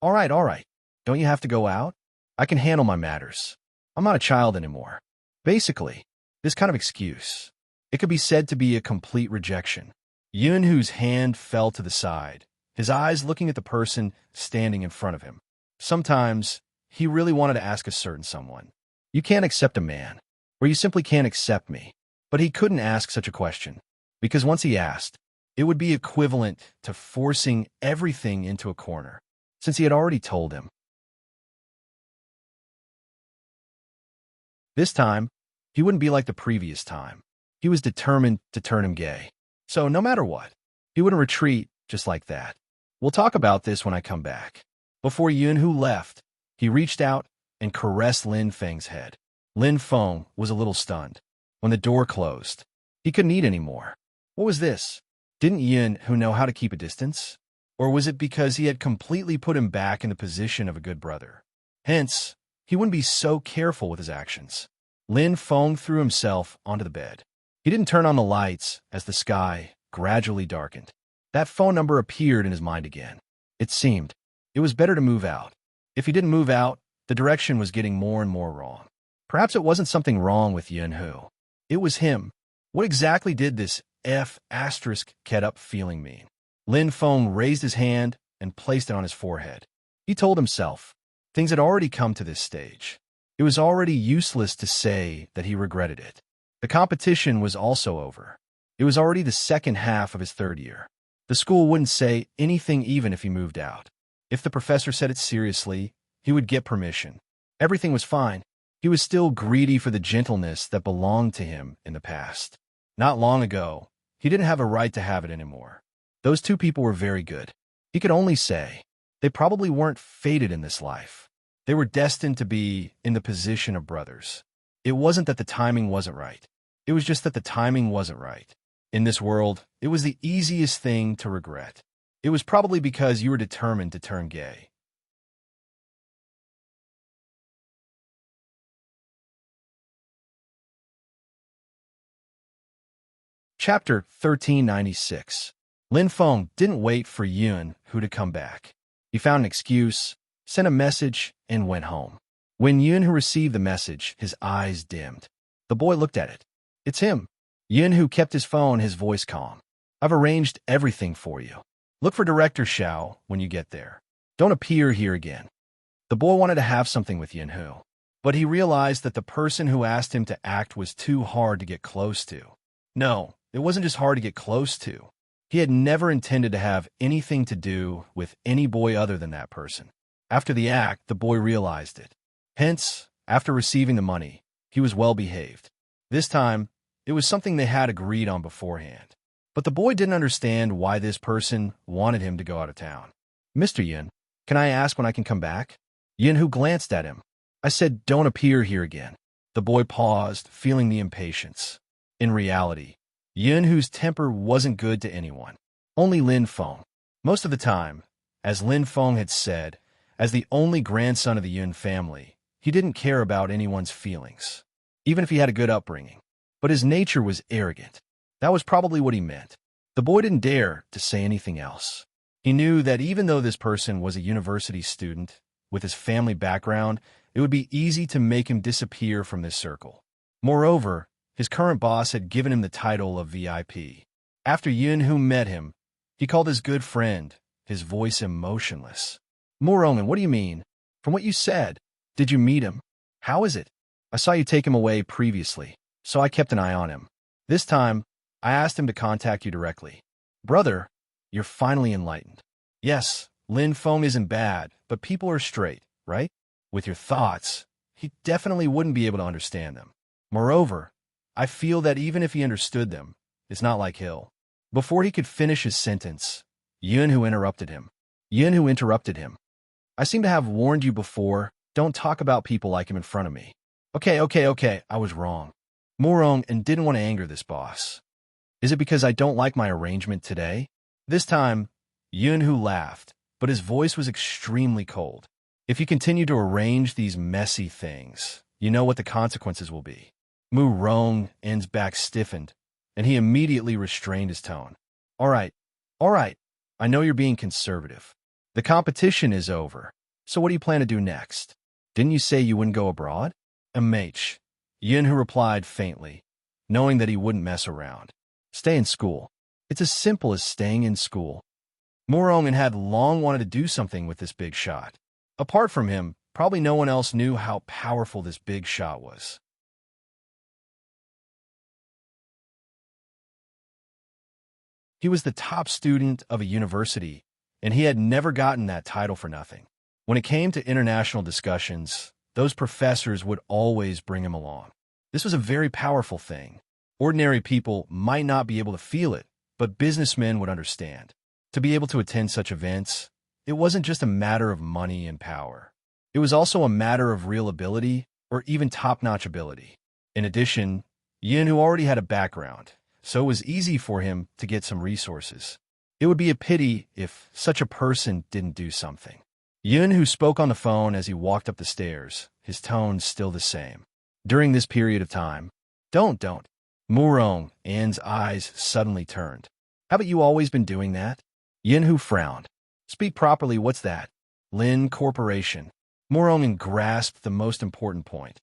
All right. Don't you have to go out? I can handle my matters. I'm not a child anymore. Basically, this kind of excuse, it could be said to be a complete rejection. Yunhu's hand fell to the side, his eyes looking at the person standing in front of him. Sometimes, he really wanted to ask a certain someone, you can't accept a man, or you simply can't accept me. But he couldn't ask such a question, because once he asked, it would be equivalent to forcing everything into a corner, since he had already told him. This time, he wouldn't be like the previous time. He was determined to turn him gay. So no matter what, he wouldn't retreat just like that. We'll talk about this when I come back. Before Yunhu left, he reached out and caressed Lin Feng's head. Lin Feng was a little stunned. When the door closed, he couldn't eat anymore. What was this? Didn't Yunhu know how to keep a distance? Or was it because he had completely put him back in the position of a good brother? Hence, he wouldn't be so careful with his actions. Lin Feng threw himself onto the bed. He didn't turn on the lights as the sky gradually darkened. That phone number appeared in his mind again. It seemed it was better to move out. If he didn't move out, the direction was getting more and more wrong. Perhaps it wasn't something wrong with Yunhu. It was him. What exactly did this kept up feeling mean? Lin Feng raised his hand and placed it on his forehead. He told himself things had already come to this stage. It was already useless to say that he regretted it. The competition was also over. It was already the second half of his third year. The school wouldn't say anything even if he moved out. If the professor said it seriously, he would get permission. Everything was fine. He was still greedy for the gentleness that belonged to him in the past. Not long ago, he didn't have a right to have it anymore. Those two people were very good. He could only say they probably weren't fated in this life. They were destined to be in the position of brothers. It wasn't that the timing wasn't right. It was just that the timing wasn't right. In this world, it was the easiest thing to regret. It was probably because you were determined to turn gay. Chapter 1396. Lin Feng didn't wait for Yunhu to come back. He found an excuse, sent a message, and went home. When Yunhu received the message, his eyes dimmed. The boy looked at it. It's him. Yunhu kept his phone, his voice calm. I've arranged everything for you. Look for Director Xiao when you get there. Don't appear here again. The boy wanted to have something with Yunhu, but he realized that the person who asked him to act was too hard to get close to. No, it wasn't just hard to get close to. He had never intended to have anything to do with any boy other than that person. After the act, the boy realized it. Hence, after receiving the money, he was well behaved. This time, it was something they had agreed on beforehand. But the boy didn't understand why this person wanted him to go out of town. Mr. Yun, can I ask when I can come back? Yunhu glanced at him. I said, don't appear here again. The boy paused, feeling the impatience. In reality, Yunhu's temper wasn't good to anyone. Only Lin Feng. Most of the time, as Lin Feng had said, as the only grandson of the Yun family, he didn't care about anyone's feelings, even if he had a good upbringing. But his nature was arrogant. That was probably what he meant. The boy didn't dare to say anything else. He knew that even though this person was a university student, with his family background, it would be easy to make him disappear from this circle. Moreover, his current boss had given him the title of VIP. After Yunhu met him, he called his good friend, his voice emotionless. Morongan, what do you mean? From what you said, did you meet him? How is it? I saw you take him away previously, so I kept an eye on him. This time, I asked him to contact you directly. Brother, you're finally enlightened. Yes, Lin Feng isn't bad, but people are straight, right? With your thoughts, he definitely wouldn't be able to understand them. Moreover, I feel that even if he understood them, it's not like he'll. Before he could finish his sentence, Yunhu interrupted him. I seem to have warned you before, don't talk about people like him in front of me. Okay, I was wrong. Morong and didn't want to anger this boss. Is it because I don't like my arrangement today? This time, Yunhu laughed, but his voice was extremely cold. If you continue to arrange these messy things, you know what the consequences will be. Mu Rong's back stiffened, and he immediately restrained his tone. All right, I know you're being conservative. The competition is over, so what do you plan to do next? Didn't you say you wouldn't go abroad? MH. Yunhu replied faintly, knowing that he wouldn't mess around. Stay in school. It's as simple as staying in school. Morong had long wanted to do something with this big shot. Apart from him, probably no one else knew how powerful this big shot was. He was the top student of a university, and he had never gotten that title for nothing. When it came to international discussions, those professors would always bring him along. This was a very powerful thing. Ordinary people might not be able to feel it, but businessmen would understand. To be able to attend such events, it wasn't just a matter of money and power. It was also a matter of real ability or even top-notch ability. In addition, Yin, who already had a background, so it was easy for him to get some resources. It would be a pity if such a person didn't do something. Yun, who spoke on the phone as he walked up the stairs, his tone still the same. During this period of time, don't. Murong, Anne's eyes suddenly turned. Haven't you always been doing that? Yin, who frowned. Speak properly, what's that? Lin Corporation. Murong grasped the most important point.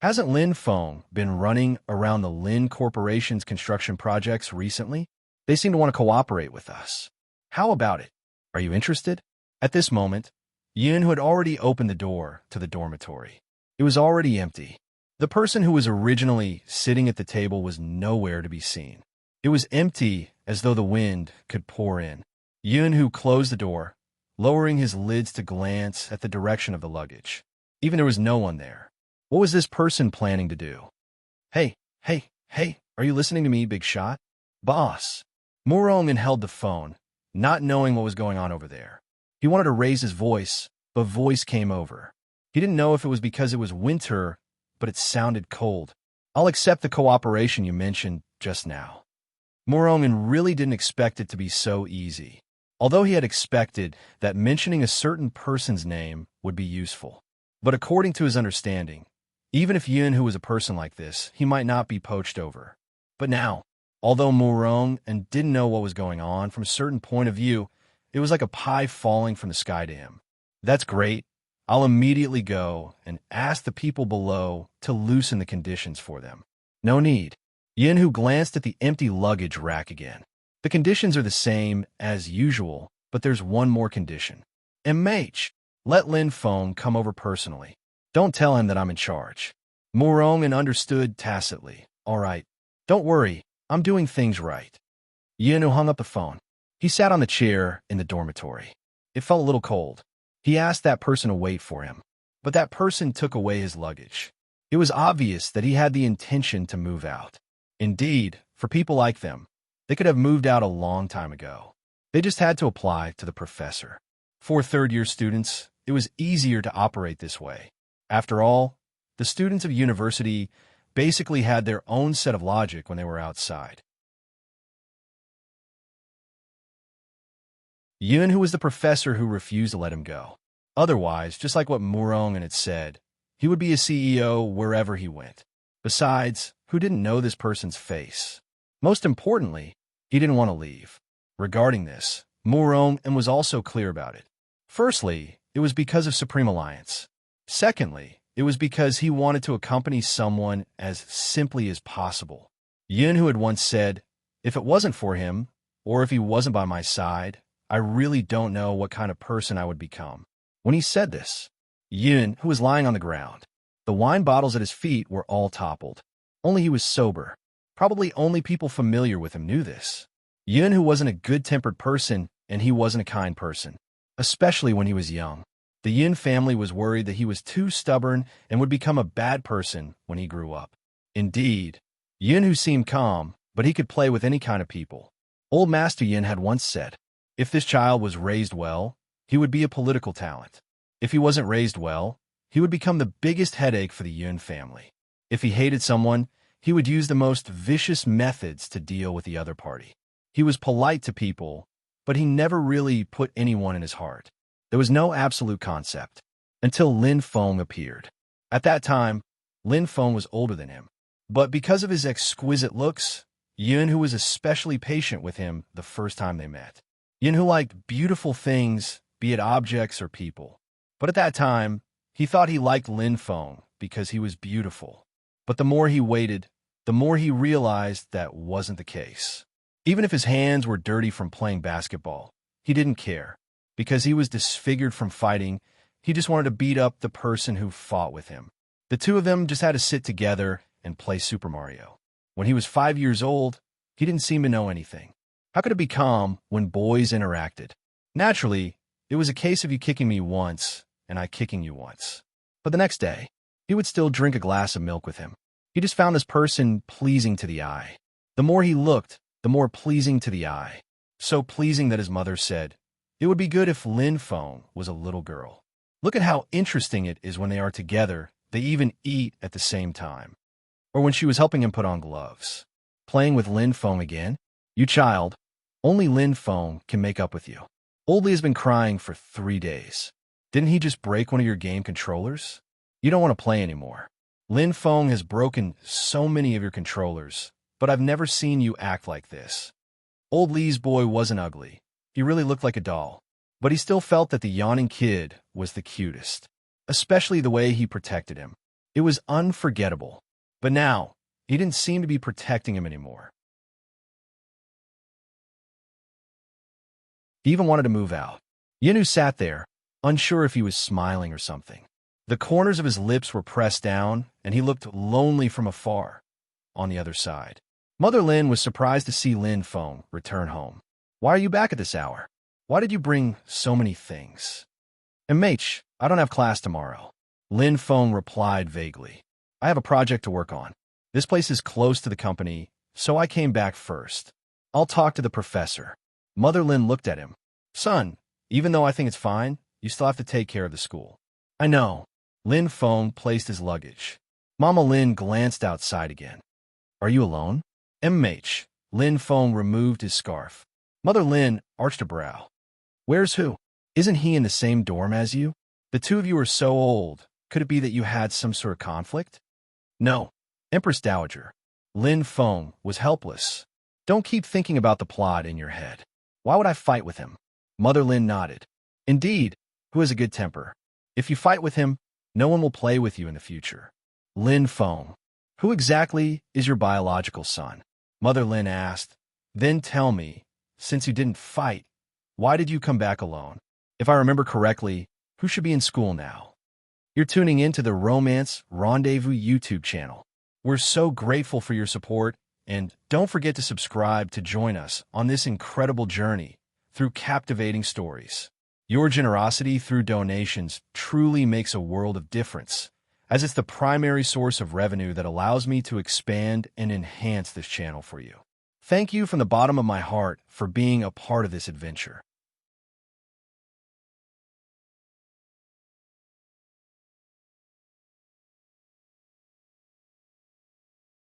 Hasn't Lin Feng been running around the Lin Corporation's construction projects recently? They seem to want to cooperate with us. How about it? Are you interested? At this moment, Yun, who had already opened the door to the dormitory. It was already empty. The person who was originally sitting at the table was nowhere to be seen. It was empty, as though the wind could pour in. Yun, who closed the door, lowering his lids to glance at the direction of the luggage. Even there was no one there. What was this person planning to do? Hey, are you listening to me, big shot? Boss. Murong held the phone, not knowing what was going on over there. He wanted to raise his voice, but voice came over. He didn't know if it was because it was winter, but it sounded cold. I'll accept the cooperation you mentioned just now. Murong really didn't expect it to be so easy, although he had expected that mentioning a certain person's name would be useful. But according to his understanding, even if Yun, who was a person like this, he might not be poached over. But now, although Murong didn't know what was going on from a certain point of view, it was like a pie falling from the sky to him. That's great. I'll immediately go and ask the people below to loosen the conditions for them. No need. Yin, who glanced at the empty luggage rack again. The conditions are the same as usual, but there's one more condition. MH, let Lin Feng come over personally. Don't tell him that I'm in charge. Murong understood tacitly. All right. Don't worry. I'm doing things right. Yin, who hung up the phone. He sat on the chair in the dormitory. It felt a little cold. He asked that person to wait for him, but that person took away his luggage. It was obvious that he had the intention to move out. Indeed, for people like them, they could have moved out a long time ago. They just had to apply to the professor. For third-year students, it was easier to operate this way. After all, the students of university basically had their own set of logic when they were outside. Yun, who was the professor who refused to let him go. Otherwise, just like what Murong had said, he would be a CEO wherever he went. Besides, who didn't know this person's face? Most importantly, he didn't want to leave. Regarding this, Murong was also clear about it. Firstly, it was because of Supreme Alliance. Secondly, it was because he wanted to accompany someone as simply as possible. Yun, who had once said, if it wasn't for him, or if he wasn't by my side, I really don't know what kind of person I would become. When he said this, Yun, who was lying on the ground, the wine bottles at his feet were all toppled. Only he was sober. Probably only people familiar with him knew this. Yun, who wasn't a good-tempered person, and he wasn't a kind person, especially when he was young. The Yun family was worried that he was too stubborn and would become a bad person when he grew up. Indeed, Yun, who seemed calm, but he could play with any kind of people. Old Master Yin had once said, if this child was raised well, he would be a political talent. If he wasn't raised well, he would become the biggest headache for the Yun family. If he hated someone, he would use the most vicious methods to deal with the other party. He was polite to people, but he never really put anyone in his heart. There was no absolute concept, until Lin Feng appeared. At that time, Lin Feng was older than him. But because of his exquisite looks, Yun, who was especially patient with him the first time they met. Yun, who liked beautiful things, be it objects or people. But at that time, he thought he liked Lin Feng because he was beautiful. But the more he waited, the more he realized that wasn't the case. Even if his hands were dirty from playing basketball, he didn't care. Because he was disfigured from fighting, he just wanted to beat up the person who fought with him. The two of them just had to sit together and play Super Mario. When he was 5 years old, he didn't seem to know anything. How could it be calm when boys interacted? Naturally, it was a case of you kicking me once and I kicking you once. But the next day, he would still drink a glass of milk with him. He just found this person pleasing to the eye. The more he looked, the more pleasing to the eye. So pleasing that his mother said, "It would be good if Lin Feng was a little girl. Look at how interesting it is when they are together. They even eat at the same time." Or when she was helping him put on gloves. "Playing with Lin Feng again? You child, only Lin Feng can make up with you. Old Lee has been crying for 3 days. Didn't he just break one of your game controllers? You don't want to play anymore. Lin Feng has broken so many of your controllers, but I've never seen you act like this." Old Lee's boy wasn't ugly. He really looked like a doll. But he still felt that the yawning kid was the cutest, especially the way he protected him. It was unforgettable. But now, he didn't seem to be protecting him anymore. He even wanted to move out. Yinu sat there, unsure if he was smiling or something. The corners of his lips were pressed down, and he looked lonely from afar, on the other side. Mother Lin was surprised to see Lin Feng return home. "Why are you back at this hour? Why did you bring so many things?" "Emrich, I don't have class tomorrow." Lin Feng replied vaguely. "I have a project to work on. This place is close to the company, so I came back first. I'll talk to the professor." Mother Lin looked at him. "Son, even though I think it's fine, you still have to take care of the school." "I know." Lin Feng placed his luggage. Mama Lin glanced outside again. "Are you alone?" "Emrich." Lin Feng removed his scarf. Mother Lin arched a brow. "Where's who? Isn't he in the same dorm as you? The two of you are so old. Could it be that you had some sort of conflict?" "No, Empress Dowager." Lin Feng was helpless. "Don't keep thinking about the plot in your head. Why would I fight with him?" Mother Lin nodded. "Indeed, who has a good temper? If you fight with him, no one will play with you in the future." Lin Feng. "Who exactly is your biological son?" Mother Lin asked. "Then tell me, since you didn't fight, why did you come back alone? If I remember correctly, who should be in school now?" You're tuning in to the Romance Rendezvous YouTube channel. We're so grateful for your support, and don't forget to subscribe to join us on this incredible journey through captivating stories. Your generosity through donations truly makes a world of difference, as it's the primary source of revenue that allows me to expand and enhance this channel for you. Thank you from the bottom of my heart for being a part of this adventure.